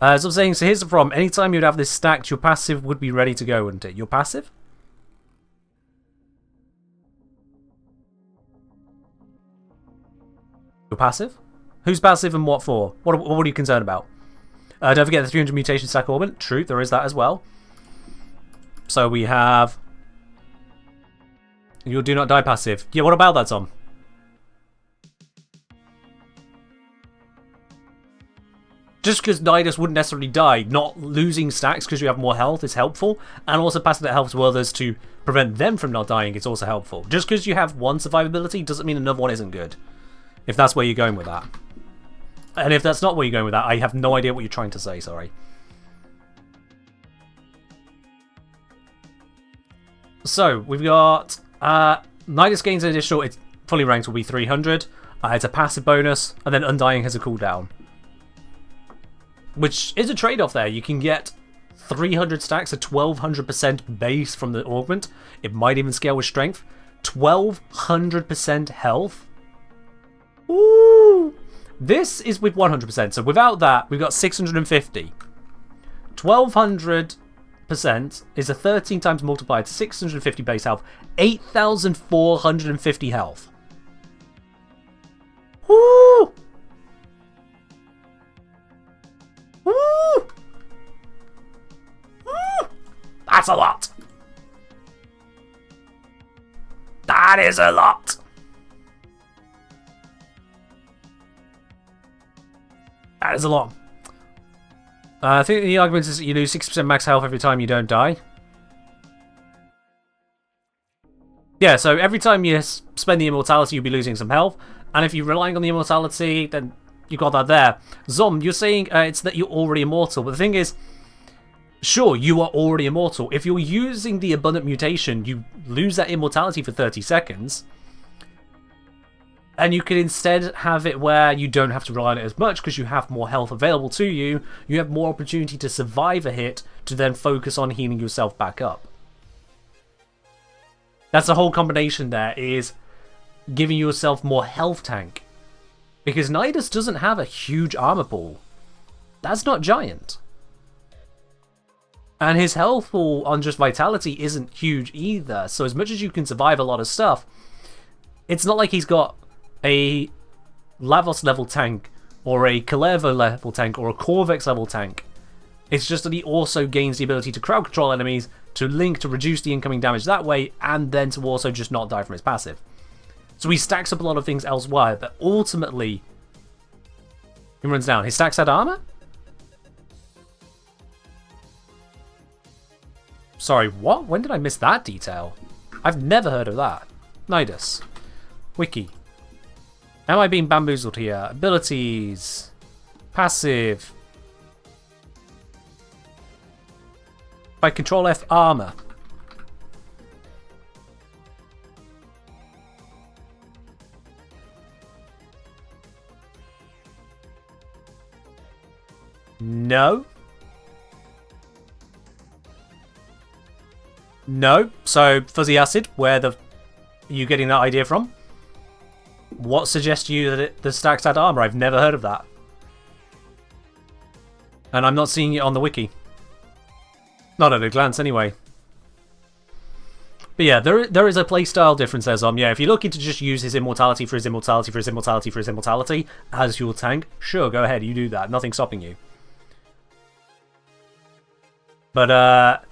As I'm saying, so here's the problem. Anytime you'd have this stacked, your passive would be ready to go, wouldn't it? Your passive? Your passive? Who's passive and what for? What are you concerned about? Don't forget the 300 mutation stack orbit. True, there is that as well. So we have your do not die passive. Yeah, what about that, Tom? Just because Nidus wouldn't necessarily die, not losing stacks because you have more health is helpful, and also passing that health to others to prevent them from not dying is also helpful. Just because you have one survivability doesn't mean another one isn't good, if that's where you're going with that. And if that's not where you're going with that, I have no idea what you're trying to say, sorry. So, we've got Nidus gains an additional, it's fully ranked will be 300, it's a passive bonus, and then Undying has a cooldown. Which is a trade-off there. You can get 300 stacks, a 1200% base from the augment. It might even scale with strength. 1200% health. Ooh! This is with 100%. So without that, we've got 650. 1200% is a 13 times multiplier to 650 base health. 8,450 health. Woo! Woo! Woo! That's a lot. That is a lot. That is a lot. I think the argument is that you lose 6% max health every time you don't die. Yeah, so every time you spend the immortality, you'll be losing some health. And if you're relying on the immortality, then you got that there. Zom, you're saying it's that you're already immortal. But the thing is, sure, you are already immortal. If you're using the abundant mutation, you lose that immortality for 30 seconds. And you can instead have it where you don't have to rely on it as much because you have more health available to you. You have more opportunity to survive a hit to then focus on healing yourself back up. That's the whole combination there, is giving yourself more health tank. Because Nidus doesn't have a huge armor pool. That's not giant. And his health pool on just vitality isn't huge either. So as much as you can survive a lot of stuff, it's not like he's got a Lavos level tank or a Clever level tank, or a Corvex level tank. It's just that he also gains the ability to crowd control enemies, to link to reduce the incoming damage that way, and then to also just not die from his passive. So he stacks up a lot of things elsewhere, but ultimately he runs down. His stacks had armor? Sorry, what? When did I miss that detail? I've never heard of that. Nidus. Wiki. Am I being bamboozled here? Abilities. Passive. By Control F armor. No. No. So, Fuzzy Acid, where are you getting that idea from? What suggests to you that the stacks had armor? I've never heard of that. And I'm not seeing it on the wiki. Not at a glance, anyway. But yeah, there is a playstyle difference there, Zom. Yeah, if you're looking to just use his immortality for his immortality for his immortality for his immortality as your tank, sure, go ahead, you do that. Nothing's stopping you. But,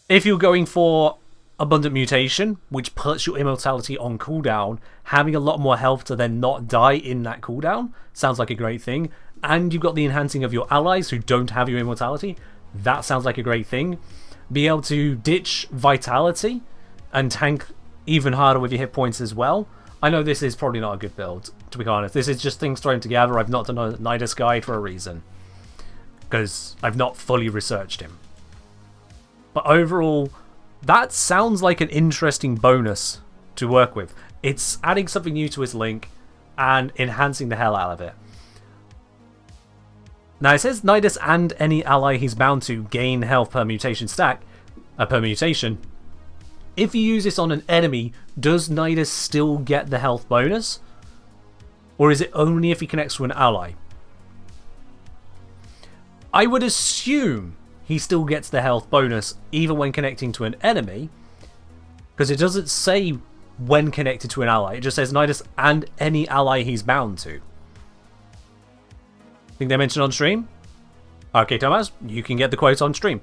if you're going for Abundant Mutation, which puts your immortality on cooldown, having a lot more health to then not die in that cooldown sounds like a great thing. And you've got the enhancing of your allies who don't have your immortality. That sounds like a great thing. Be able to ditch Vitality and tank even harder with your hit points as well. I know this is probably not a good build, to be honest. This is just things thrown together. I've not done a Nidus guide for a reason, because I've not fully researched him. But overall, that sounds like an interesting bonus to work with. It's adding something new to his link and enhancing the hell out of it. Now it says Nidus and any ally he's bound to gain health per mutation stack, per mutation. If you use this on an enemy, does Nidus still get the health bonus? Or is it only if he connects to an ally? I would assume he still gets the health bonus even when connecting to an enemy, because it doesn't say when connected to an ally. It just says Nidus and any ally he's bound to. Think they mentioned on stream? Okay, Thomas, you can get the quote on stream.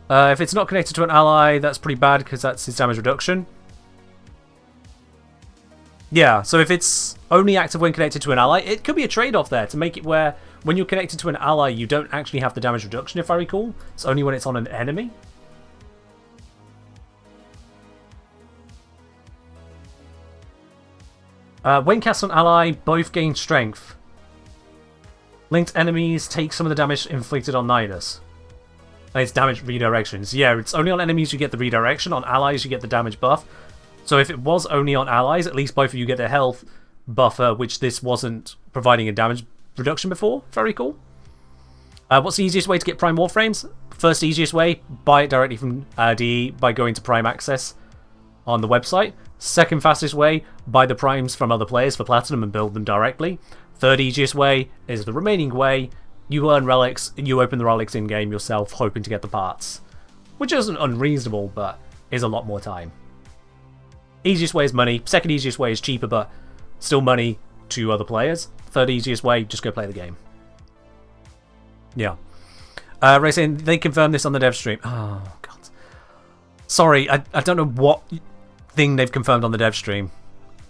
If it's not connected to an ally, that's pretty bad because that's his damage reduction. Yeah, so if it's only active when connected to an ally, it could be a trade-off there to make it where when you're connected to an ally, you don't actually have the damage reduction, if I recall. It's only when it's on an enemy. When cast on ally, both gain strength. Linked enemies take some of the damage inflicted on Nidus. And it's damage redirections. Yeah, it's only on enemies you get the redirection. On allies, you get the damage buff. So if it was only on allies, at least both of you get the health buffer, which this wasn't providing a damage reduction before. Very cool. What's the easiest way to get Prime Warframes? First easiest way, buy it directly from DE by going to Prime Access on the website. Second fastest way, buy the primes from other players for Platinum and build them directly. Third easiest way is the remaining way. You earn relics, and you open the relics in-game yourself, hoping to get the parts. Which isn't unreasonable, but is a lot more time. Easiest way is money. Second easiest way is cheaper, but still money to other players. Third easiest way, just go play the game. Yeah. Ray saying they confirmed this on the dev stream. Oh, God. Sorry, I don't know what thing they've confirmed on the dev stream.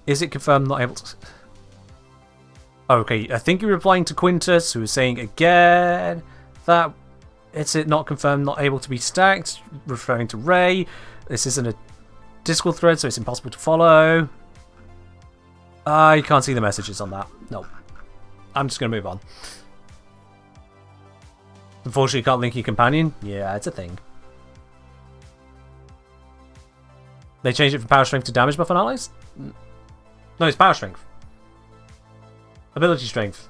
Is it confirmed not able to... Okay, I think you're replying to Quintus, who is saying again that it's not confirmed not able to be stacked, referring to Ray. This isn't a Discord thread, so it's impossible to follow. I can't see the messages on that. No. I'm just going to move on. Unfortunately, you can't link your companion. Yeah, it's a thing. They changed it from power strength to damage buff on allies? No, it's power strength. Ability strength.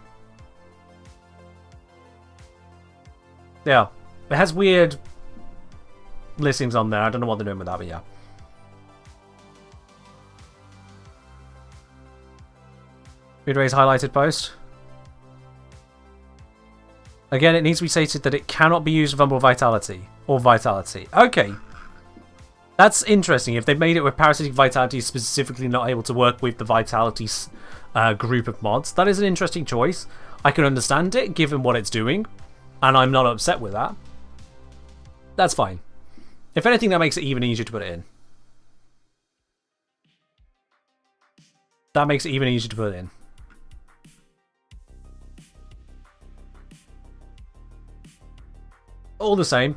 Yeah. It has weird listings on there. I don't know what they're doing with that, but yeah. Read Ray's highlighted post. Again, it needs to be stated that it cannot be used with vulnerable vitality. Or vitality. Okay. That's interesting. If they've made it where Parasitic Vitality is specifically not able to work with the Vitality group of mods, that is an interesting choice. I can understand it, given what it's doing, and I'm not upset with that. That's fine. If anything, that makes it even easier to put it in. That makes it even easier to put in. All the same,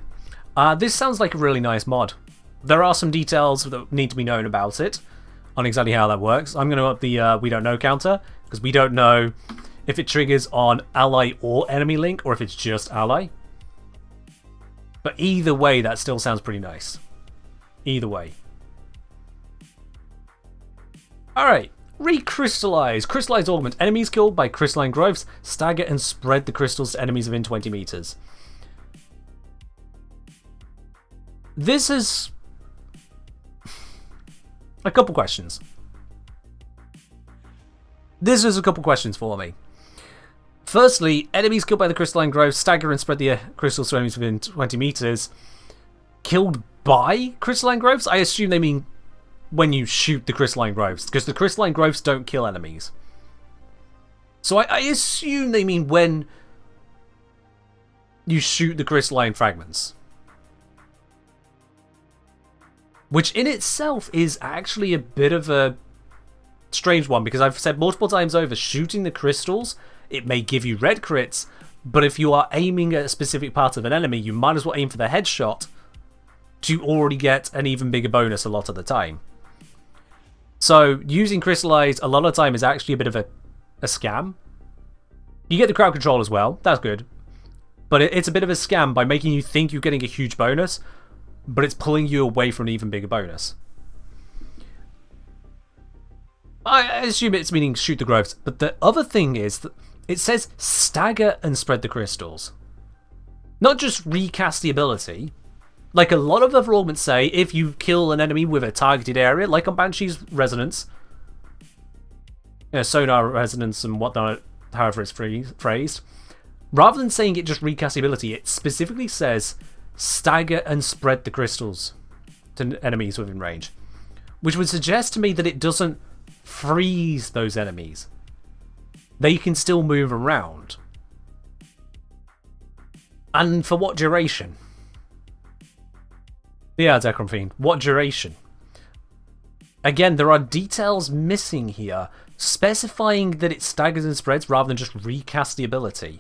this sounds like a really nice mod. There are some details that need to be known about it, on exactly how that works. I'm going to up the we don't know counter, because we don't know if it triggers on ally or enemy link, or if it's just ally. But either way, that still sounds pretty nice. Either way. Alright, recrystallize. Crystallize augment. Enemies killed by crystalline growths stagger and spread the crystals to enemies within 20 meters. This is a couple questions. This is a couple questions for me. Firstly, enemies killed by the crystalline growth stagger and spread the crystals to enemies within 20 meters. Killed by crystalline growths? I assume they mean when you shoot the crystalline growths, because the crystalline growths don't kill enemies. So I assume they mean when you shoot the crystalline fragments. Which in itself is actually a bit of a strange one, because I've said multiple times over, shooting the crystals, it may give you red crits, but if you are aiming at a specific part of an enemy, you might as well aim for the headshot to already get an even bigger bonus a lot of the time. So using Crystallize a lot of the time is actually a bit of a scam. You get the crowd control as well, that's good. But it's a bit of a scam by making you think you're getting a huge bonus, but it's pulling you away from an even bigger bonus. I assume it's meaning shoot the growths, but the other thing is that it says stagger and spread the crystals. Not just recast the ability. Like a lot of other augments say, if you kill an enemy with a targeted area, like on Banshee's Resonance, you know, Sonar Resonance and whatnot, however it's phrased, rather than saying it just recasts the ability, it specifically says stagger and spread the crystals to enemies within range. Which would suggest to me that it doesn't freeze those enemies. They can still move around. And for what duration? Yeah, Zekrom Fiend. What duration? Again, there are details missing here, specifying that it staggers and spreads rather than just recast the ability.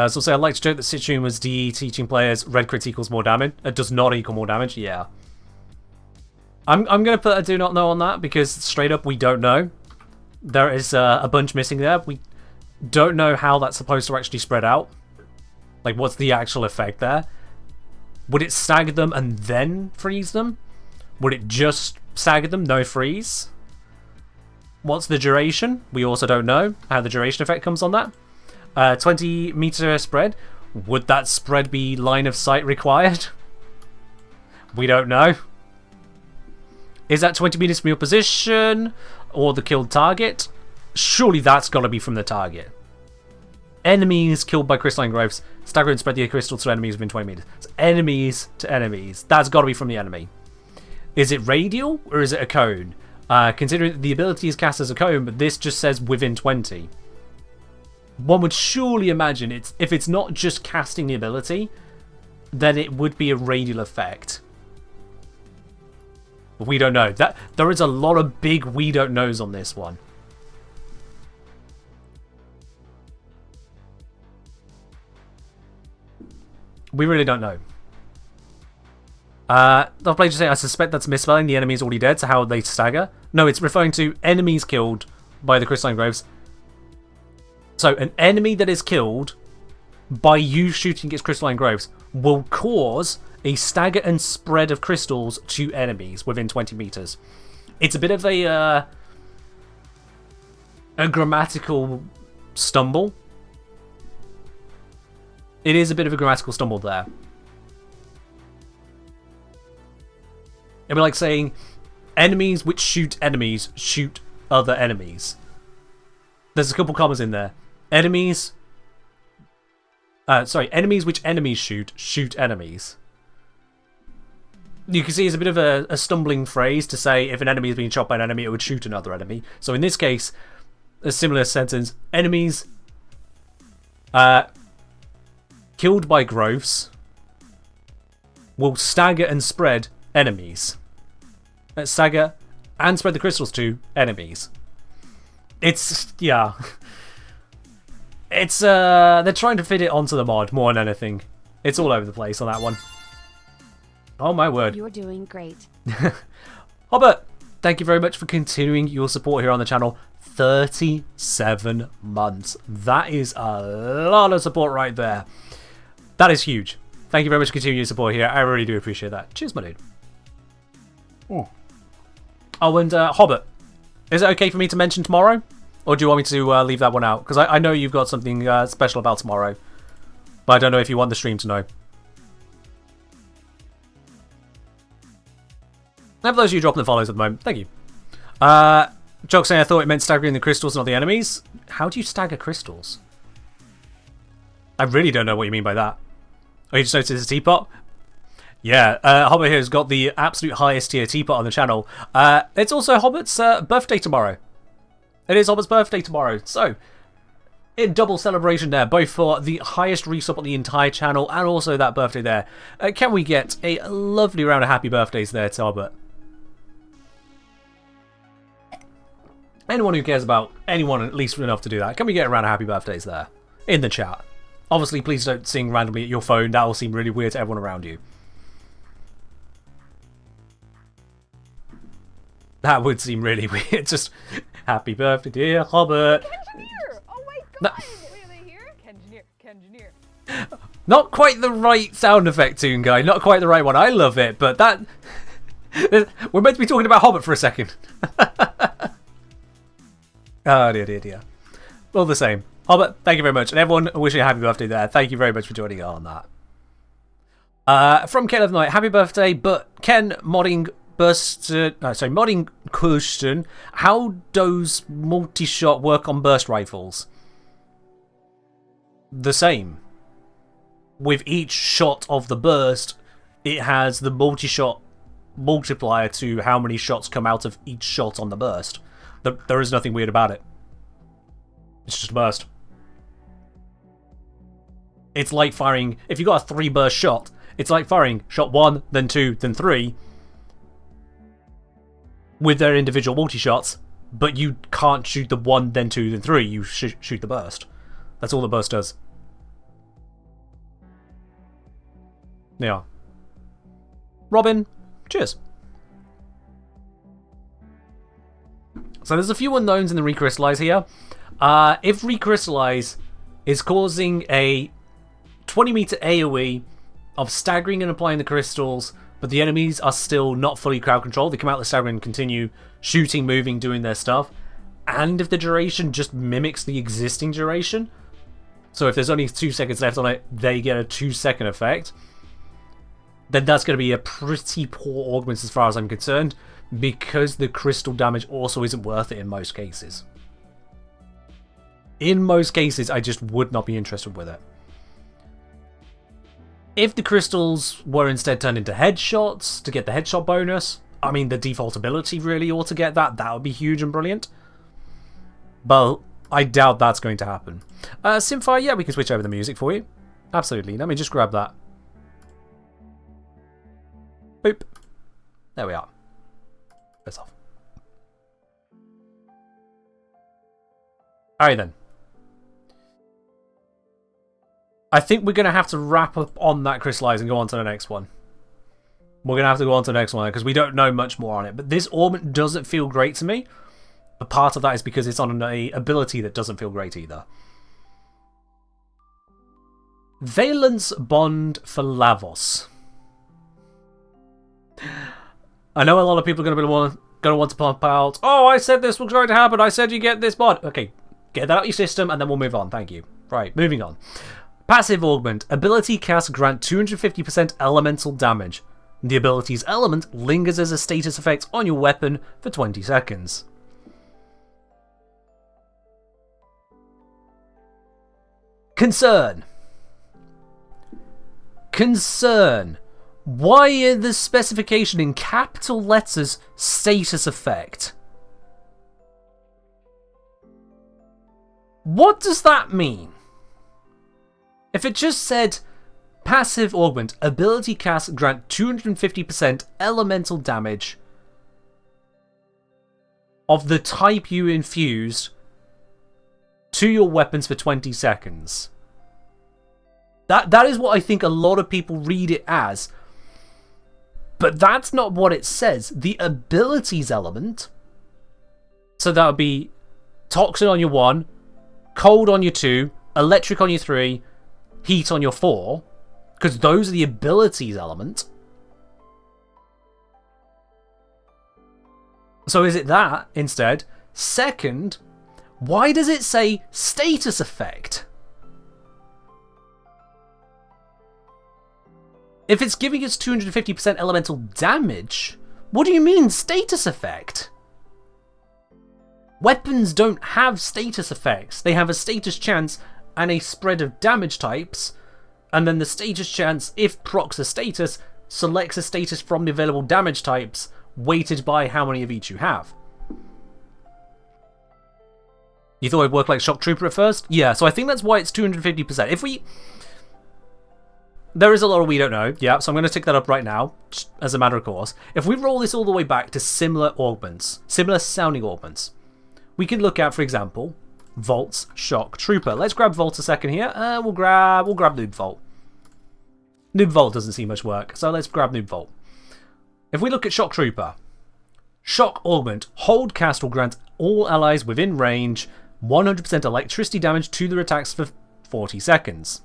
So say I'd like to joke that Citrine was DE teaching players red crit equals more damage. It does not equal more damage, yeah. I'm going to put a do not know on that, because straight up we don't know. There is a bunch missing there. We don't know how that's supposed to actually spread out. Like, what's the actual effect there? Would it stagger them and then freeze them? Would it just stagger them, no freeze? What's the duration? We also don't know how the duration effect comes on that. 20 meter spread. Would that spread be line of sight required? We don't know. Is that 20 meters from your position or the killed target? Surely that's got to be from the target. Enemies killed by crystalline growths stagger and spread the crystal to enemies within 20 meters. It's enemies to enemies. That's got to be from the enemy. Is it radial or is it a cone? Considering that the ability is cast as a cone, but this just says within 20. One would surely imagine if it's not just casting the ability, then it would be a radial effect. But we don't know. There is a lot of big we don't knows on this one. We really don't know. The player just saying, I suspect that's misspelling. The enemy is already dead, so how would they stagger? No, it's referring to enemies killed by the crystalline growths. So an enemy that is killed by you shooting its crystalline growths will cause a stagger and spread of crystals to enemies within 20 meters. It's a bit of a grammatical stumble. It is a bit of a grammatical stumble there. It'd be like saying enemies which shoot enemies shoot other enemies. There's a couple commas in there. Enemies Sorry, enemies which enemies shoot enemies. You can see it's a bit of a stumbling phrase to say if an enemy is being shot by an enemy, it would shoot another enemy. So in this case, a similar sentence: enemies killed by growths will stagger and spread enemies. Stagger and spread the crystals to enemies. It's, yeah. It's, they're trying to fit it onto the mod more than anything. It's all over the place on that one. Oh my word. You're doing great. Hobbit, thank you very much for continuing your support here on the channel. 37 months. That is a lot of support right there. That is huge. Thank you very much for continuing your support here. I really do appreciate that. Cheers, my dude. Oh, and Hobbit, is it okay for me to mention tomorrow? Or do you want me to leave that one out? Because I know you've got something special about tomorrow. But I don't know if you want the stream to know. And for those of you dropping the follows at the moment, thank you. Jock saying I thought it meant staggering the crystals, not the enemies. How do you stagger crystals? I really don't know what you mean by that. Oh, you just noticed it's a teapot? Yeah, Hobbit here has got the absolute highest tier teapot on the channel. It's also Hobbit's birthday tomorrow. It is Hobbit's birthday tomorrow, so in double celebration there, both for the highest resub on the entire channel and also that birthday there. Can we get a lovely round of happy birthdays there to Hobbit? Anyone who cares about anyone at least enough to do that, can we get a round of happy birthdays there in the chat? Obviously, please don't sing randomly at your phone. That will seem really weird to everyone around you. That would seem really weird. Just, happy birthday, dear Hobbit. Kengineer! Oh my god! Wait, are they here? Kengineer. Not quite the right sound effect tune, guy. Not quite the right one. I love it, but that... We're meant to be talking about Hobbit for a second. Oh, dear, dear, dear. All the same. Hobbit, thank you very much. And everyone, wishing a happy birthday there. Thank you very much for joining on that. From Ken of the Night, happy birthday, but Ken modding modding question. How does multi-shot work on burst rifles? The same. With each shot of the burst, it has the multi-shot multiplier to how many shots come out of each shot on the burst. There is nothing weird about it. It's just a burst. It's like firing... If you got a 3-burst shot, it's like firing shot 1, then 2, then 3... with their individual multi-shots, but you can't shoot the 1, then 2, then 3. You shoot the burst. That's all the burst does. Yeah. Robin, cheers. So there's a few unknowns in the recrystallize here. If recrystallize is causing a 20-meter AoE of staggering and applying the crystals, but the enemies are still not fully crowd controlled, they come out of the stagger and continue shooting, moving, doing their stuff, and if the duration just mimics the existing duration, so if there's only 2 seconds left on it, they get a 2-second effect, then that's going to be a pretty poor augment as far as I'm concerned, because the crystal damage also isn't worth it in most cases. In most cases, I just would not be interested with it. If the crystals were instead turned into headshots to get the headshot bonus, I mean, the default ability really ought to get that. That would be huge and brilliant. But I doubt that's going to happen. Simfire, yeah, we can switch over the music for you. Absolutely. Let me just grab that. Boop. There we are. Piss off. Alright then. I think we're going to have to wrap up on that crystallize and go on to the next one. We're going to have to go on to the next one because we don't know much more on it. But this augment doesn't feel great to me. But part of that is because it's on an ability that doesn't feel great either. Valence Bond for Lavos. I know a lot of people are going to want to pop out, oh, I said this was going to happen, I said you get this mod. Okay, get that out your system and then we'll move on, thank you. Right, moving on. Passive Augment. Ability cast grant 250% elemental damage. The ability's element lingers as a status effect on your weapon for 20 seconds. Concern. Concern. Why is the specification in capital letters status effect? What does that mean? If it just said passive augment, ability cast grant 250% elemental damage of the type you infused to your weapons for 20 seconds. That is what I think a lot of people read it as. But that's not what it says. The abilities element, so that would be toxin on your 1, cold on your 2, electric on your 3, heat on your 4, because those are the abilities element. So is it that instead? Second, why does it say status effect? If it's giving us 250% elemental damage, what do you mean status effect? Weapons don't have status effects. They have a status chance and a spread of damage types, and then the status chance, if procs a status, selects a status from the available damage types, weighted by how many of each you have. You thought it'd work like Shock Trooper at first? Yeah, so I think that's why it's 250%. There is a lot of we don't know, yeah, so I'm going to tick that up right now, just as a matter of course. If we roll this all the way back to similar augments, similar sounding augments, we can look at, for example, Volt's Shock Trooper. Let's grab Volt a second here. We'll grab Noob Volt. Noob Volt doesn't see much work, so let's grab Noob Volt. If we look at Shock Trooper, Shock Augment, hold cast will grant all allies within range 100% electricity damage to their attacks for 40 seconds.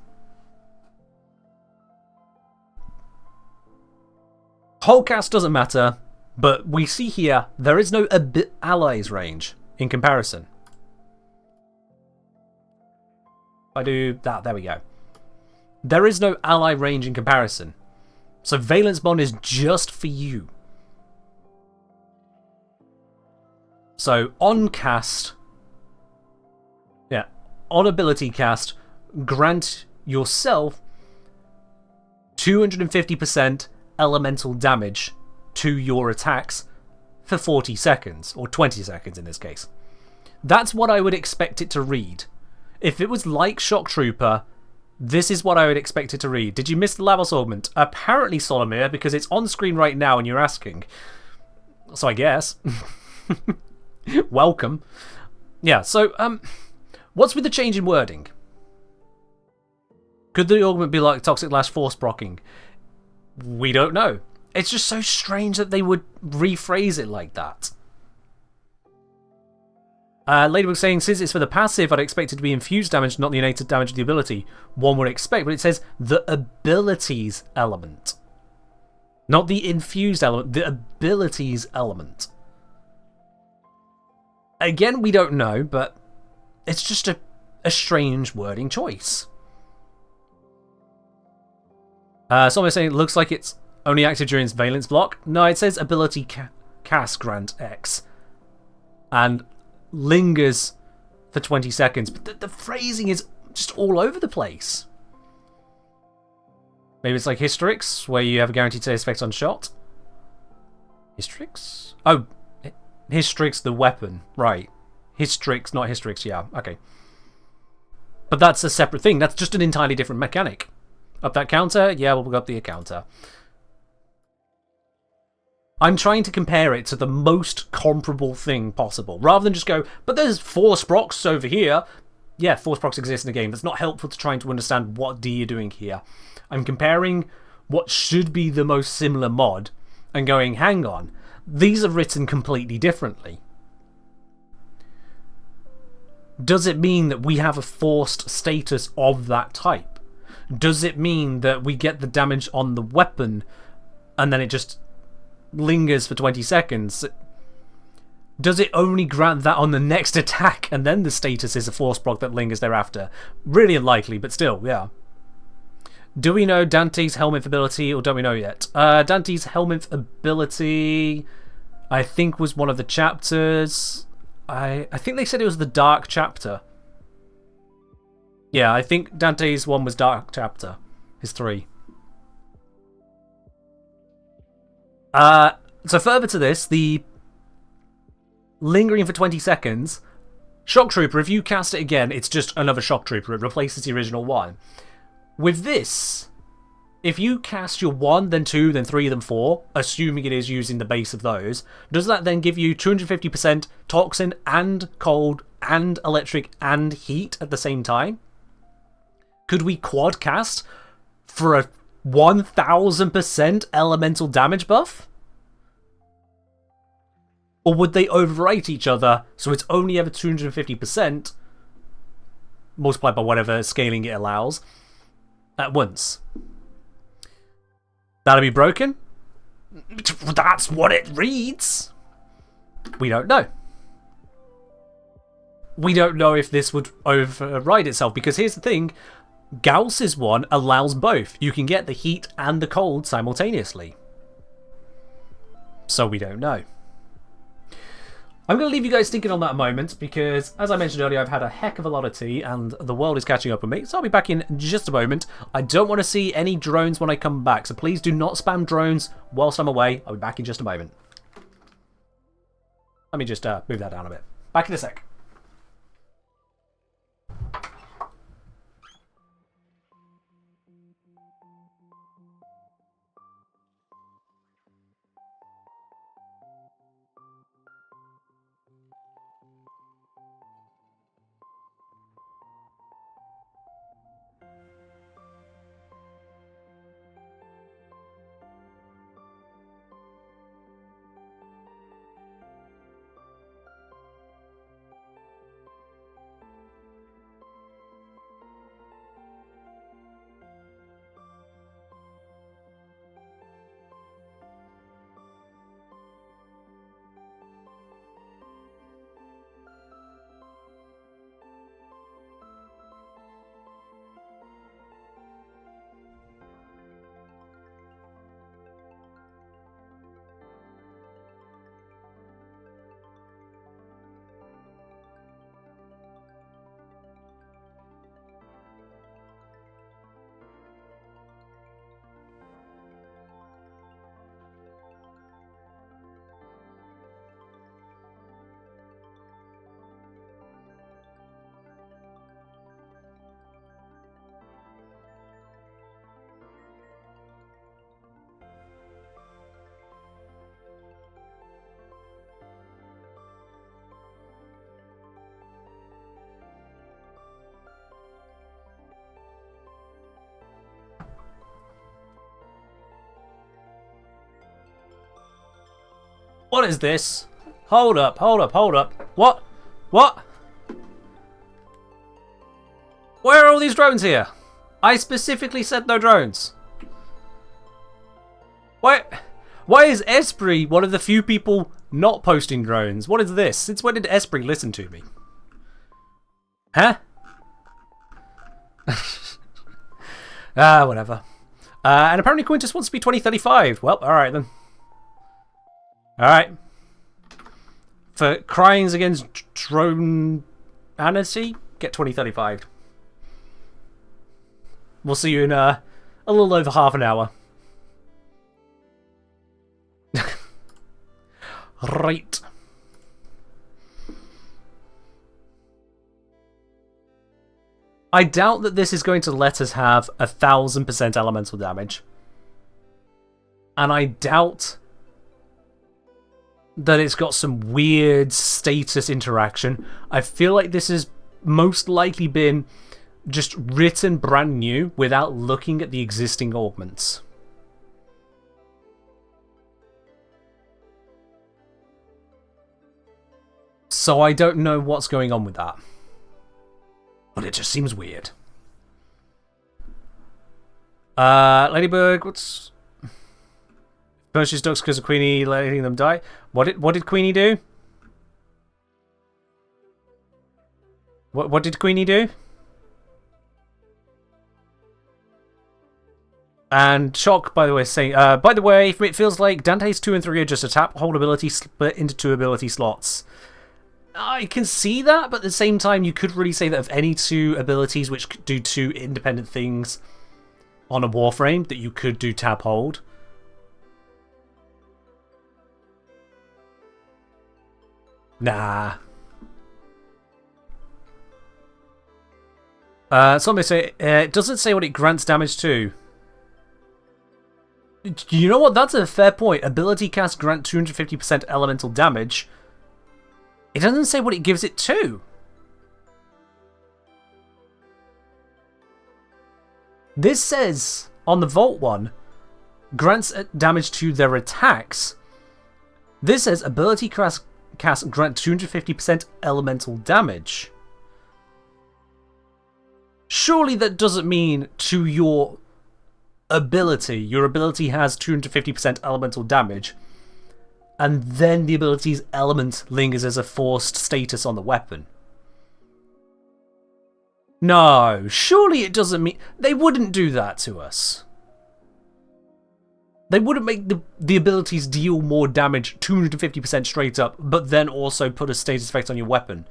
Hold cast doesn't matter, but we see here there is no allies range in comparison. If I do that, there we go. There is no ally range in comparison. So Valence Bond is just for you. So on cast, on ability cast, grant yourself 250% elemental damage to your attacks for 40 seconds, or 20 seconds in this case. That's what I would expect it to read. If it was like Shock Trooper, this is what I would expect it to read. Did you miss the Lavos augment? Apparently, Solomir, because it's on screen right now and you're asking. So I guess. Welcome. Yeah, so, what's with the change in wording? Could the augment be like Toxic Lash Force Procking? We don't know. It's just so strange that they would rephrase it like that. Ladybug saying, since it's for the passive, I'd expect it to be infused damage, not the innate damage of the ability. One would expect, but it says the abilities element. Not the infused element, the abilities element. Again, we don't know, but it's just a strange wording choice. Someone's saying it looks like it's only active during its valence block. No, it says ability cast grant X. And lingers for 20 seconds. But the phrasing is just all over the place. Maybe it's like Hystrix, where you have a guaranteed status effect on shot. Hystrix? Oh, Hystrix the weapon. Right. Hystrix, not Hystrix, yeah. Okay. But that's a separate thing. That's just an entirely different mechanic. Up that counter? Yeah, we'll up the counter. I'm trying to compare it to the most comparable thing possible, rather than just go, but there's Force Procs over here. Yeah, Force Procs exist in the game. That's not helpful to trying to understand what D you're doing here. I'm comparing what should be the most similar mod and going, hang on, these are written completely differently. Does it mean that we have a forced status of that type? Does it mean that we get the damage on the weapon and then it just lingers for 20 seconds? Does it only grant that on the next attack and then the status is a force proc that lingers thereafter? Really unlikely, but still, yeah. Do we know Dante's Helminth ability, or don't we know yet? Dante's Helminth ability, I think, was one of the chapters. I think they said it was the Dark chapter. Yeah, I think Dante's one was Dark chapter. His 3. So further to this, the lingering for 20 seconds, Shock Trooper, if you cast it again, it's just another Shock Trooper. It replaces the original one. With this, if you cast your 1, then 2, then 3, then 4, assuming it is using the base of those, does that then give you 250% Toxin and Cold and Electric and Heat at the same time? Could we quad cast for a 1000% elemental damage buff? Or would they overwrite each other so it's only ever 250% multiplied by whatever scaling it allows at once? That'll be broken? That's what it reads. We don't know. We don't know if this would override itself, because here's the thing. Gauss's one allows both. You can get the heat and the cold simultaneously. So we don't know. I'm going to leave you guys thinking on that a moment, because, as I mentioned earlier, I've had a heck of a lot of tea, and the world is catching up with me, so I'll be back in just a moment. I don't want to see any drones when I come back, so please do not spam drones whilst I'm away. I'll be back in just a moment. Let me just move that down a bit. Back in a sec. What is this? Hold up, hold up, hold up. What? What? Where are all these drones here? I specifically said no drones. Why is Esprit one of the few people not posting drones? What is this? Since when did Esprit listen to me? Huh? Whatever. And apparently Quintus wants to be 2035. Well, alright then. Alright. For crimes against drone anarchy, get 2035. We'll see you in a little over half an hour. Right. I doubt that this is going to let us have 1000% elemental damage. And I doubt that it's got some weird status interaction. I feel like this has most likely been just written brand new without looking at the existing augments. So I don't know what's going on with that. But it just seems weird. Ladybug, what's... Purchase ducks because of Queenie letting them die. What did Queenie do? What did Queenie do? And Shock, by the way, is saying, by the way, it feels like Dante's 2 and 3 are just a tap hold ability split into 2 ability slots. I can see that, but at the same time, you could really say that of any 2 abilities which do 2 independent things on a Warframe, that you could do tap hold. Nah. Somebody say, it doesn't say what it grants damage to. You know what? That's a fair point. Ability cast grant 250% elemental damage. It doesn't say what it gives it to. This says, on the Vault one, grants damage to their attacks. This says ability cast grant 250% elemental damage. Surely that doesn't mean to your ability. Your ability has 250% elemental damage. And then the ability's element lingers as a forced status on the weapon. No, surely it doesn't mean... They wouldn't do that to us. They wouldn't make the abilities deal more damage 250% straight up, but then also put a status effect on your weapon.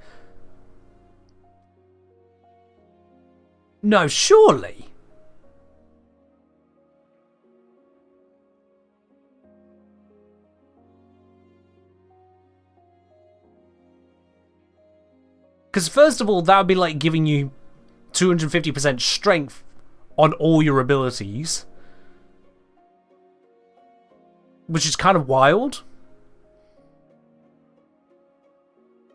No, surely. Because first of all, that would be like giving you 250% strength on all your abilities. Which is kind of wild.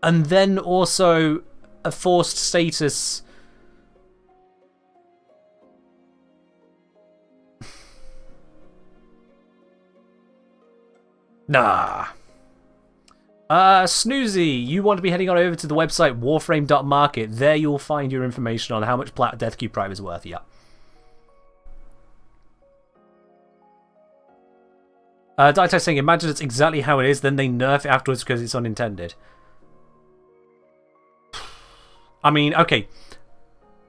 And then also a forced status. Nah. Snoozy, you want to be heading on over to the website warframe.market. There you'll find your information on how much Death Cube Prime is worth, yeah. Daito saying, imagine it's exactly how it is, then they nerf it afterwards because it's unintended. I mean, okay.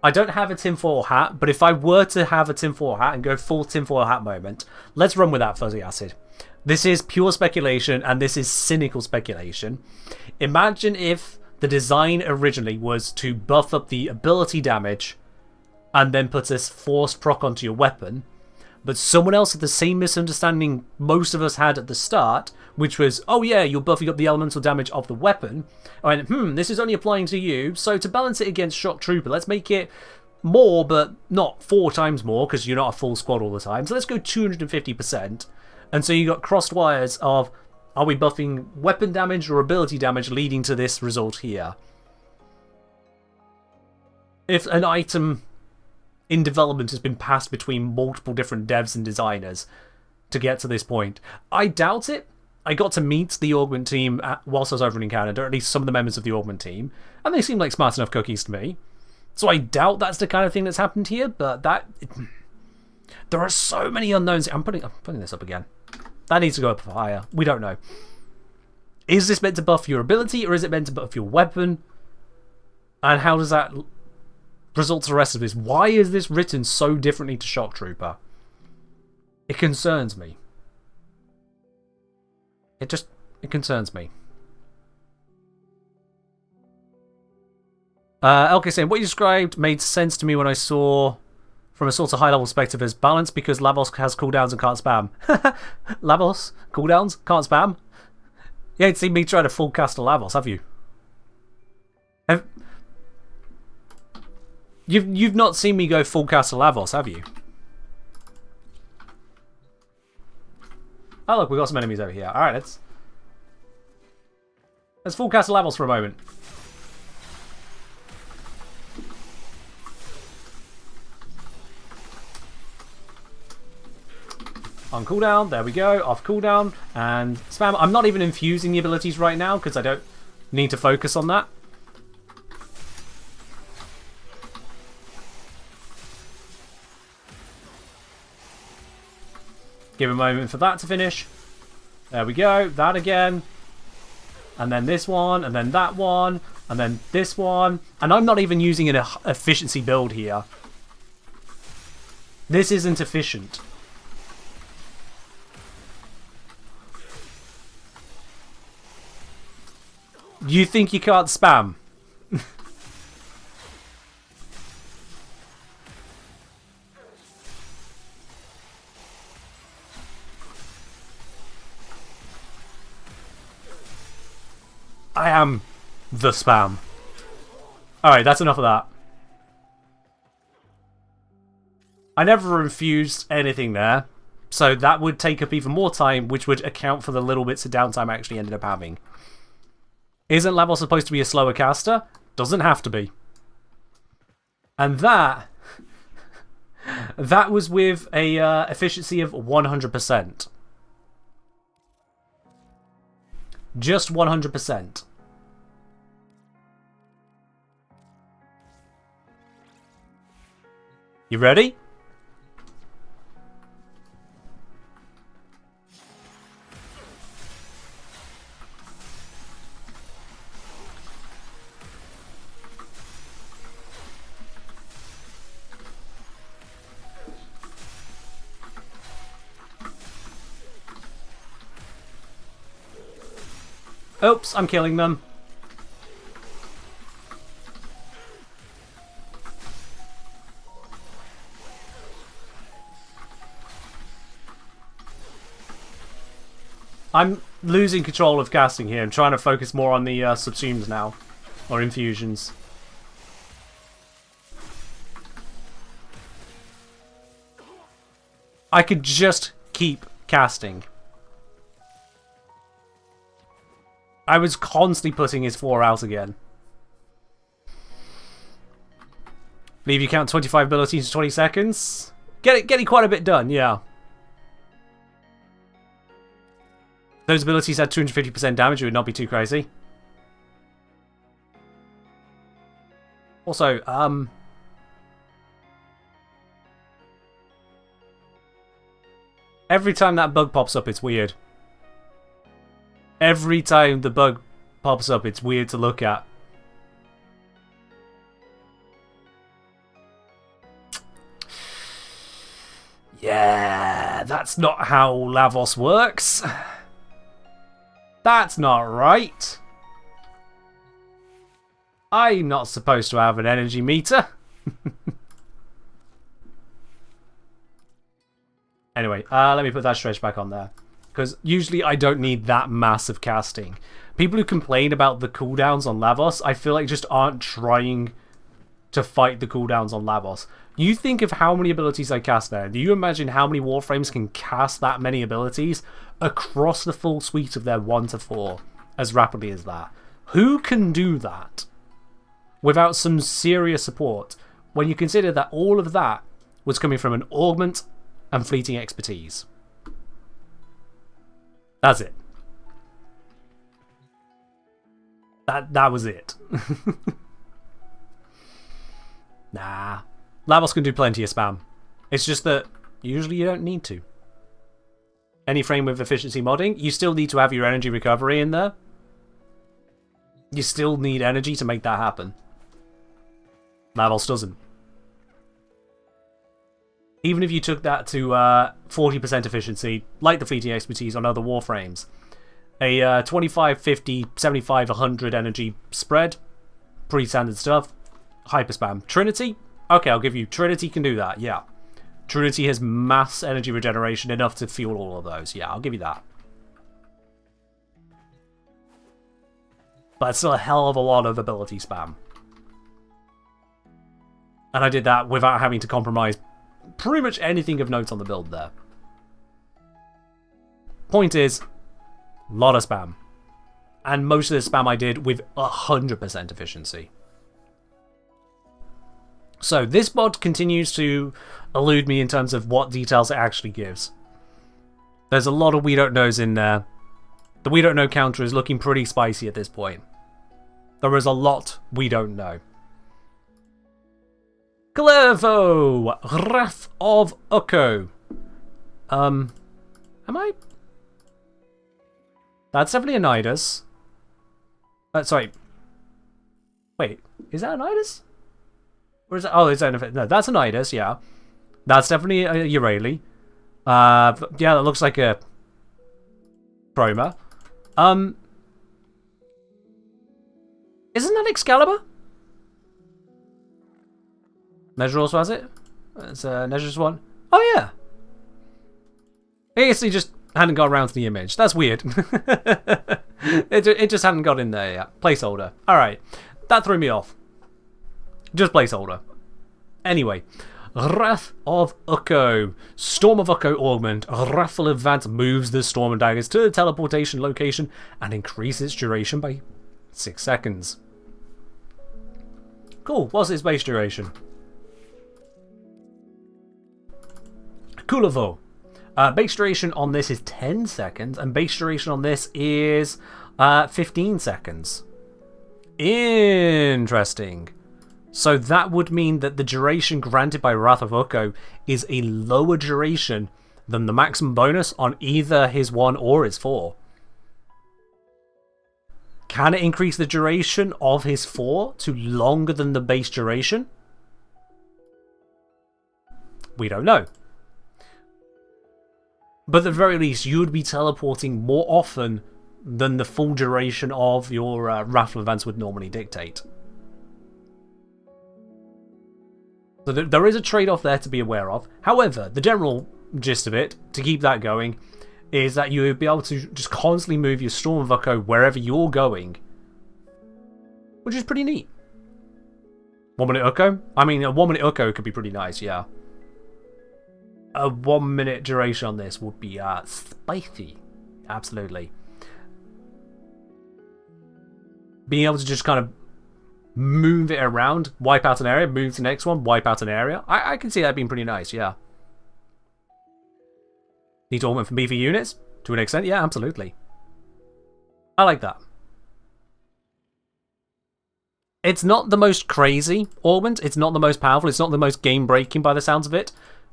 I don't have a tinfoil hat, but if I were to have a tinfoil hat and go full tinfoil hat moment, let's run with that, Fuzzy Acid. This is pure speculation, and this is cynical speculation. Imagine if the design originally was to buff up the ability damage and then put this forced proc onto your weapon, but someone else had the same misunderstanding most of us had at the start, which was, oh yeah, you're buffing up the elemental damage of the weapon. I went, this is only applying to you, so to balance it against Shock Trooper, let's make it more, but not 4 times more, because you're not a full squad all the time. So let's go 250%. And so you got crossed wires of, are we buffing weapon damage or ability damage leading to this result here? If an item in development has been passed between multiple different devs and designers to get to this point, I doubt it. I got to meet the Augment team whilst I was over in Canada, or at least some of the members of the Augment team, and they seem like smart enough cookies to me. So I doubt that's the kind of thing that's happened here, but there are so many unknowns. I'm putting this up again. That needs to go up higher. We don't know. Is this meant to buff your ability, or is it meant to buff your weapon? And how does that result to the rest of this? Why is this written so differently to Shock Trooper? It concerns me. It concerns me. LK saying, what you described made sense to me when I saw from a sort of high-level perspective as balance because Lavos has cooldowns and can't spam. Lavos? Cooldowns? Can't spam? You ain't seen me try to full cast a Lavos, have you? You've not seen me go full cast a Lavos, have you? Oh look, we got some enemies over here. Alright, let's full cast a Lavos for a moment. On cooldown, there we go, off cooldown, and spam. I'm not even infusing the abilities right now because I don't need to focus on that. Give a moment for that to finish. There we go, that again. And then this one, and then that one, and then this one. And I'm not even using an efficiency build here. This isn't efficient. You think you can't spam? I am the spam. Alright, that's enough of that. I never infused anything there, so that would take up even more time, which would account for the little bits of downtime I actually ended up having. Isn't Lavos supposed to be a slower caster? Doesn't have to be. And that was with a efficiency of 100%. Just 100%. You ready? Oops, I'm killing them. I'm losing control of casting here. I'm trying to focus more on the subsumes now. Or infusions. I could just keep casting. I was constantly putting his 4 out again. Leave you count 25 abilities in 20 seconds. Getting quite a bit done, yeah. Those abilities had 250% damage, it would not be too crazy. Also, every time that bug pops up, it's weird. Every time the bug pops up, it's weird to look at. Yeah, that's not how Lavos works. That's not right. I'm not supposed to have an energy meter. Anyway, let me put that stretch back on there. Because usually I don't need that massive casting. People who complain about the cooldowns on Lavos, I feel like just aren't trying to fight the cooldowns on Lavos. You think of how many abilities I cast there. Do you imagine how many Warframes can cast that many abilities across the full suite of their 1 to 4 as rapidly as that? Who can do that without some serious support when you consider that all of that was coming from an augment and fleeting expertise? That's it. That was it. Nah. Lavos can do plenty of spam. It's just that usually you don't need to. Any frame with efficiency modding, you still need to have your energy recovery in there. You still need energy to make that happen. Lavos doesn't. Even if you took that to 40% efficiency, like the fleeting expertise on other Warframes, a 25, 50, 75, 100 energy spread, pretty standard stuff. Hyper spam. Trinity? Okay, I'll give you. Trinity can do that, yeah. Trinity has mass energy regeneration, enough to fuel all of those. Yeah, I'll give you that. But it's still a hell of a lot of ability spam. And I did that without having to compromise pretty much anything of note on the build there. Point is, a lot of spam. And most of the spam I did with 100% efficiency. So this mod continues to elude me in terms of what details it actually gives. There's a lot of we don't knows in there. The we don't know counter is looking pretty spicy at this point. There is a lot we don't know. Clevo! Wrath of Ukko. Am I? That's definitely a Nidus. Sorry. Wait, is that a Nidus? Or is that? Oh, is that? No, that's a Nidus, yeah. That's definitely a Urali. Yeah, that looks like a Chroma. Isn't that Excalibur? Measure also has it? It's Measure's one. Oh, yeah. I guess he just hadn't got around to the image. That's weird. It just hadn't got in there yet. Placeholder. Alright. That threw me off. Just placeholder. Anyway. Wrath of Ukko. Storm of Ukko augment. Wrathful Advance moves the Storm and Daggers to the teleportation location and increases its duration by 6 seconds. Cool. What's its base duration? Kulavo. Base duration on this is 10 seconds, and base duration on this is 15 seconds. Interesting. So that would mean that the duration granted by Wrath of Ukko is a lower duration than the maximum bonus on either his 1 or his 4. Can it increase the duration of his 4 to longer than the base duration? We don't know. But at the very least, you would be teleporting more often than the full duration of your Wrathful Advance would normally dictate. So there is a trade-off there to be aware of. However, the general gist of it, to keep that going, is that you would be able to just constantly move your Storm of Ukko wherever you're going. Which is pretty neat. 1 minute Ukko? I mean, a 1 minute Ukko could be pretty nice, yeah. A 1 minute duration on this would be spicy. Absolutely. Being able to just kind of move it around, wipe out an area, move to the next one, wipe out an area. I can see that being pretty nice, yeah. Need to augment for beefy units? To an extent, yeah, absolutely. I like that. It's not the most crazy augment, it's not the most powerful, it's not the most game-breaking by the sounds of it,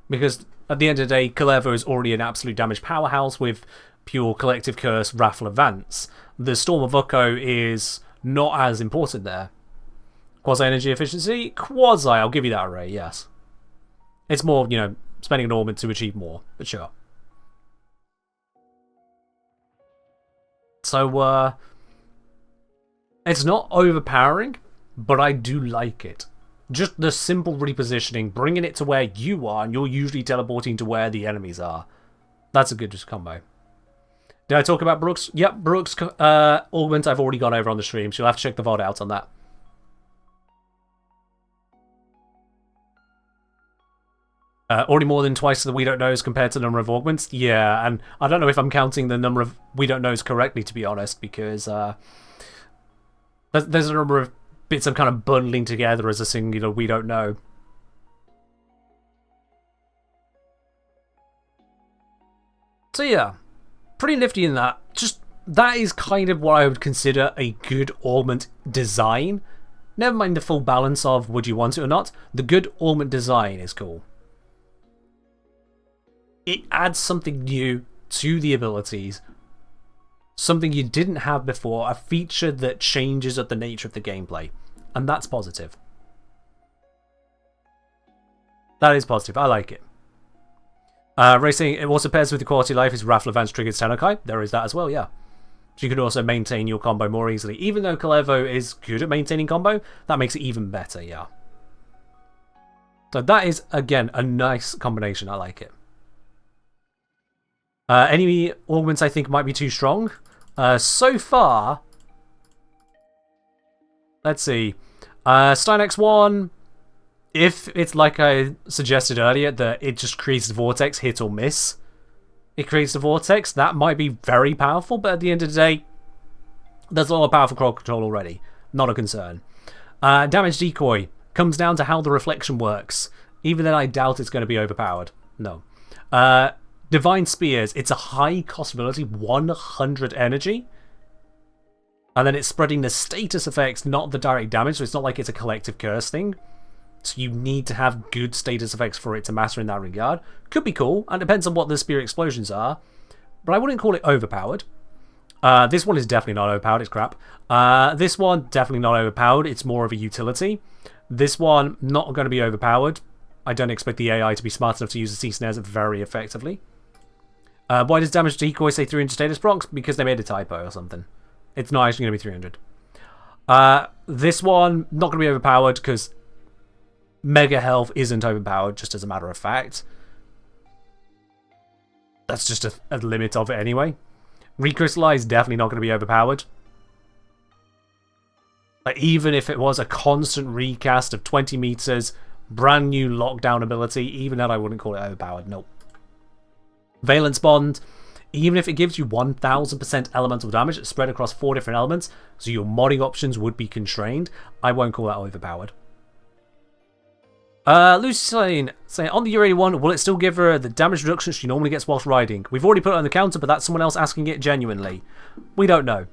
because at the end of the day, Kulavo is already an absolute damage powerhouse with pure Collective Curse, Wrathful Advance. The Storm of Ukko is not as important there. Quasi-energy efficiency? Quasi, I'll give you that array, yes. It's more, you know, spending an augment to achieve more, but sure. So, it's not overpowering, but I do like it. Just the simple repositioning, bringing it to where you are, and you're usually teleporting to where the enemies are. That's a good combo. Did I talk about Brooks? Yep, Brooks augment I've already gone over on the stream, so you'll have to check the VOD out on that. Already more than twice the We Don't Knows compared to the number of augments. Yeah, and I don't know if I'm counting the number of We Don't Knows correctly, to be honest, because there's a number of bits I'm kind of bundling together as a singular We Don't Know. So yeah, pretty nifty in that. Just, that is kind of what I would consider a good augment design. Never mind the full balance of would you want it or not. The good augment design is cool. It adds something new to the abilities. Something you didn't have before. A feature that changes up the nature of the gameplay. And that's positive. That is positive. I like it. Racing, it also pairs with the quality of life is Wrathful Advance triggers Tenakai. There is that as well, yeah. So you can also maintain your combo more easily. Even though Kulavo is good at maintaining combo, that makes it even better, yeah. So that is, again, a nice combination. I like it. Any augments I think might be too strong. So far, let's see. Stynex 1, if it's like I suggested earlier, that it just creates the vortex, hit or miss. It creates the vortex, that might be very powerful, but at the end of the day, there's a lot of powerful crowd control already. Not a concern. Damage decoy comes down to how the reflection works. Even then, I doubt it's going to be overpowered. No. Divine Spears, it's a high cost ability, 100 energy. And then it's spreading the status effects, not the direct damage, so it's not like it's a collective curse thing. So you need to have good status effects for it to master in that regard. Could be cool, and depends on what the spear explosions are. But I wouldn't call it overpowered. This one is definitely not overpowered, it's crap. This one, definitely not overpowered, it's more of a utility. This one, not going to be overpowered. I don't expect the AI to be smart enough to use the sea snares very effectively. Why does damage decoy say 300 status procs? Because they made a typo or something. It's not actually going to be 300. This one, not going to be overpowered because Mega Health isn't overpowered, just as a matter of fact. That's just a limit of it anyway. Recrystallize, definitely not going to be overpowered. Like, even if it was a constant recast of 20 meters, brand new lockdown ability, even that I wouldn't call it overpowered, nope. Valence Bond, even if it gives you 1000% elemental damage spread across 4 different elements, so your modding options would be constrained, I won't call that overpowered. Lucy saying, on the U81, will it still give her the damage reduction she normally gets whilst riding? We've already put it on the counter, but that's someone else asking it genuinely. We don't know.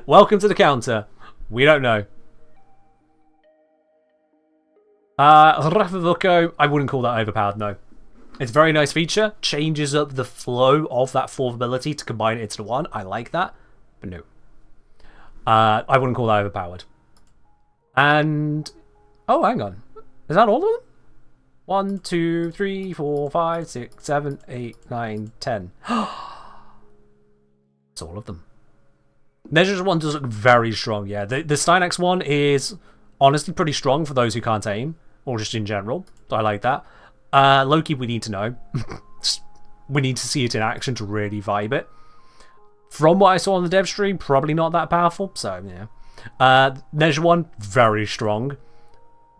Welcome to the counter. We don't know. Rafavuko, I wouldn't call that overpowered, no. It's a very nice feature. Changes up the flow of that 4th ability to combine it into one. I like that. But no. I wouldn't call that overpowered. And... oh, hang on. Is that all of them? 1, 2, 3, 4, 5, 6, 7, 8, 9, 10. It's all of them. Measures one does look very strong, yeah. The Stynax one is honestly pretty strong for those who can't aim, or just in general. So I like that. Loki, we need to know. We need to see it in action to really vibe it. From what I saw on the dev stream, probably not that powerful, so yeah. Measure 1, very strong.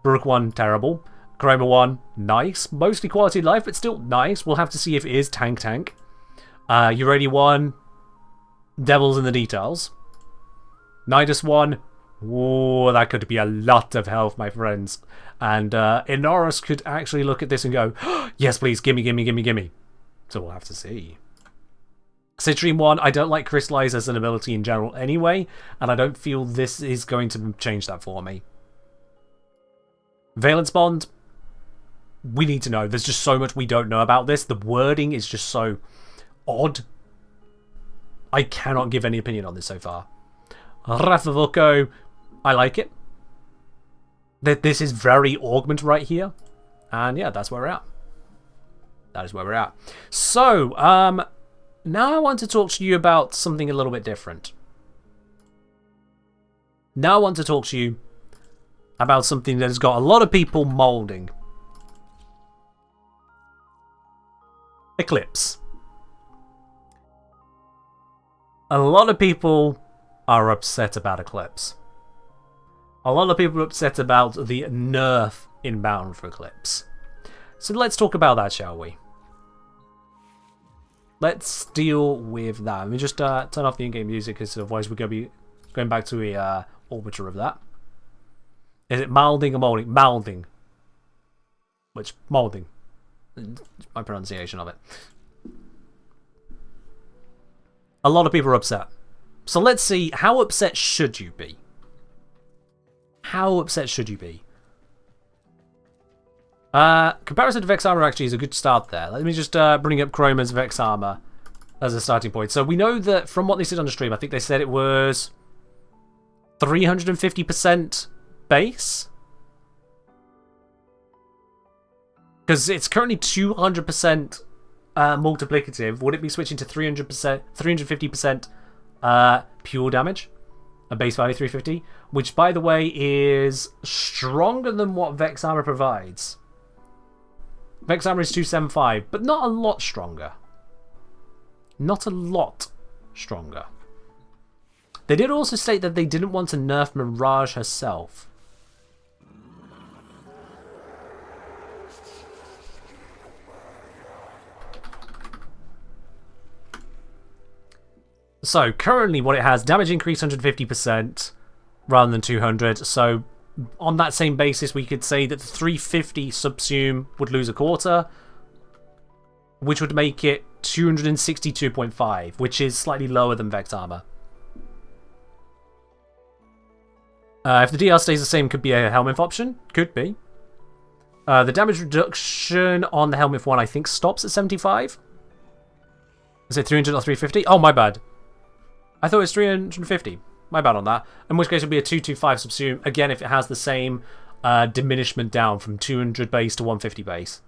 Brook 1, terrible. Chroma 1, nice. Mostly quality of life, but still nice. We'll have to see if it is tank. Urania 1, devils in the details. Nidus 1, whoa, that could be a lot of health, my friends. And Inoris could actually look at this and go, yes, please, gimme, gimme, gimme, gimme. So we'll have to see. Citrine 1, I don't like Crystallize as an ability in general anyway, and I don't feel this is going to change that for me. Valence Bond, we need to know. There's just so much we don't know about this. The wording is just so odd. I cannot give any opinion on this so far. Rafavuko, I like it. This is very Augment right here. And yeah, that's where we're at. That is where we're at. So, now I want to talk to you about something a little bit different. Now I want to talk to you about something that has got a lot of people molding. Eclipse. A lot of people are upset about Eclipse. A lot of people are upset about the nerf inbound for Eclipse. So let's talk about that, shall we? Let's deal with that. Let me just turn off the in-game music, because otherwise we're going to be going back to a orbiter of that. Is it moulding or molding? Moulding. Which, moulding. My pronunciation of it. A lot of people are upset. So let's see, how upset should you be? How upset should you be? Comparison to Vex Armor actually is a good start there. Let me just bring up Chroma's Vex Armor as a starting point. So we know that from what they said on the stream, I think they said it was 350% base. Because it's currently 200% multiplicative. Would it be switching to 300%, 350% pure damage? A base value 350, which by the way is stronger than what Vex Armor provides. Vex Armor is 275, but not a lot stronger. Not a lot stronger. They did also state that they didn't want to nerf Mirage herself. So, currently what it has, damage increase 150% rather than 200. So, on that same basis, we could say that the 350 subsume would lose a quarter, which would make it 262.5, which is slightly lower than Vex Armor. If the DR stays the same, could be a Helminth option. Could be. The damage reduction on the Helminth one, I think, stops at 75. Is it 300 or 350? Oh, my bad. I thought it was 350. My bad on that. In which case it would be a 225 subsume. Again, if it has the same diminishment down from 200 base to 150 base.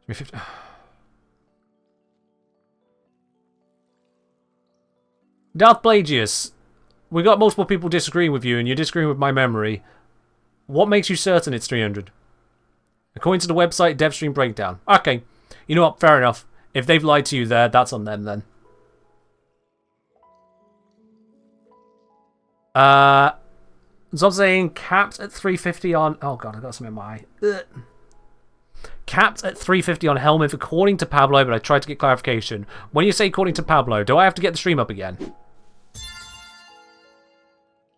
350. Darth Plagius, we got multiple people disagreeing with you, and you're disagreeing with my memory. What makes you certain it's 300? According to the website, DevStream Breakdown. Okay, you know what? Fair enough. If they've lied to you there, that's on them then. So I'm saying capped at 350 on... Oh god, I got something in my eye. Ugh. Capped at 350 on helmet according to Pablo, but I tried to get clarification. When you say according to Pablo, do I have to get the stream up again?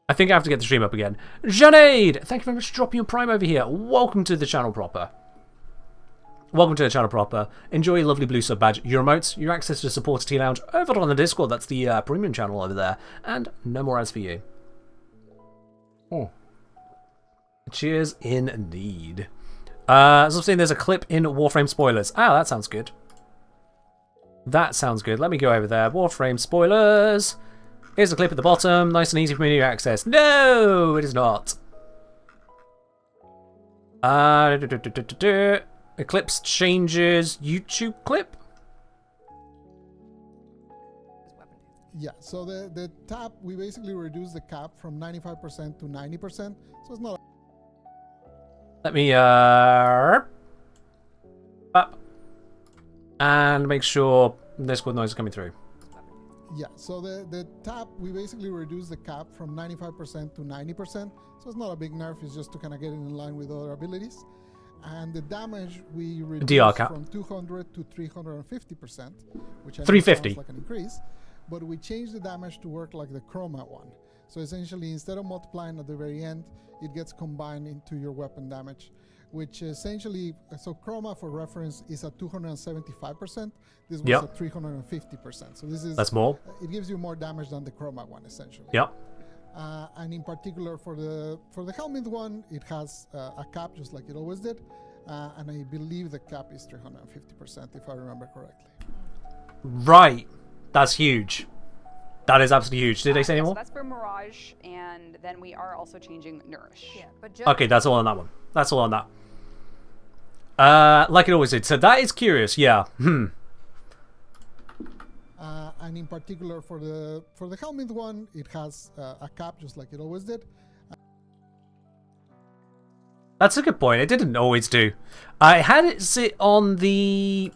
I think I have to get the stream up again. Janaid! Thank you very much for dropping your prime over here. Welcome to the channel proper. Welcome to the channel proper. Enjoy your lovely blue sub badge, your emotes, your access to Supporter Tea Lounge over on the Discord. That's the premium channel over there. And no more ads for you. Oh. Cheers indeed. As I've seen, there's a clip in Warframe spoilers. Ah, that sounds good. That sounds good. Let me go over there. Warframe spoilers. Here's the clip at the bottom. Nice and easy for me to access. No, it is not. Eclipse changes YouTube clip. Yeah, so the tap, we basically reduce the cap from 95% to 90%. So it's not... Let me up and make sure Discord noise is coming through. Yeah, so the tap, we basically reduce the cap from 95% to 90%. So it's not a big nerf, it's just to kind of get it in line with other abilities. And the damage we reduce DR cap from 200 to 350%, which I know 350 sounds like an increase, but we change the damage to work like the chroma one. So essentially, instead of multiplying at the very end, it gets combined into your weapon damage, which essentially, so chroma for reference is at 275%. This was at 350%. So this is... That's more. It gives you more damage than the chroma one, essentially. Yep. And in particular for the helmet one, it has a cap just like it always did, and I believe the cap is 350% if I remember correctly. Right, that's huge. That is absolutely huge. Did they say any more? So that's for Mirage, and then we are also changing Nourish. Yeah, but just Okay, that's all on that one. That's all on that. Like it always did. So that is curious. Yeah. And in particular for the helmet one, it has a cap just like it always did. That's a good point. It didn't always do. I had it sit on the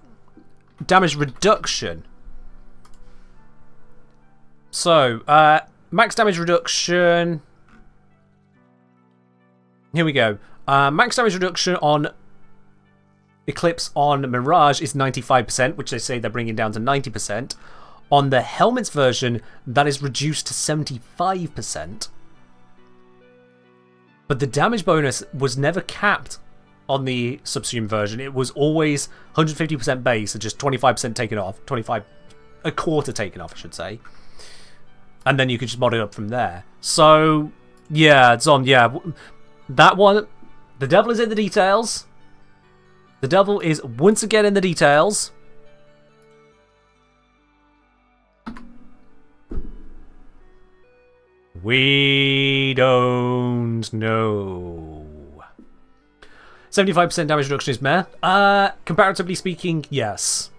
damage reduction. So, max damage reduction. Here we go. Max damage reduction on Eclipse on Mirage is 95%, which they say they're bringing down to 90%. On the Helmets version, that is reduced to 75%. But the damage bonus was never capped on the Subsume version. It was always 150% base and just 25% taken off. 25, a quarter taken off, I should say. And then you could just mod it up from there. So, yeah, it's on, yeah. That one, the devil is in the details. The devil is once again in the details. We don't know. 75% damage reduction is meh. Comparatively speaking, yes.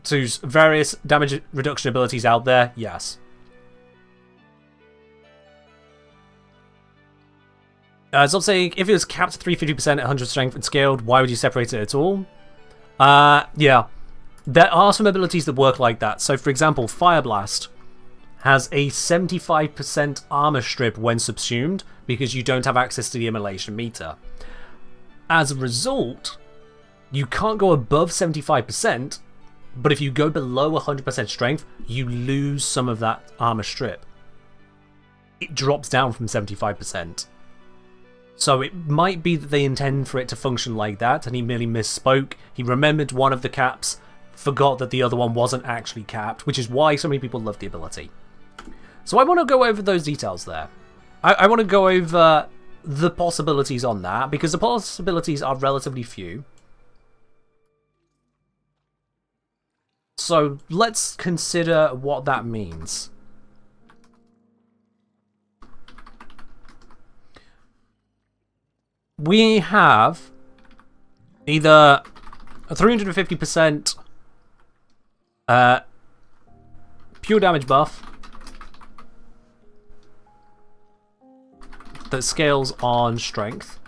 To various damage reduction abilities out there, yes. So I'm saying, if it was capped at 350% at 100 strength and scaled, why would you separate it at all? Yeah. There are some abilities that work like that. So, for example, Fire Blast has a 75% armor strip when subsumed because you don't have access to the immolation meter. As a result, you can't go above 75%, but if you go below 100% strength, you lose some of that armor strip. It drops down from 75%. So it might be that they intend for it to function like that, and he merely misspoke. He remembered one of the caps, forgot that the other one wasn't actually capped, which is why so many people love the ability. So I want to go over those details there. I want to go over the possibilities on that, because the possibilities are relatively few. So let's consider what that means. We have either a 350% pure damage buff that scales on strength,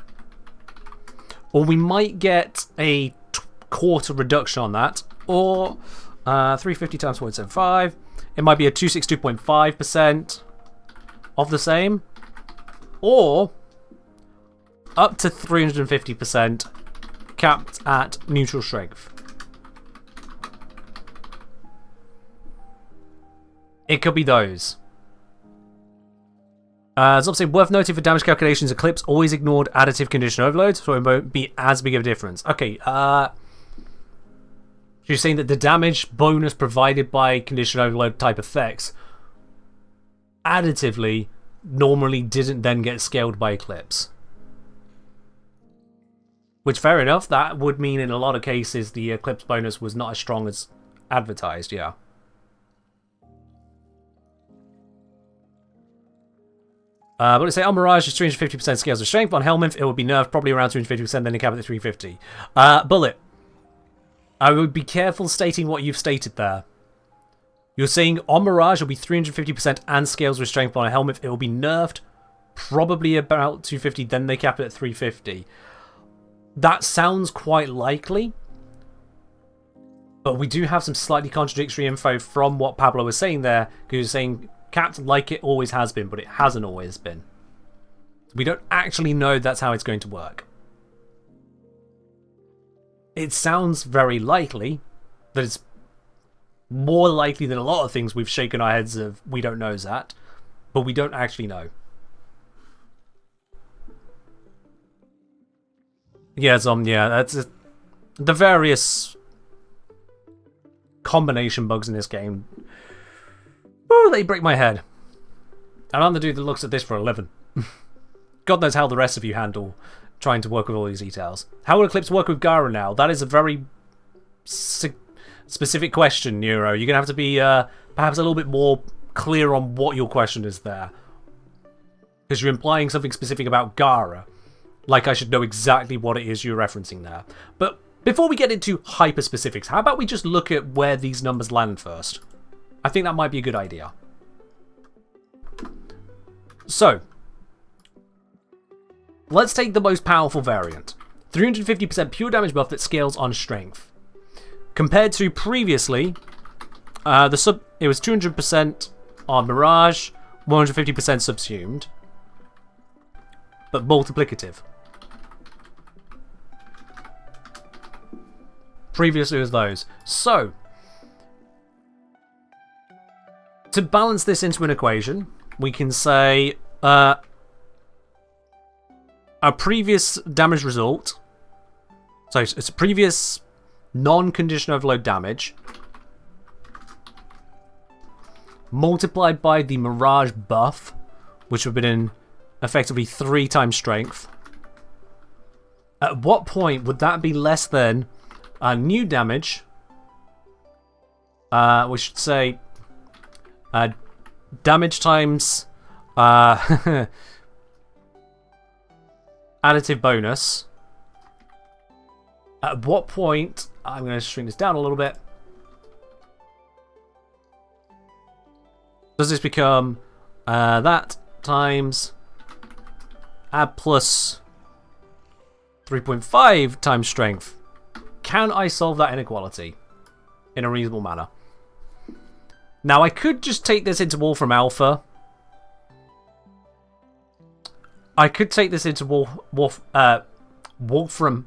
or we might get a quarter reduction on that, or 350 times 0.75. It might be a 262.5% of the same. Or up to 350% capped at neutral strength. It could be those. It's obviously worth noting for damage calculations, Eclipse always ignored additive condition overload, so it won't be as big of a difference. Okay, you're saying that the damage bonus provided by condition overload type effects additively normally didn't then get scaled by Eclipse. Which, fair enough, that would mean in a lot of cases the Eclipse bonus was not as strong as advertised, yeah. But let's say on Mirage is 350% scales of strength. On Helminth, it would be nerfed probably around 250%, then it cap at 350. Bullet, I would be careful stating what you've stated there. You're saying on Mirage it'll be 350% and scales with strength. On a Helminth, it will be nerfed probably about 250, then they cap it at 350. That sounds quite likely, but we do have some slightly contradictory info from what Pablo was saying there, because he was saying capped like it always has been, but it hasn't always been. We don't actually know that's how it's going to work. It sounds very likely that it's more likely than a lot of things we've shaken our heads of we don't know that, but we don't actually know. Yeah, that's the various combination bugs in this game. Oh, they break my head. And I'm the dude that looks at this for a living. God knows how the rest of you handle trying to work with all these details. How will Eclipse work with Gara now? That is a very specific question, Neuro. You're going to have to be perhaps a little bit more clear on what your question is there. Because you're implying something specific about Gara. Like I should know exactly what it is you're referencing there. But before we get into hyper-specifics, how about we just look at where these numbers land first? I think that might be a good idea. So, let's take the most powerful variant. 350% pure damage buff that scales on strength. Compared to previously, it was 200% on Mirage, 150% subsumed, but multiplicative. Previously it was those. So, to balance this into an equation, we can say a previous damage result, so it's a previous non-condition overload damage, multiplied by the Mirage buff, which would have been effectively 3 times strength. At what point would that be less than new damage? We should say damage times additive bonus. At what point, I'm going to shrink this down a little bit, does this become that times add plus 3.5 times strength? Can I solve that inequality in a reasonable manner? Now, I could just take this into Warframe Alpha. I could take this into Wolfram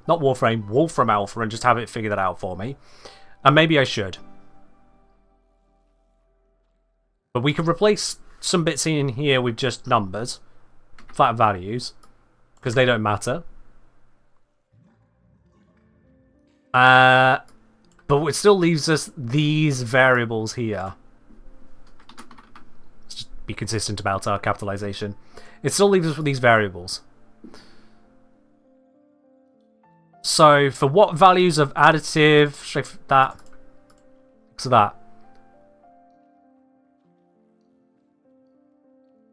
Alpha and just have it figure that out for me. And maybe I should. But we could replace some bits in here with just numbers. Flat values. Because they don't matter. But it still leaves us these variables here. Let's just be consistent about our capitalization. It still leaves us with these variables. So, for what values of additive, that, so that.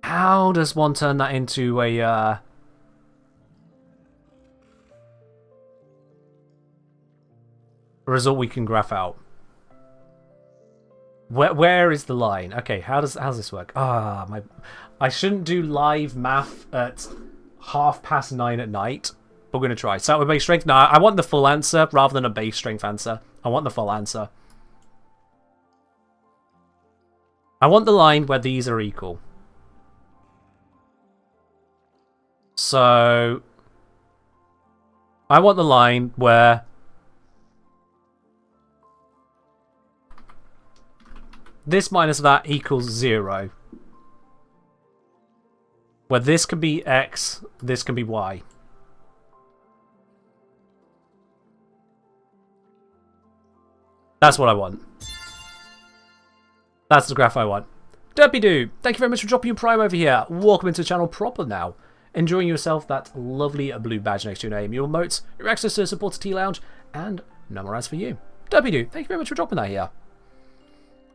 How does one turn that into a result we can graph out? Where is the line? Okay, how's this work? I shouldn't do live math at 9:30 at night, but we're going to try. Start with base strength. No, I want the full answer rather than a base strength answer. I want the full answer. I want the line where these are equal. So I want the line where this minus that equals 0. Where this can be X, this can be Y. That's what I want. That's the graph I want. Derpy-doo, thank you very much for dropping your prime over here. Welcome into the channel proper now. Enjoying yourself that lovely blue badge next to your name, your emotes, your access to the supporter Tea Lounge, and no more ads for you. Derpy-doo, thank you very much for dropping that here.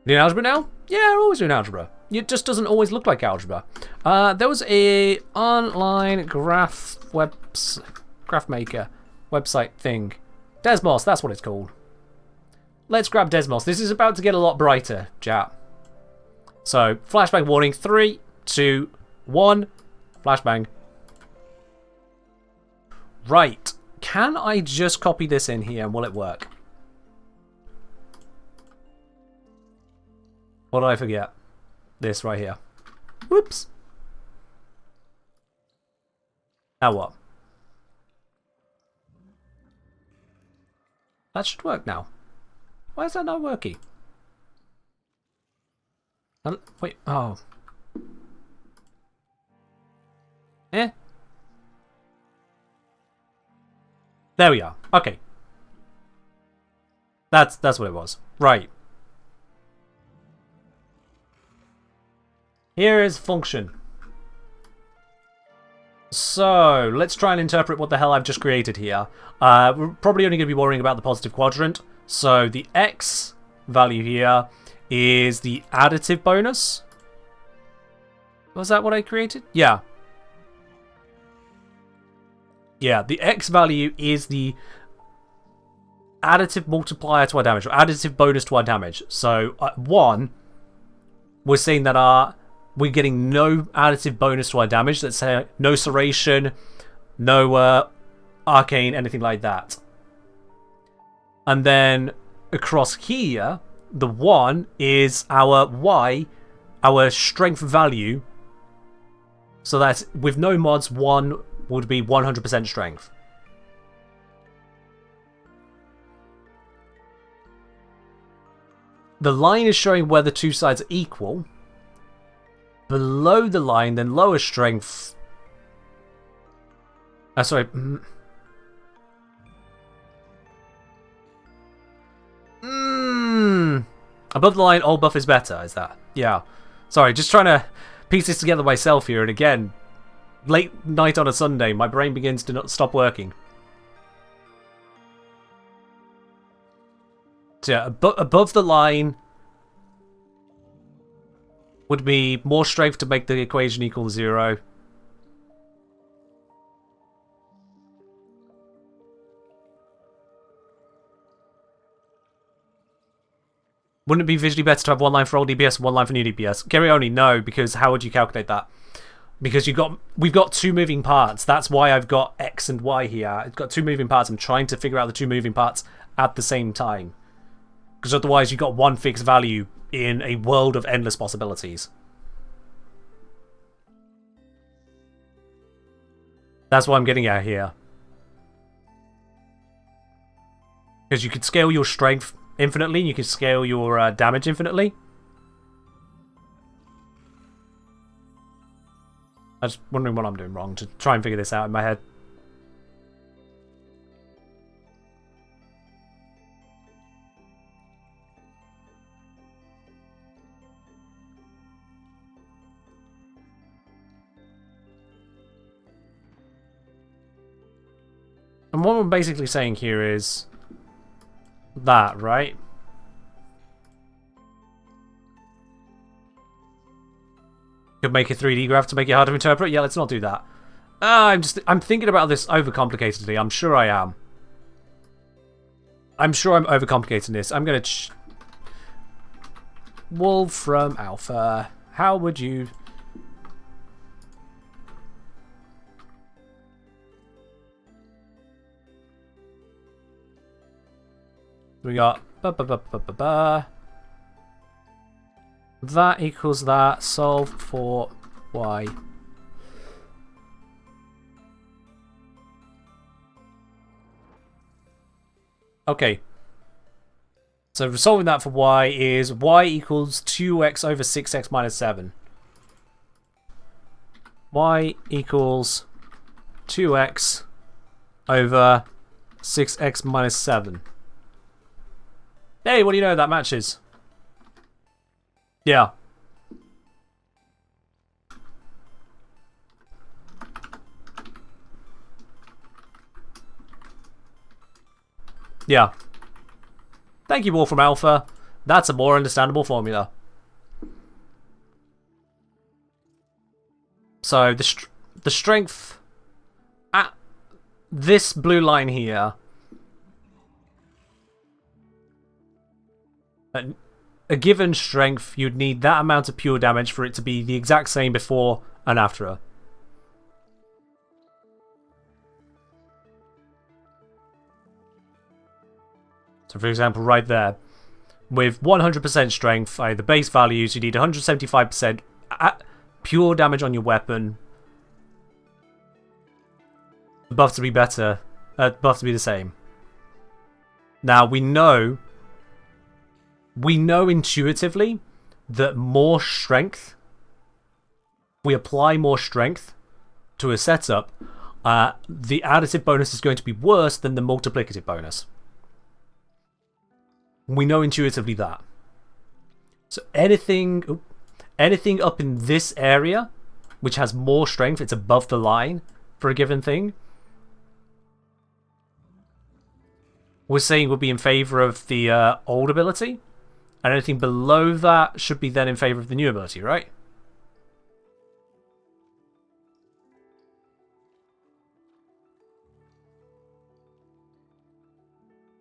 Doing algebra now? Yeah, we're always doing algebra. It just doesn't always look like algebra. There was a online graph maker website thing. Desmos, that's what it's called. Let's grab Desmos. This is about to get a lot brighter, chat. So, flashbang warning. 3, 2, 1. Flashbang. Right. Can I just copy this in here and will it work? What did I forget? This right here. Whoops. Now what? That should work now. Why is that not working? Wait, oh. Eh? There we are. Okay. That's what it was. Right. Here is function. So, let's try and interpret what the hell I've just created here. We're probably only going to be worrying about the positive quadrant. So, the X value here is the additive bonus. Was that what I created? Yeah. Yeah, the X value is the additive multiplier to our damage, or additive bonus to our damage. So, at 1, we're saying that we're getting no additive bonus to our damage. Let's say no serration, no arcane, anything like that. And then across here, the 1 is our Y, our strength value. So that with no mods, 1 would be 100% strength. The line is showing where the two sides are equal. Below the line, then lower strength. Sorry. Above the line, old buff is better, is that? Yeah. Sorry, just trying to piece this together myself here, and again, late night on a Sunday, my brain begins to not stop working. So yeah, above the line would be more strength to make the equation equal 0. Wouldn't it be visually better to have one line for old DPS and one line for new DPS? Gary, no, because how would you calculate that? Because we've got two moving parts. That's why I've got X and Y here. I've got two moving parts. I'm trying to figure out the two moving parts at the same time. Because otherwise you've got one fixed value in a world of endless possibilities. That's what I'm getting at here. Because you could scale your strength infinitely, and you can scale your damage infinitely. I was wondering what I'm doing wrong to try and figure this out in my head. And what I'm basically saying here is that, right? Could make a 3D graph to make it harder to interpret. Yeah, let's not do that. I'm thinking about this overcomplicatedly. I'm sure I am. I'm sure I'm overcomplicating this. I'm gonna Wolfram Alpha. How would you? We got That equals that. Solve for y. Okay. So solving that for y is y equals 2x over 6x minus 7. Y equals 2x over 6x minus 7. Hey, what do you know? That matches. Yeah. Yeah. Thank you, Warframe Alpha. That's a more understandable formula. So the strength at this blue line here, a given strength, you'd need that amount of pure damage for it to be the exact same before and after her. So for example, right there, with 100% strength, the base values, you need 175% pure damage on your weapon. The buff to be better, buff to be the same. Now we know intuitively that more strength, we apply more strength to a setup, the additive bonus is going to be worse than the multiplicative bonus. We know intuitively that. So anything up in this area, which has more strength, it's above the line for a given thing, we're saying would be in favor of the old ability, and anything below that should be then in favor of the new ability, right?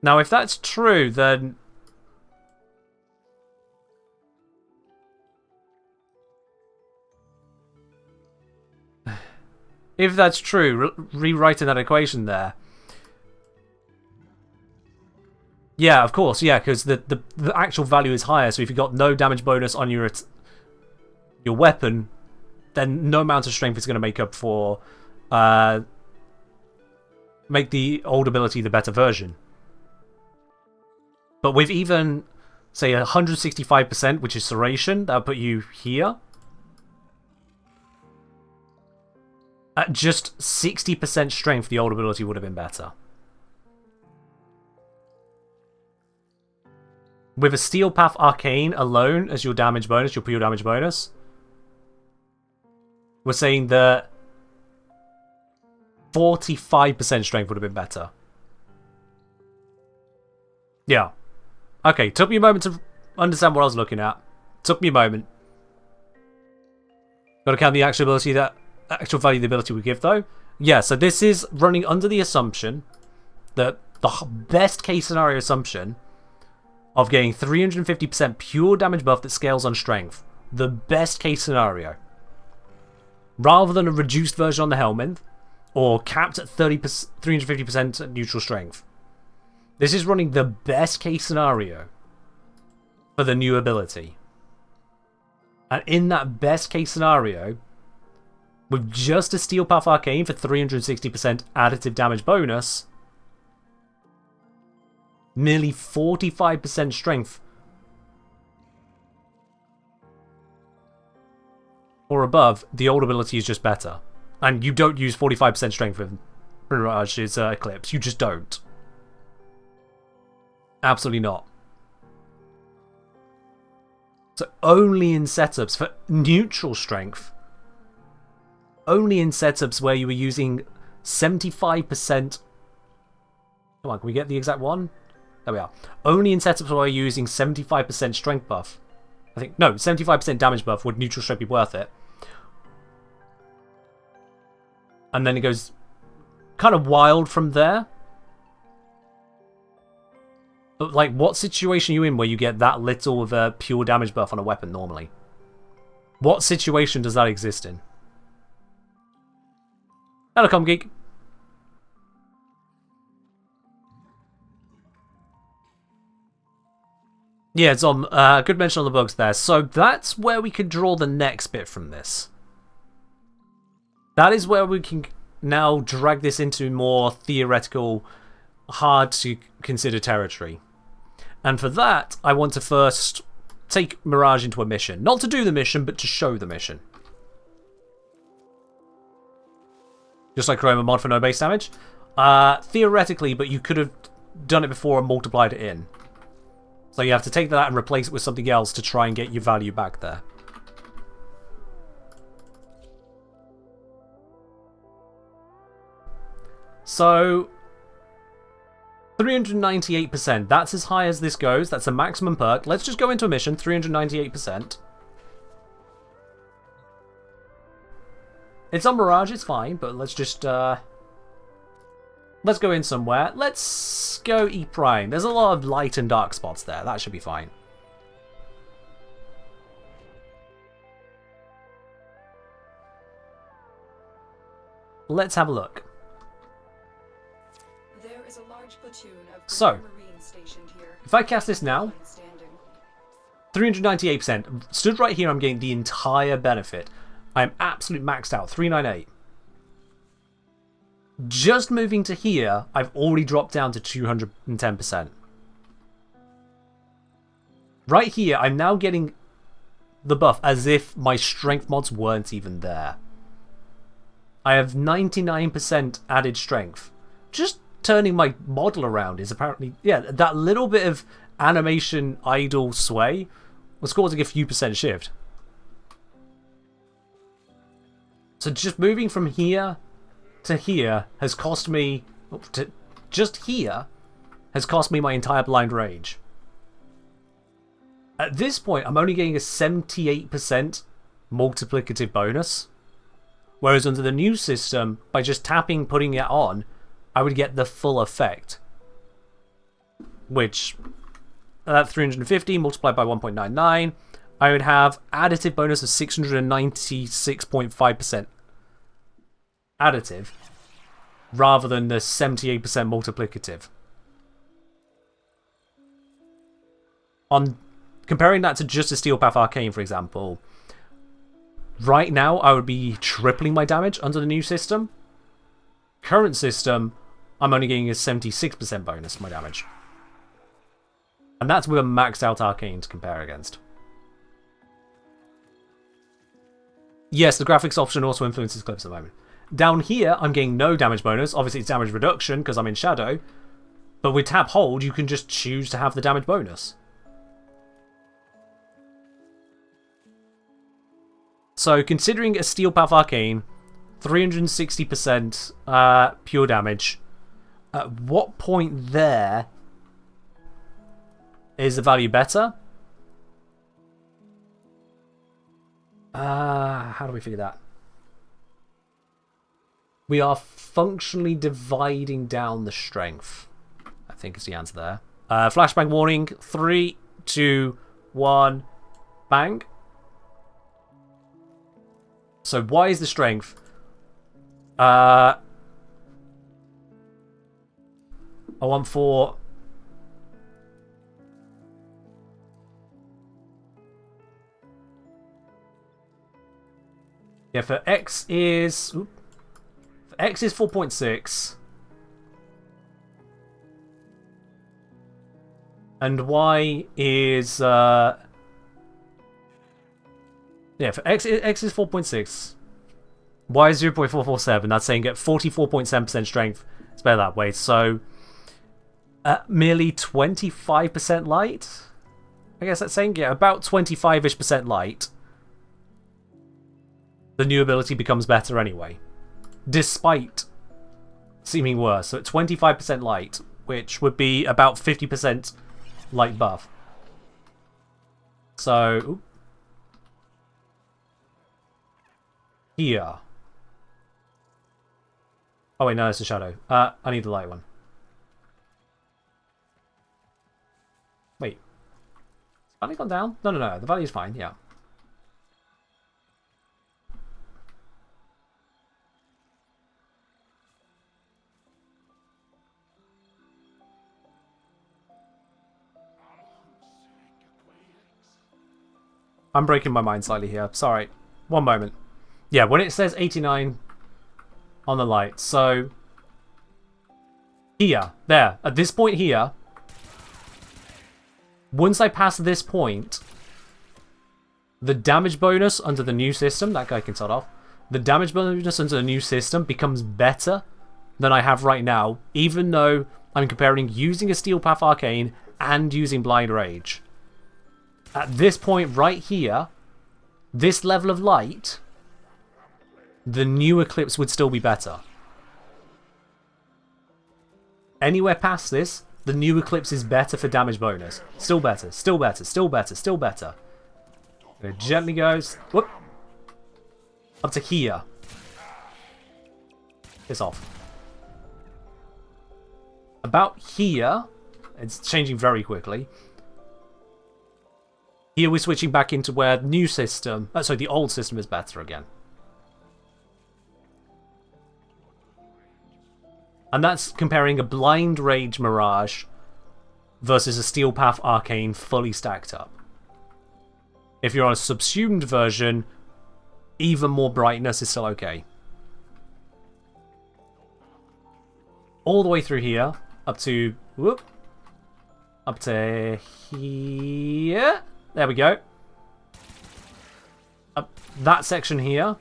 Now, if that's true, then if that's true, rewriting that equation there. Yeah, of course, yeah, because the actual value is higher, so if you've got no damage bonus on your weapon, then no amount of strength is going to make up for... make the old ability the better version. But with even, say, 165%, which is Serration, that'll put you here. At just 60% strength, the old ability would have been better. With a Steel Path Arcane alone as your damage bonus, your pure damage bonus, we're saying that 45% strength would have been better. Yeah. Okay, took me a moment to understand what I was looking at. Took me a moment. Got to count the actual ability that... actual value the ability we give, though. Yeah, so this is running under the assumption that the best case scenario assumption of getting 350% pure damage buff that scales on strength. The best case scenario. Rather than a reduced version on the helmet, or capped at 350% neutral strength. This is running the best case scenario for the new ability. And in that best case scenario, with just a Steel Path Arcane for 360% additive damage bonus, merely 45% strength or above, the old ability is just better. And you don't use 45% strength with Mirage's Eclipse. You just don't. Absolutely not. So only in setups for neutral strength, only in setups where you were using 75%... Come on, can we get the exact one? There we are. Only in setups where you're using 75% strength buff. I think, no, 75% damage buff would neutral strength be worth it. And then it goes kind of wild from there. But, like, what situation are you in where you get that little of a pure damage buff on a weapon normally? What situation does that exist in? Hello, Geek. Yeah, it's on. Good mention on the bugs there. So that's where we can draw the next bit from this. That is where we can now drag this into more theoretical, hard to consider territory. And for that, I want to first take Mirage into a mission. Not to do the mission, but to show the mission. Just like Chroma mod for no base damage. Theoretically, but you could have done it before and multiplied it in. So you have to take that and replace it with something else to try and get your value back there. So 398%. That's as high as this goes. That's a maximum perk. Let's just go into a mission. 398%. It's on Mirage. It's fine. But let's just... let's go in somewhere. Let's go E Prime. There's a lot of light and dark spots there. That should be fine. Let's have a look. There is a large platoon of So, Marines stationed here. if I cast this now, 398%. Stood right here, I'm getting the entire benefit. I'm absolute maxed out. 398. Just moving to here, I've already dropped down to 210%. Right here, I'm now getting the buff as if my strength mods weren't even there. I have 99% added strength. Just turning my model around is apparently... Yeah, that little bit of animation idle sway was causing a few percent shift. So just moving from here to here has cost me... just here has cost me my entire blind range. At this point, I'm only getting a 78% multiplicative bonus. Whereas under the new system, by just tapping, putting it on, I would get the full effect. Which, at 350 multiplied by 1.99, I would have additive bonus of 696.5% additive, rather than the 78% multiplicative. On comparing that to just a Steel Path Arcane, for example, right now I would be tripling my damage under the new system. Current system, I'm only getting a 76% bonus to my damage. And that's with a maxed out Arcane to compare against. Yes, the graphics option also influences clips at the moment. Down here, I'm getting no damage bonus. Obviously, it's damage reduction because I'm in shadow. But with tap hold, you can just choose to have the damage bonus. So, considering a Steel Path Arcane, 360% pure damage, at what point there is the value better? How do we figure that? We are functionally dividing down the strength, I think is the answer there. Flashbang warning. 3, 2, 1, bang. So why is the strength? I want for... Yeah, for X is... Oop. For X is 4.6. And Y is... Yeah, for X is 4.6. Y is 0.447. That's saying get 44.7% strength. It's better that way. So, merely 25% light? I guess that's saying, yeah, about 25-ish% light. The new ability becomes better anyway. Despite seeming worse. So at 25% light, which would be about 50% light buff. So, oop. Here. Oh wait, no, it's a shadow. I need the light one. Wait. Has the value gone down? No, no, no. The value's fine, yeah. I'm breaking my mind slightly here. Sorry. One moment. Yeah, when it says 89 on the light, so here, there, at this point here, once I pass this point, the damage bonus under the new system, that guy can start off, the damage bonus under the new system becomes better than I have right now, even though I'm comparing using a Steel Path Arcane and using Blind Rage. At this point right here, this level of light, the new Eclipse would still be better. Anywhere past this, the new Eclipse is better for damage bonus. Still better, still better, still better, still better. It gently goes, whoop, up to here. Piss off. About here, it's changing very quickly. Here we're switching back into where the new system, sorry, the old system is better again. And that's comparing a Blind Rage Mirage versus a Steel Path Arcane fully stacked up. If you're on a subsumed version, even more brightness is still okay. All the way through here, up to, whoop, up to here. There we go. Up that section here,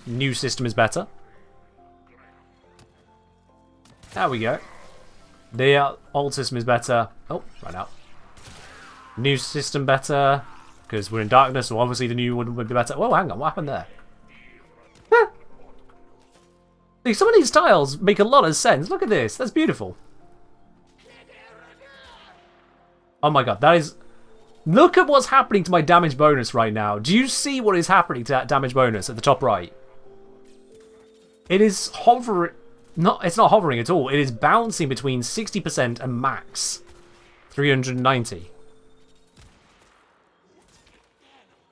new system is better. There we go. The old system is better. Oh, right out. New system better, because we're in darkness, so obviously the new one would be better. Oh, hang on, what happened there? See, some of these tiles make a lot of sense. Look at this, that's beautiful. Oh my god, that is... Look at what's happening to my damage bonus right now. Do you see what is happening to that damage bonus at the top right? It is hovering... It's not hovering at all. It is bouncing between 60% and max 390.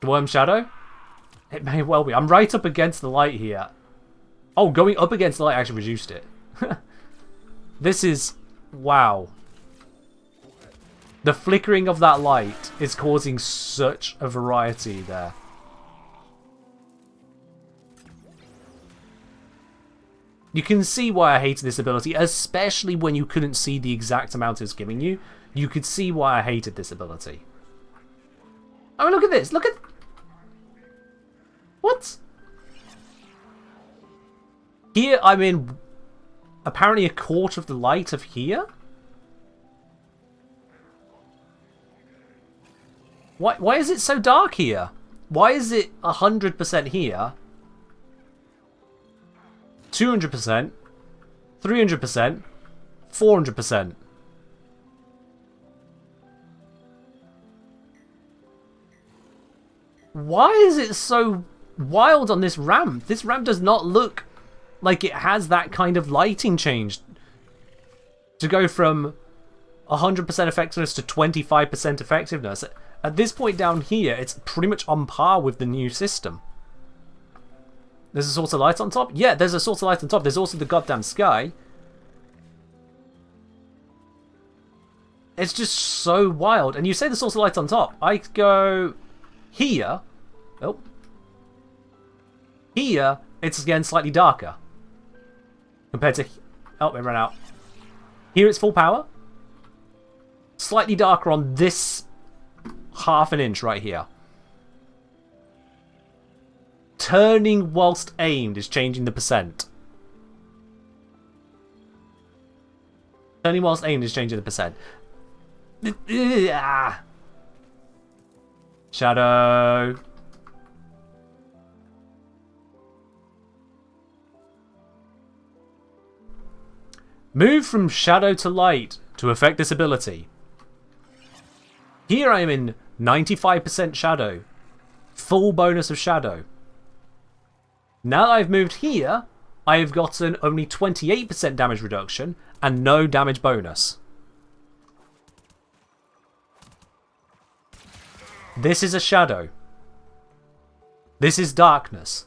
Worm Shadow? It may well be. I'm right up against the light here. Oh, going up against the light actually reduced it. This is... Wow. The flickering of that light is causing such a variety there. You can see why I hated this ability, especially when you couldn't see the exact amount it's giving you. You could see why I hated this ability. I mean, look at this. Look at... What? Here, I'm in apparently a quarter of the light of here? Why is it so dark here? Why is it 100% here? 200%, 300%, 400%. Why is it so wild on this ramp? This ramp does not look like it has that kind of lighting change. To go from 100% effectiveness to 25% effectiveness. At this point down here, it's pretty much on par with the new system. There's a source of light on top? Yeah, there's a source of light on top. There's also the goddamn sky. It's just so wild. And you say the source of light on top. I go here. Oh. Here, it's again slightly darker. Compared to... Oh, it ran out. Here it's full power. Slightly darker on this half an inch right here. Turning whilst aimed is changing the percent. Turning whilst aimed is changing the percent. Shadow. Move from shadow to light to affect this ability. Here I am in 95% shadow. Full bonus of shadow. Now that I've moved here, I have gotten only 28% damage reduction and no damage bonus. This is a shadow. This is darkness.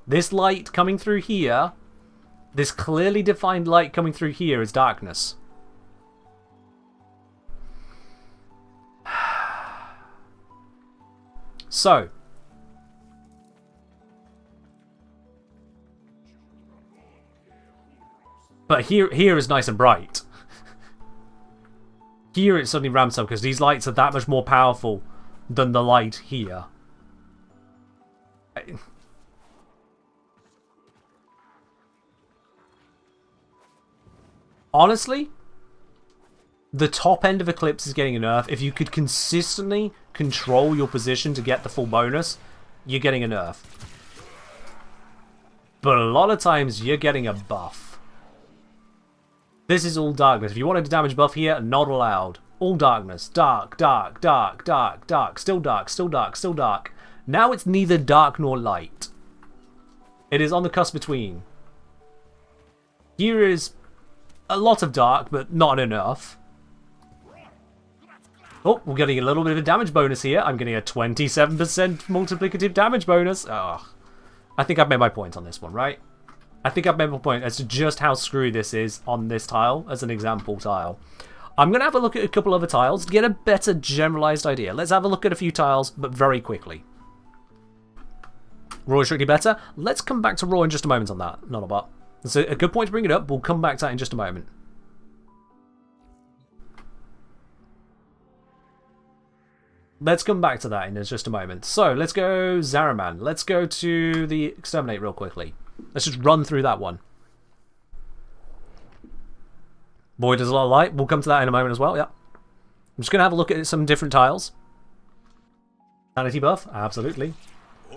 This light coming through here, this clearly defined light coming through here is darkness. So, but here is nice and bright. Here it suddenly ramps up because these lights are that much more powerful than the light here. Honestly, the top end of Eclipse is getting a nerf. If you could consistently control your position to get the full bonus, you're getting a nerf. But a lot of times, you're getting a buff. This is all darkness. If you wanted a damage buff here, not allowed. All darkness. Dark, dark, dark, dark, dark. Still dark, still dark, still dark. Now it's neither dark nor light. It is on the cusp between. Here is a lot of dark, but not enough. Oh, we're getting a little bit of a damage bonus here. I'm getting a 27% multiplicative damage bonus. Oh, I think I've made my point on this one, right? I think I've made my point as to just how screwy this is on this tile, as an example tile. I'm going to have a look at a couple other tiles to get a better generalized idea. Let's have a look at a few tiles, but very quickly. Raw is strictly better. Let's come back to Raw in just a moment on that. Not a bot. It's a good point to bring it up. We'll come back to that in just a moment. Let's come back to that in just a moment. So, let's go Zaraman. Let's go to the Exterminate real quickly. Let's just run through that one. Boy, does a lot of light. We'll come to that in a moment as well, yeah. I'm just going to have a look at some different tiles. Sanity buff, absolutely.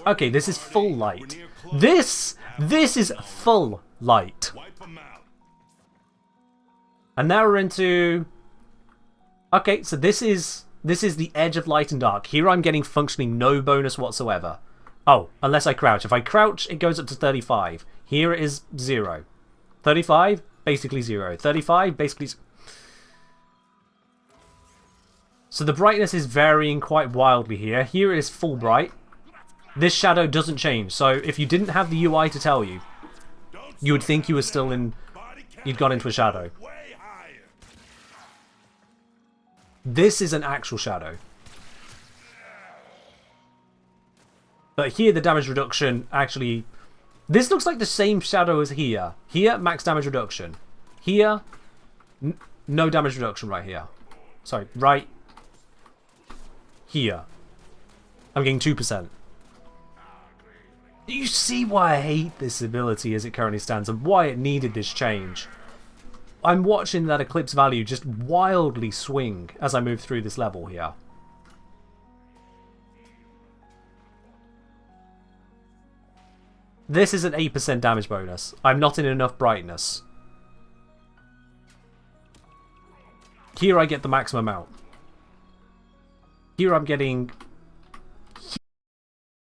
Okay, this is full light. This is full light. And now we're into... Okay, so this is the edge of light and dark. Here I'm getting functionally no bonus whatsoever. Oh, unless I crouch. If I crouch, it goes up to 35. Here it is 0. 35, basically 0. 35, basically... So the brightness is varying quite wildly here. Here it is full bright. This shadow doesn't change. So if you didn't have the UI to tell you, you would think you were still in... You'd gone into a shadow. This is an actual shadow. But here the damage reduction actually... This looks like the same shadow as here. Here, max damage reduction. Here, no damage reduction right here. Sorry, right here. I'm getting 2%. You see why I hate this ability as it currently stands and why it needed this change. I'm watching that Eclipse value just wildly swing as I move through this level here. This is an 8% damage bonus. I'm not in enough brightness. Here I get the maximum amount. Here I'm getting